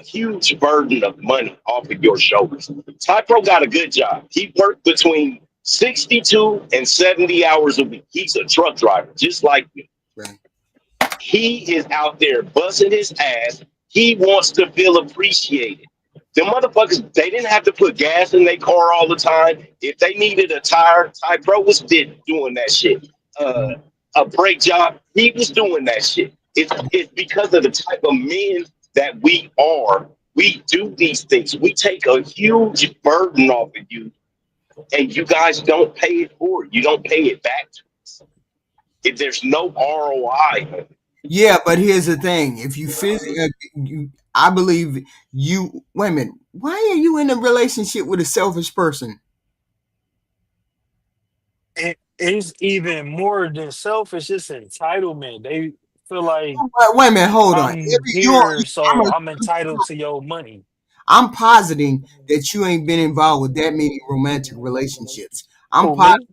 huge burden of money off of your shoulders. Ty Pro got a good job. He worked between 62 and 70 hours a week. He's a truck driver, just like you. right. He is out there busting his ass. He wants to feel appreciated. The motherfuckers, they didn't have to put gas in their car all the time. If they needed a tire, Ty Pro was doing that shit. A brake job, he was doing that shit. It's because of the type of men that we are. We do these things. We take a huge burden off of you, and you guys don't pay it forward. You don't pay it back to us. If there's no ROI. Yeah, but here's the thing: if I believe you women. Why are you in a relationship with a selfish person? It's even more than selfish. It's entitlement. They feel like Wait a minute, hold on. I'm here, so I'm entitled to your money. I'm positing that you ain't been involved with that many romantic relationships. I'm Who, me?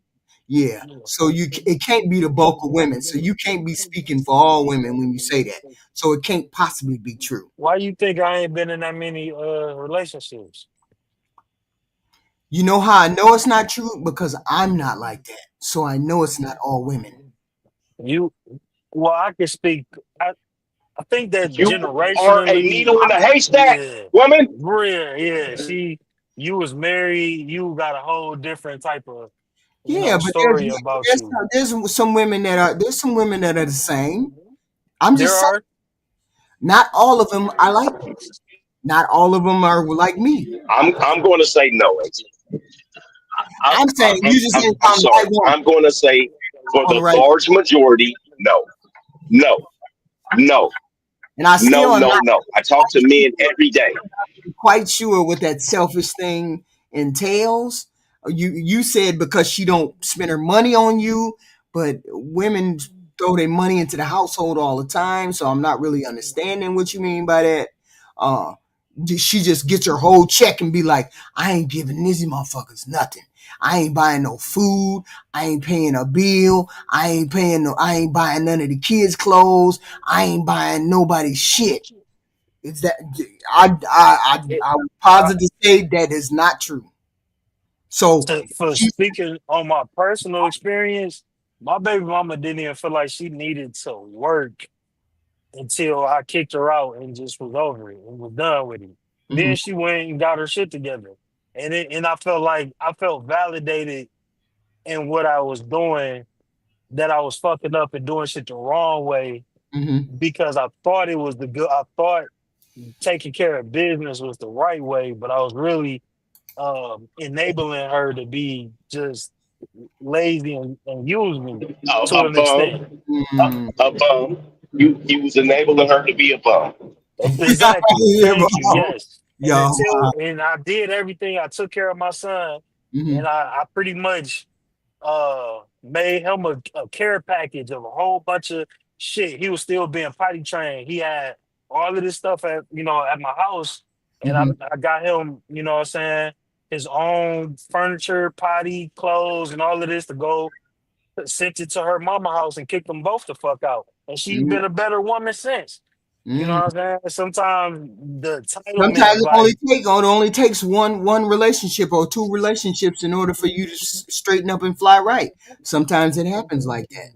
Yeah. So it can't be the bulk of women. So you can't be speaking for all women when you say that. So it can't possibly be true. Why you think I ain't been in that many relationships? You know how I know it's not true? Because I'm not like that. So I know it's not all women. You well, I can speak. I think that You are a generationally, needle in a haystack, yeah, woman. real, yeah. You was married. You got a whole different type of, Yeah, but story about you. there's some women that are the same. I'm There just saying, are. not all of them are like me. Not all of them are like me. I'm going to say no. I'm saying you just ain't I'm found the right sorry. one. I'm going to say for On the the right, large majority, no, no, no, and I no, still am no, not no. I talk to men every day. quite sure what that selfish thing entails. You said because she don't spend her money on you, but women throw their money into the household all the time. So I'm not really understanding what you mean by that. Uh, she just gets her whole check and be like, I ain't giving these motherfuckers nothing. I ain't buying no food. I ain't paying a bill. I ain't buying none of the kids' clothes. I ain't buying nobody's shit. Is that It, I would uh, positive say that is not true. So for she, speaking on my personal experience, my baby mama didn't even feel like she needed to work until I kicked her out and just was over it and was done with it. mhm, Then she went and got her shit together, and I felt like I felt validated in what I was doing, that I was fucking up and doing shit the wrong way, mhm. because I thought it was the good. I thought taking care of business was the right way, but I was really enabling her to be just lazy and use me A, to a an extent. bum, a bum. You was enabling her to be a bum. Exactly. Yeah, Thank you. bro. Yes. And Yo. I did everything. I took care of my son, Mhm. and I pretty much made him a care package of a whole bunch of shit. He was still being potty trained. He had all of this stuff at my house, and Mhm. I got him, what I'm saying, his own furniture, potty, clothes, and all of this to go sent it to her mama house and kicked them both the fuck out. And she's Mhm. been a better woman since. You know Mhm. what I'm saying? Sometimes the entitlement, Sometimes like, it only takes one relationship or two relationships in order for you to straighten up and fly right. Sometimes it happens like that,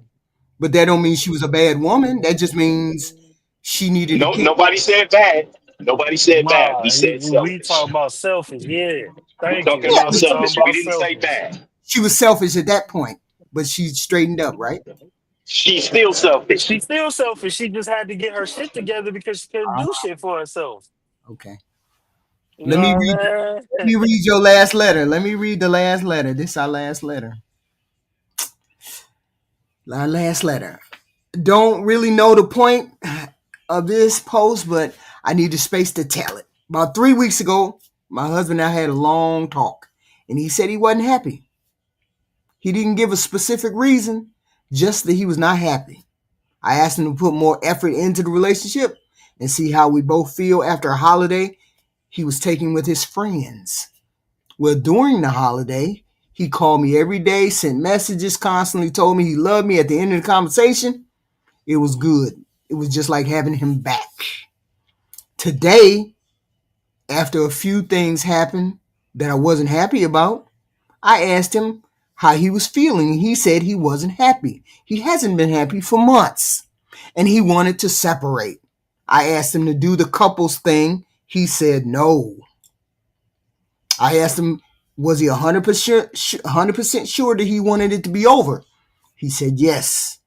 but that don't mean she was a bad woman. That just means she needed to No, get. nobody said bad. Nobody said bad. nah, We said we selfish. talking about selfish. Yeah. We Thank you. talking Yeah, about Yeah, but we talking selfish. We about didn't say selfish. bad. she was selfish at that point, but she straightened up, right? She's still selfish. She's still selfish. She just had to get her shit together because she couldn't do shit for herself. Okay. You Let me know read. what I'm Let saying? me read your last letter. Let me read the last letter. This is our last letter. Our last letter. Don't really know the point of this post, but I need the space to tell it. About 3 weeks ago, my husband and I had a long talk, and he said he wasn't happy. He didn't give a specific reason, just that he was not happy. I asked him to put more effort into the relationship and see how we both feel after a holiday he was taking with his friends. Well, during the holiday, he called me every day, sent messages, constantly told me he loved me. At the end of the conversation, it was good. It was just like having him back. Today, after a few things happened that I wasn't happy about, I asked him how he was feeling. He said he wasn't happy. He hasn't been happy for months, and he wanted to separate. I asked him to do the couples thing. He said no. I asked him, was he 100% sure that he wanted it to be over? He said yes.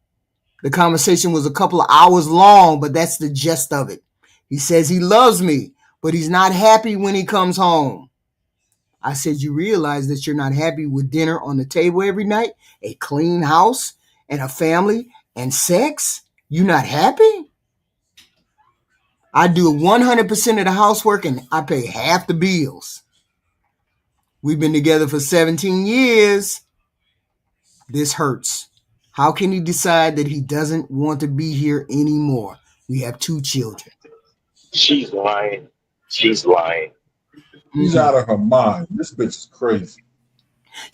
The conversation was a couple of hours long, but that's the gist of it. He says he loves me, but he's not happy when he comes home. I said, you realize that you're not happy with dinner on the table every night, a clean house, and a family, and sex? You're not happy? I do 100% of the housework and I pay half the bills. We've been together for 17 years. This hurts. How can he decide that he doesn't want to be here anymore? We have 2 children. She's lying. She's lying. She's out of her mind. This bitch is crazy.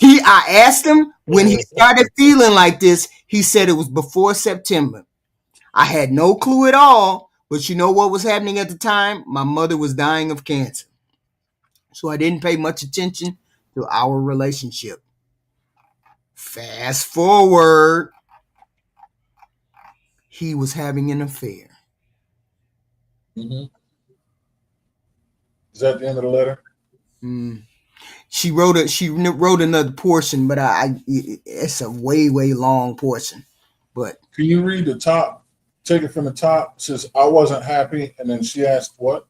I asked him when he started feeling like this. He said it was before September. I had no clue at all, but you know what was happening at the time? My mother was dying of cancer. So I didn't pay much attention to our relationship. Fast forward, he was having an affair. Mm-hmm. Is that the end of the letter? She wrote another portion, but it's a way long portion. But can you read the top? Take it from the top. It says I wasn't happy, and then she asked what?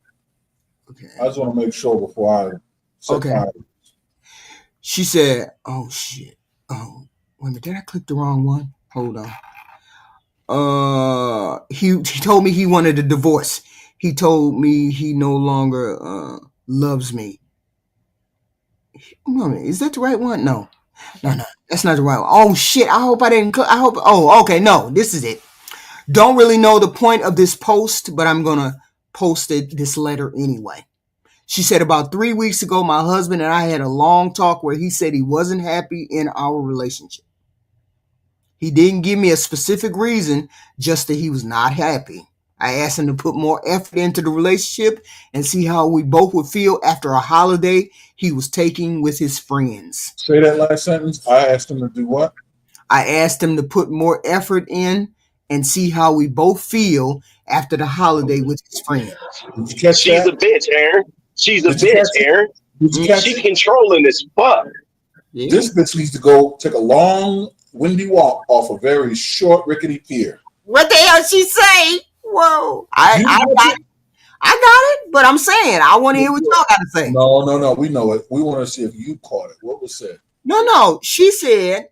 Okay. I just want to make sure before I set okay. She said, "Oh shit! Oh, wait a minute, did I click the wrong one? Hold on. He told me he wanted a divorce. He told me he no longer loves me. Is that the right one? No, that's not the right one. Oh shit! I hope I didn't. Oh, okay. No, this is it. Don't really know the point of this post, but I'm gonna post this letter anyway. She said about 3 weeks ago, my husband and I had a long talk where he said he wasn't happy in our relationship. He didn't give me a specific reason, just that he was not happy. I asked him to put more effort into the relationship and see how we both would feel after a holiday he was taking with his friends. Say that last sentence. I asked him to do what? I asked him to put more effort in and see how we both feel after the holiday with his friends. Did you catch She's that? a bitch, Aaron. She's a bitch, Aaron. Did you catch She's it? controlling as fuck. Yeah. This bitch needs to go take a long, windy walk off a very short, rickety pier. What the hell she say? Whoa. I got it, but I'm saying I want to hear what y'all got to say. No. We know it. We want to see if you caught it. What was said? No. She said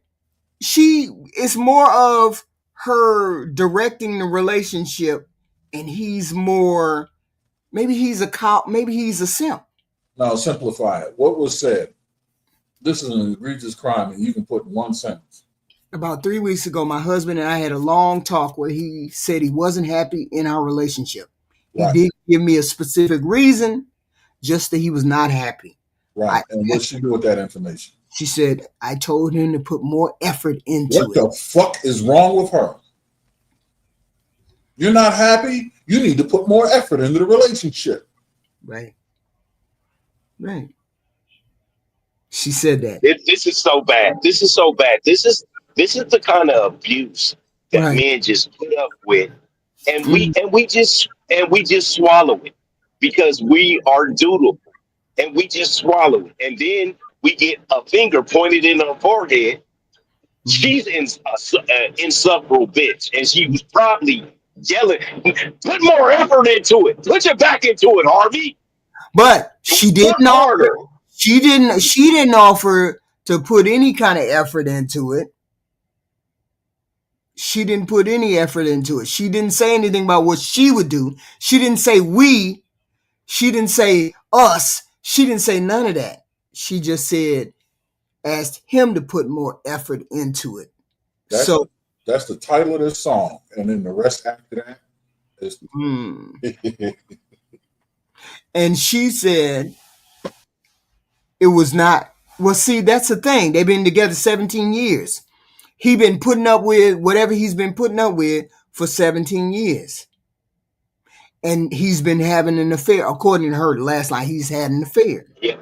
it's more of her directing the relationship, and he's more, maybe he's a cop, maybe he's a simp. Now simplify it. What was said? This is an egregious crime, and you can put in one sentence. About 3 weeks ago, my husband and I had a long talk where he said he wasn't happy in our relationship. Right. He did give me a specific reason, just that he was not happy. Right. And what'd she do with that information? She said, I told him to put more effort into What the fuck is wrong with her? You're not happy? You need to put more effort into the relationship. Right. Right. She said that. This is so bad. This is so bad. This is the kind of abuse that Right. men just put up with, and we just swallow it because we are dutiful, and we just swallow it, and then we get a finger pointed in our forehead. She's an insufferable bitch, and she was probably yelling, "Put more effort into it. Put your back into it, Harvey." But she didn't offer. She didn't offer to put any kind of effort into it. She didn't put any effort into it. She didn't say anything about what she would do. She didn't say we. She didn't say us. She didn't say none of that. She just said, asked him to put more effort into it. That's the title of this song. And then the rest after that is And she said it was not. Well, see, that's the thing. They've been together 17 years. He's been putting up with whatever he's been putting up with for 17 years. And he's been having an affair. According to her, the last line, he's had an affair. Yeah.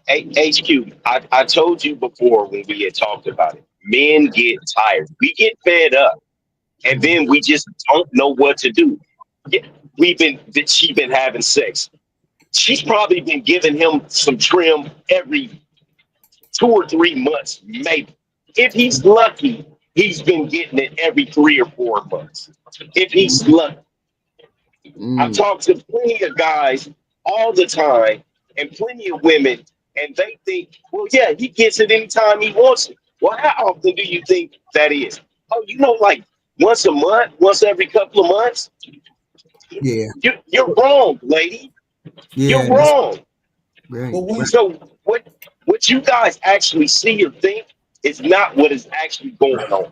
HQ, I told you before when we had talked about it, men get tired. We get fed up. And then we just don't know what to do. Yeah, she's been having sex. She's probably been giving him some trim every 2 or 3 months, maybe. If he's lucky, he's been getting it every 3 or 4 months. If he's lucky. I've talked to plenty of guys all the time and plenty of women, and they think, well, yeah, he gets it anytime he wants it. Well, how often do you think that is? Oh, like once a month, once every couple of months? Yeah. You're wrong, lady. Yeah, You're wrong. Right. So what you guys actually see or think is not what is actually going on.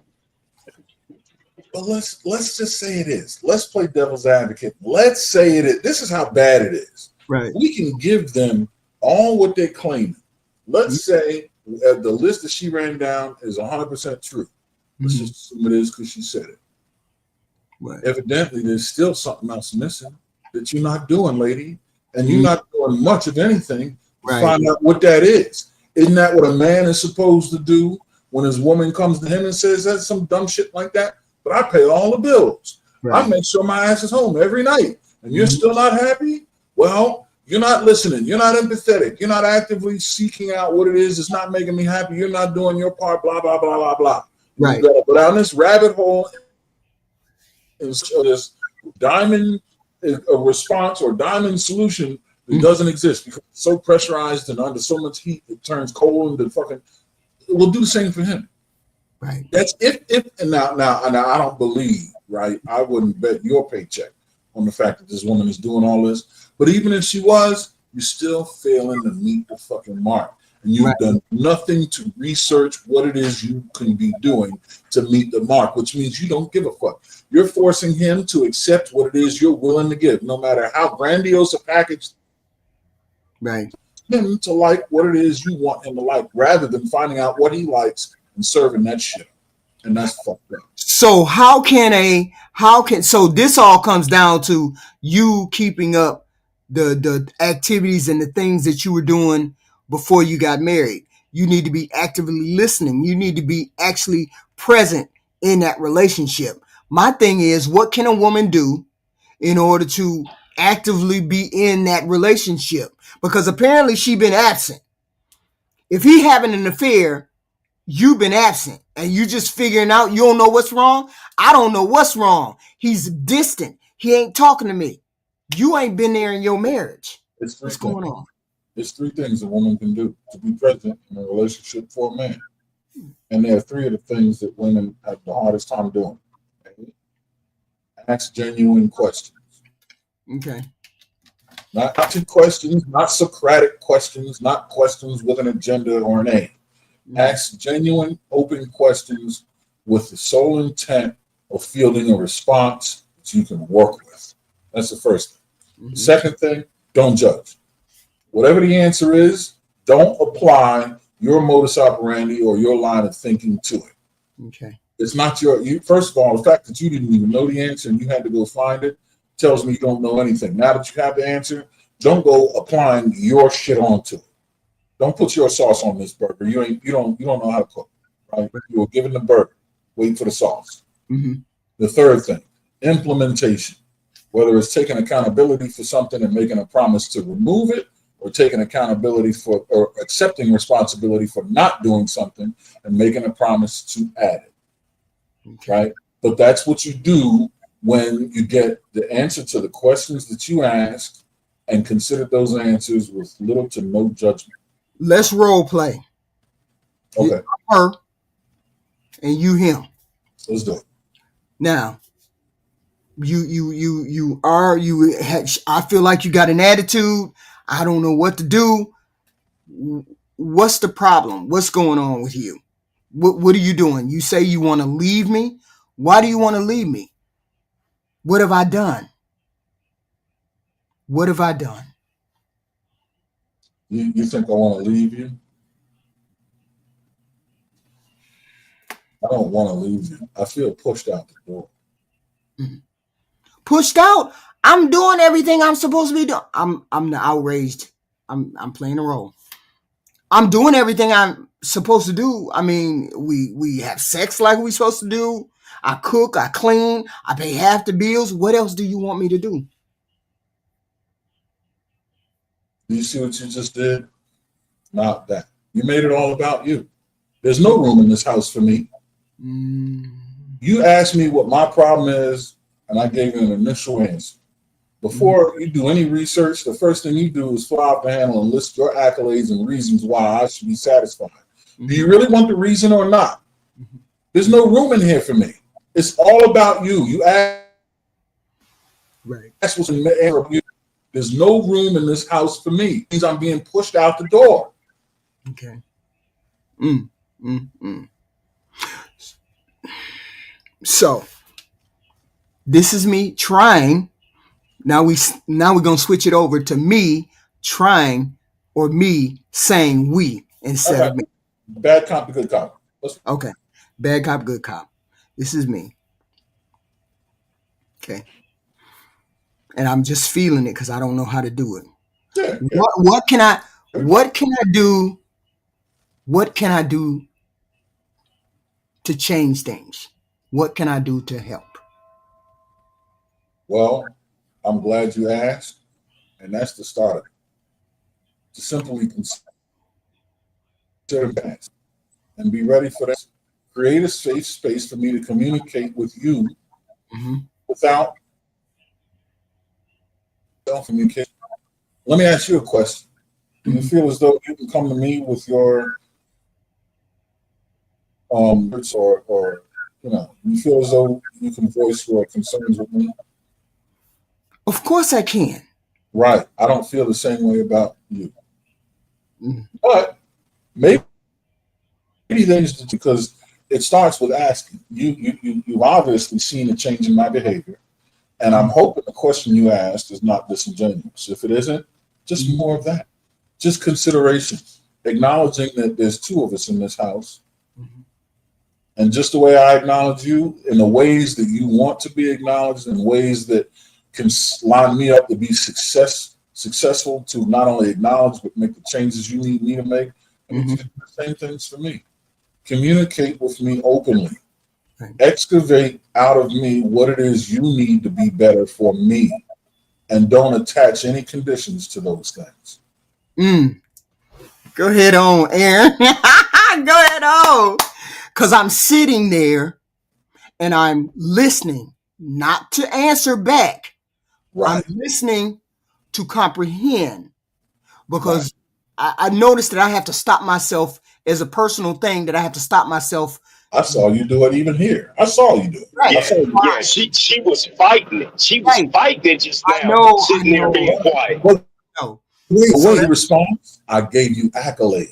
But let's just say it is. Let's play devil's advocate. Let's say it is. This is how bad it is. Right. We can give them all what they're claiming. Let's say the list that she ran down is 100% true. Let's just assume it is because she said it. Right. Evidently, there's still something else missing that you're not doing, lady. And you're not doing much of anything to find out what that is. Isn't that what a man is supposed to do when his woman comes to him and says that's some dumb shit like that? But I pay all the bills. Right. I make sure my ass is home every night. And you're still not happy? Well, you're not listening. You're not empathetic. You're not actively seeking out what it is that's not making me happy. You're not doing your part, blah, blah, blah, blah, blah. Right. You gotta go down this rabbit hole and this diamond a response or diamond solution that doesn't exist because it's so pressurized and under so much heat it turns cold and fucking it will do the same for him. Right. That's if and now I don't believe, right? I wouldn't bet your paycheck on the fact that this woman is doing all this. But even if she was, you're still failing to meet the fucking mark. And you've done nothing to research what it is you can be doing to meet the mark, which means you don't give a fuck. You're forcing him to accept what it is you're willing to give, no matter how grandiose a package. Right. Him to like what it is you want him to like, rather than finding out what he likes and serving that shit. And that's fucked up. So so this all comes down to you keeping up the activities and the things that you were doing before you got married. You need to be actively listening. You need to be actually present in that relationship. My thing is, what can a woman do in order to actively be in that relationship? Because apparently she's been absent. If he having an affair, you've been absent and you just figuring out you don't know what's wrong. I don't know what's wrong. He's distant. He ain't talking to me. You ain't been there in your marriage. What's going on? There's 3 things a woman can do to be present in a relationship for a man. And there are 3 of the things that women have the hardest time doing. Ask genuine questions. Okay. Not questions, not Socratic questions, not questions with an agenda or an aim. Ask genuine, open questions with the sole intent of fielding a response that you can work with. That's the first thing. Mm-hmm. Second thing, don't judge. Whatever the answer is, don't apply your modus operandi or your line of thinking to it. Okay. It's not first of all, the fact that you didn't even know the answer and you had to go find it tells me you don't know anything. Now that you have the answer, don't go applying your shit onto it. Don't put your sauce on this burger. You don't know how to cook, right? You were given the burger. Wait for the sauce. Mm-hmm. The third thing, implementation. Whether it's taking accountability for something and making a promise to remove it, or taking accountability for or accepting responsibility for not doing something and making a promise to add it. Okay. Right? But that's what you do when you get the answer to the questions that you ask and consider those answers with little to no judgment. Let's role play. Okay. Her and you him. Let's do it. Now, I feel like you got an attitude. I don't know what to do. What's the problem? What's going on with you? What are you doing? You say you want to leave me. Why do you want to leave me? What have I done? What have I done? You think I want to leave you? I don't want to leave you. I feel pushed out the door. Mm-hmm. Pushed out? I'm doing everything I'm supposed to be doing. I'm the outraged. I'm playing a role. I'm doing everything I'm supposed to do. I mean, we have sex like we're supposed to do. I cook, I clean, I pay half the bills. What else do you want me to do? Do you see what you just did? Not that. You made it all about you. There's no room in this house for me. You asked me what my problem is, and I gave you an initial answer. Before you do any research, the first thing you do is fly off the handle and list your accolades and reasons why I should be satisfied. Do you really want the reason or not? There's no room in here for me. It's all about you. You ask, right. That's what's in the air of you. There's no room in this house for me. It means I'm being pushed out the door. Okay. So this is me trying. Now we're gonna switch it over to me trying, or me saying we instead of me. Bad cop to good cop. Okay. Bad cop, good cop. This is me. Okay. And I'm just feeling it because I don't know how to do it. Yeah. What can I do? What can I do to change things? What can I do to help? Well, I'm glad you asked, and that's the start of it. To simply consider that and be ready for that. Create a safe space for me to communicate with you without self-communication. Let me ask you a question. Do you feel as though you can come to me with your or you feel as though you can voice your concerns with me? Of course I can. Right. I don't feel the same way about you. But maybe things because it starts with asking. You've obviously seen a change in my behavior. And I'm hoping the question you asked is not disingenuous. If it isn't, just more of that. Just consideration. Acknowledging that there's two of us in this house. And just the way I acknowledge you, in the ways that you want to be acknowledged, in ways that can line me up to be successful to not only acknowledge but make the changes you need me to make. And you do the same things for me. Communicate with me openly. Excavate out of me what it is you need to be better for me, and don't attach any conditions to those things. Go ahead on, Aaron. Go ahead on. Because I'm sitting there and I'm listening, not to answer back. Right. I'm listening to comprehend, because I noticed that I have to stop myself as a personal thing, that I have to stop myself I saw you do it even here. I saw you do it. Right. I saw you. Yeah, she was fighting it. She was Right. fighting it just I now, know. sitting there being quiet. But No. the So way you respond, I gave you accolade.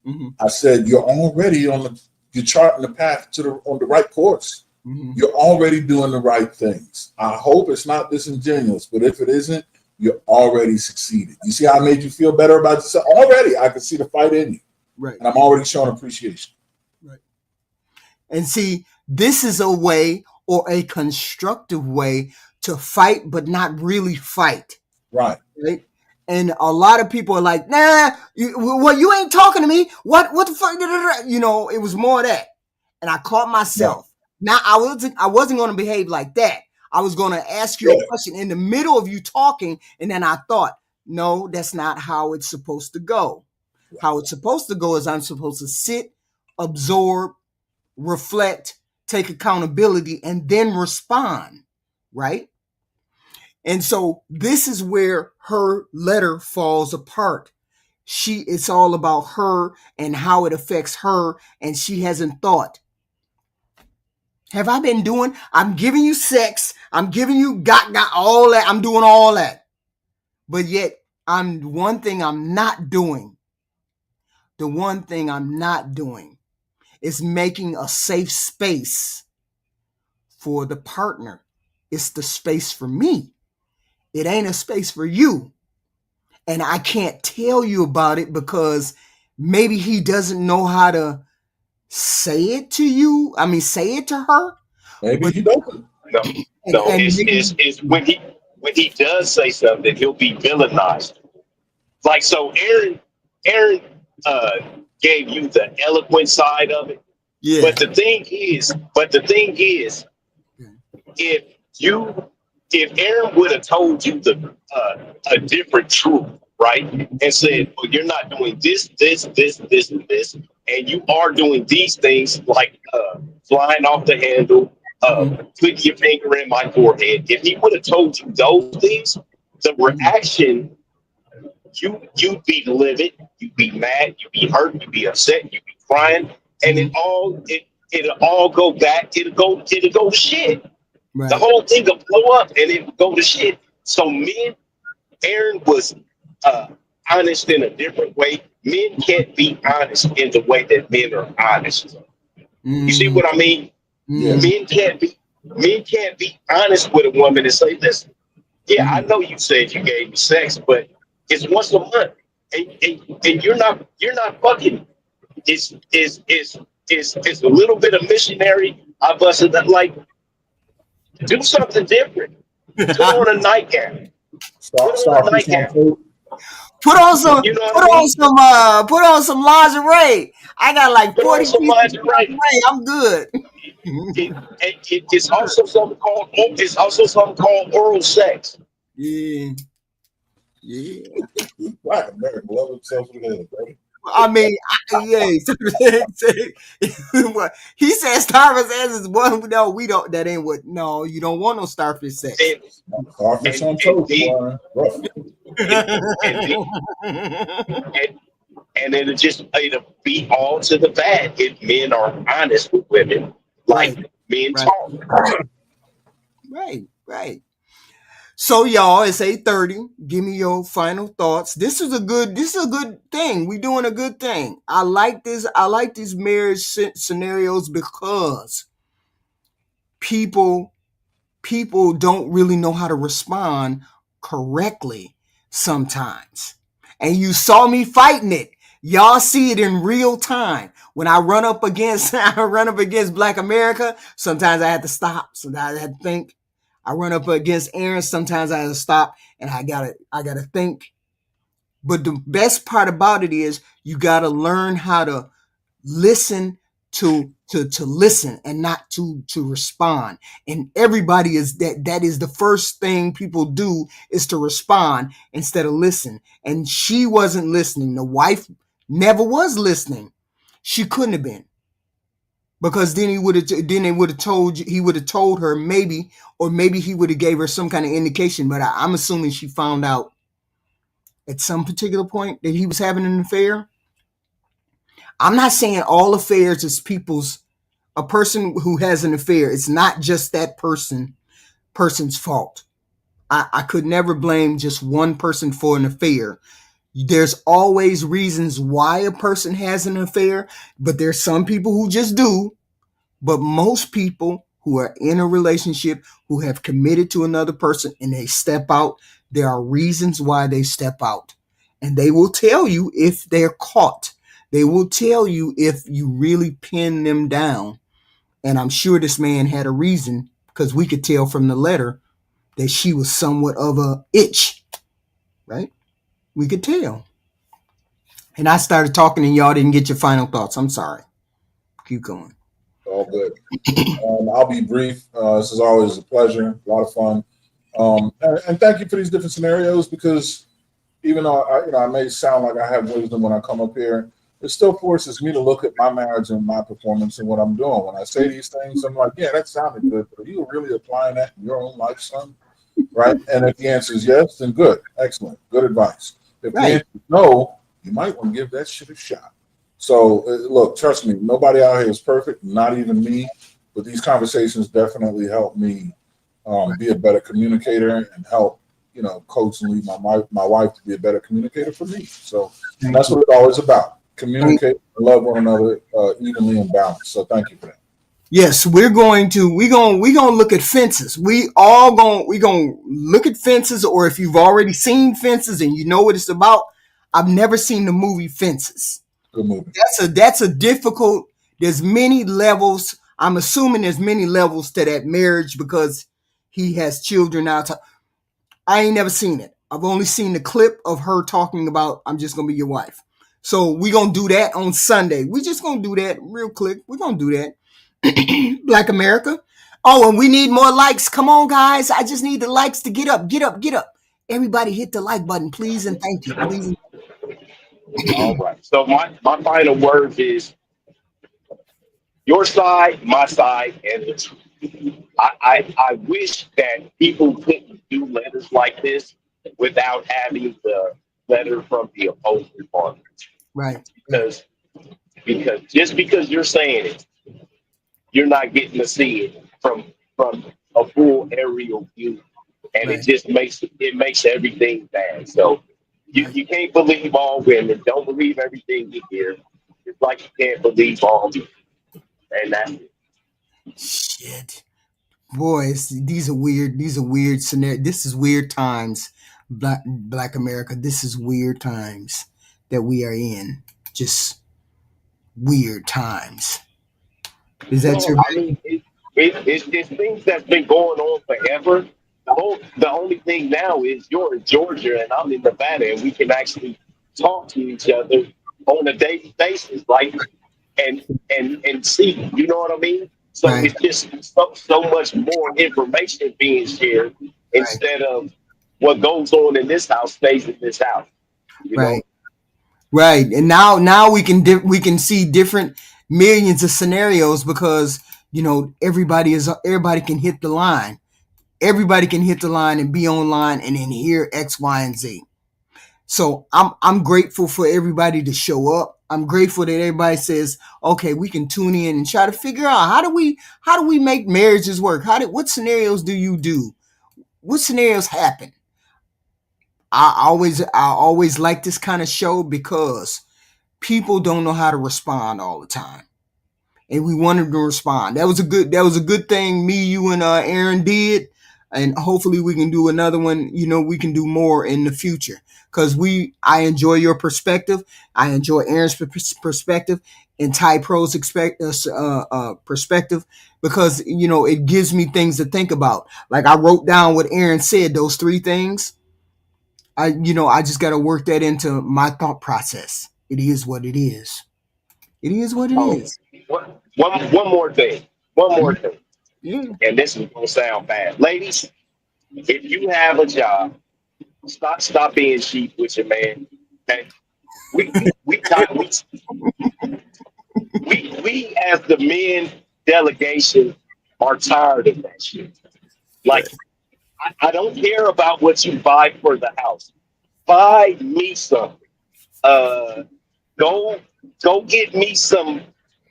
Mm-hmm. I said you're already you're charting the path on the right course. Mm-hmm. You're already doing the right things. I hope it's not disingenuous, but if it isn't, you're already succeeded. You see how I made you feel better about yourself? Already, I can see the fight in you. Right. And I'm already showing appreciation. Right. And see, this is a way or a constructive way to fight, but not really fight. Right. Right. And a lot of people are like, nah, you ain't talking to me. What the fuck? You know, it was more of that. And I caught myself. Now I wasn't going to behave like that. I was going to ask you a question in the middle of you talking. And then I thought, no, that's not how it's supposed to go. How it's supposed to go is I'm supposed to sit, absorb, reflect, take accountability, and then respond. Right. And so this is where her letter falls apart. It's all about her and how it affects her. And she hasn't thought, have I been doing? I'm giving you sex. I'm giving you got all that. I'm doing all that. But yet one thing I'm not doing. The one thing I'm not doing is making a safe space for the partner. It's the space for me. It ain't a space for you. And I can't tell you about it because maybe he doesn't know how to say it to you. I mean, say it to her. Maybe he doesn't. No, it's when he does say something, he'll be villainized. Like, so Aaron gave you the eloquent side of it. Yeah. But the thing is, if Aaron would have told you a different truth, right, and said, well, you're not doing this, and this, and you are doing these things like flying off the handle, putting your finger in my forehead. If he would have told you those things, the reaction, you'd be livid, you'd be mad, you'd be hurt, you'd be upset, you'd be crying, and it'll all go back. It'll go to shit. Right. The whole thing will blow up and it will go to shit. So Aaron was honest in a different way. Men can't be honest in the way that men are honest. You see what I mean? Men can't be honest with a woman and say, listen, yeah, I know you said you gave me sex, but it's once a month, and you're not fucking. It's a little bit of missionary. I busted that, like, do something different. Put on a nightgown. Put on some lingerie. I got like 40 pieces of lingerie. I'm good. It's also something called oral sex. Yeah. Black American love himself together, buddy. I mean, yeah. He said starfish sex is one. No, we don't. That ain't what. No, you don't want no starfish sex. Starfish on toast, and it'll be all to the bad if men are honest with women, like men talk. Right. So y'all, it's 8:30. Give me your final thoughts. This is a good thing. We're doing a good thing. I like this. I like these marriage scenarios because people don't really know how to respond correctly sometimes. And you saw me fighting it. Y'all see it in real time. When I run up against Black America, sometimes I had to stop. Sometimes I had to think. I run up against Aaron. Sometimes I have to stop and I gotta think. But the best part about it is you gotta learn how to listen to listen and not to respond. And everybody is that is the first thing people do is to respond instead of listen. And she wasn't listening. The wife never was listening. She couldn't have been. Because then he would have told her maybe, or maybe he would have gave her some kind of indication. But I'm assuming she found out at some particular point that he was having an affair. I'm not saying all affairs is people's a person who has an affair, it's not just that person's fault. I could never blame just one person for an affair. There's always reasons why a person has an affair, but there's some people who just do. But most people who are in a relationship, who have committed to another person and they step out, there are reasons why they step out. And they will tell you if they're caught. They will tell you if you really pin them down. And I'm sure this man had a reason, because we could tell from the letter that she was somewhat of a itch, right? We could tell. And I started talking and y'all didn't get your final thoughts. I'm sorry. Keep going. All good. I'll be brief. This is always a pleasure, a lot of fun. And thank you for these different scenarios, because even though I may sound like I have wisdom when I come up here, it still forces me to look at my marriage and my performance and what I'm doing. When I say these things, I'm like, yeah, that sounded good, but are you really applying that in your own life, son? Right? And if the answer is yes, then good, excellent, good advice. If the answer is no, you might want to give that shit a shot. So look, trust me, nobody out here is perfect, not even me. But these conversations definitely help me be a better communicator and help, coach and lead my wife to be a better communicator for me. So that's what it's always about. Communicate and love one another evenly and balanced. So thank you for that. Yes, we're going to look at fences. We're gonna look at fences, or if you've already seen Fences and you know what it's about. I've never seen the movie Fences. Good movie. That's a difficult. There's many levels. I'm assuming there's many levels to that marriage, because he has children now. I ain't never seen it. I've only seen the clip of her talking about, I'm just gonna be your wife. So we're gonna do that on Sunday. We're just gonna do that real quick. We're gonna do that. Black America. Oh, and we need more likes. Come on, guys. I just need the likes to get up. Everybody hit the like button, please, and thank you. Please. All right. So my final word is your side, my side, and the truth. I wish that people couldn't do letters like this without having the letter from the opposing party. Right. Because just because you're saying it, you're not getting to see it from a full aerial view. And Right. it just makes everything bad. So you can't believe all women. Don't believe everything you hear. It's like you can't believe all men. And that's it. Shit. Boys, these are weird scenarios. This is weird times, Black America. This is weird times that we are in. Just weird times. Is that Well, your? I mean, it's things that's been going on forever. The only thing now is you're in Georgia and I'm in Nevada, and we can actually talk to each other on a daily basis, like and see. You know what I mean? So Right. it's just so much more information being shared instead of what goes on in this house stays in this house. You know? Right. Right. And now we can see different millions of scenarios, because everybody can hit the line. Everybody can hit the line and be online and then hear X, Y, and Z. So I'm grateful for everybody to show up. I'm grateful that everybody says, okay, we can tune in and try to figure out how do we make marriages work? What scenarios do you do? What scenarios happen? I always like this kind of show, because people don't know how to respond all the time, and we wanted to respond. That was a good thing me, you, and Aaron did, and hopefully we can do another one. We can do more in the future, because I enjoy your perspective. I enjoy Aaron's perspective and Ty Pro's perspective, because it gives me things to think about. Like, I wrote down what Aaron said, those 3 things. I just got to work that into my thought process. It is what it is. It is what it Oh, is. one more thing. One more thing. Yeah. And this is gonna sound bad, ladies. If you have a job, stop being cheap with your man. Okay, we as the men delegation are tired of that shit. Like, I don't care about what you buy for the house. Buy me something. Go get me some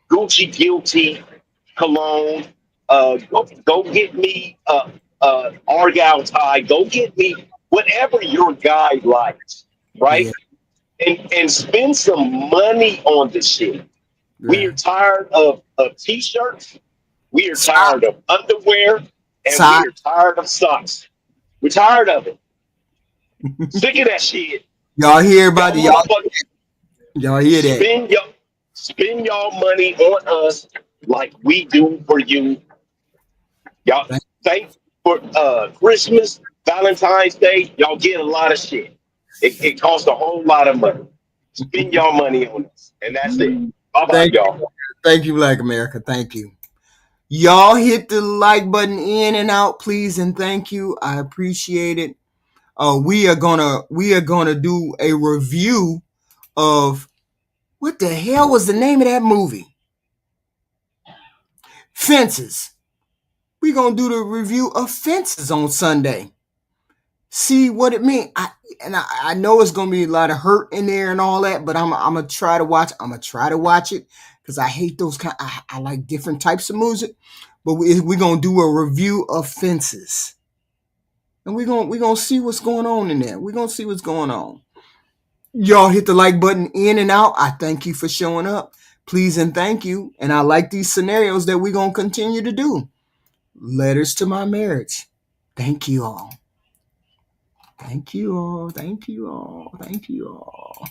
Gucci Guilty cologne. Go get me Argyle tie. Go get me whatever your guy likes, Yeah, right? And spend some money on the shit. We are right. tired of t-shirts. We are Sock, tired of underwear, and we sock. are tired of socks. We're tired of it. Sick of that shit. Y'all hear Y'all about it? motherfuckers Y'all hear that? spend your spend y'all money on us like we do for you. Y'all thank for Christmas, Valentine's Day. Y'all get a lot of shit. It costs a whole lot of money. Spend y'all money on us, and that's it. Bye bye, Thank, y'all. thank you, Black America. Thank you. Y'all hit the like button in and out, please, and thank you. I appreciate it. We are gonna do a review of what the hell was the name of that movie? Fences. We're gonna do the review of Fences on Sunday. See what it means. I know it's gonna be a lot of hurt in there and all that, but I'm gonna try to watch. I'm gonna try to watch it because I hate those kind. I like different types of music, but we're gonna do a review of Fences, and we're gonna see what's going on in there. We're gonna see what's going on. Y'all hit the like button in and out. I thank you for showing up. Please and thank you. And I like these scenarios that we're gonna continue to do. Letters to my marriage. Thank you all. Thank you all. Thank you all. Thank you all.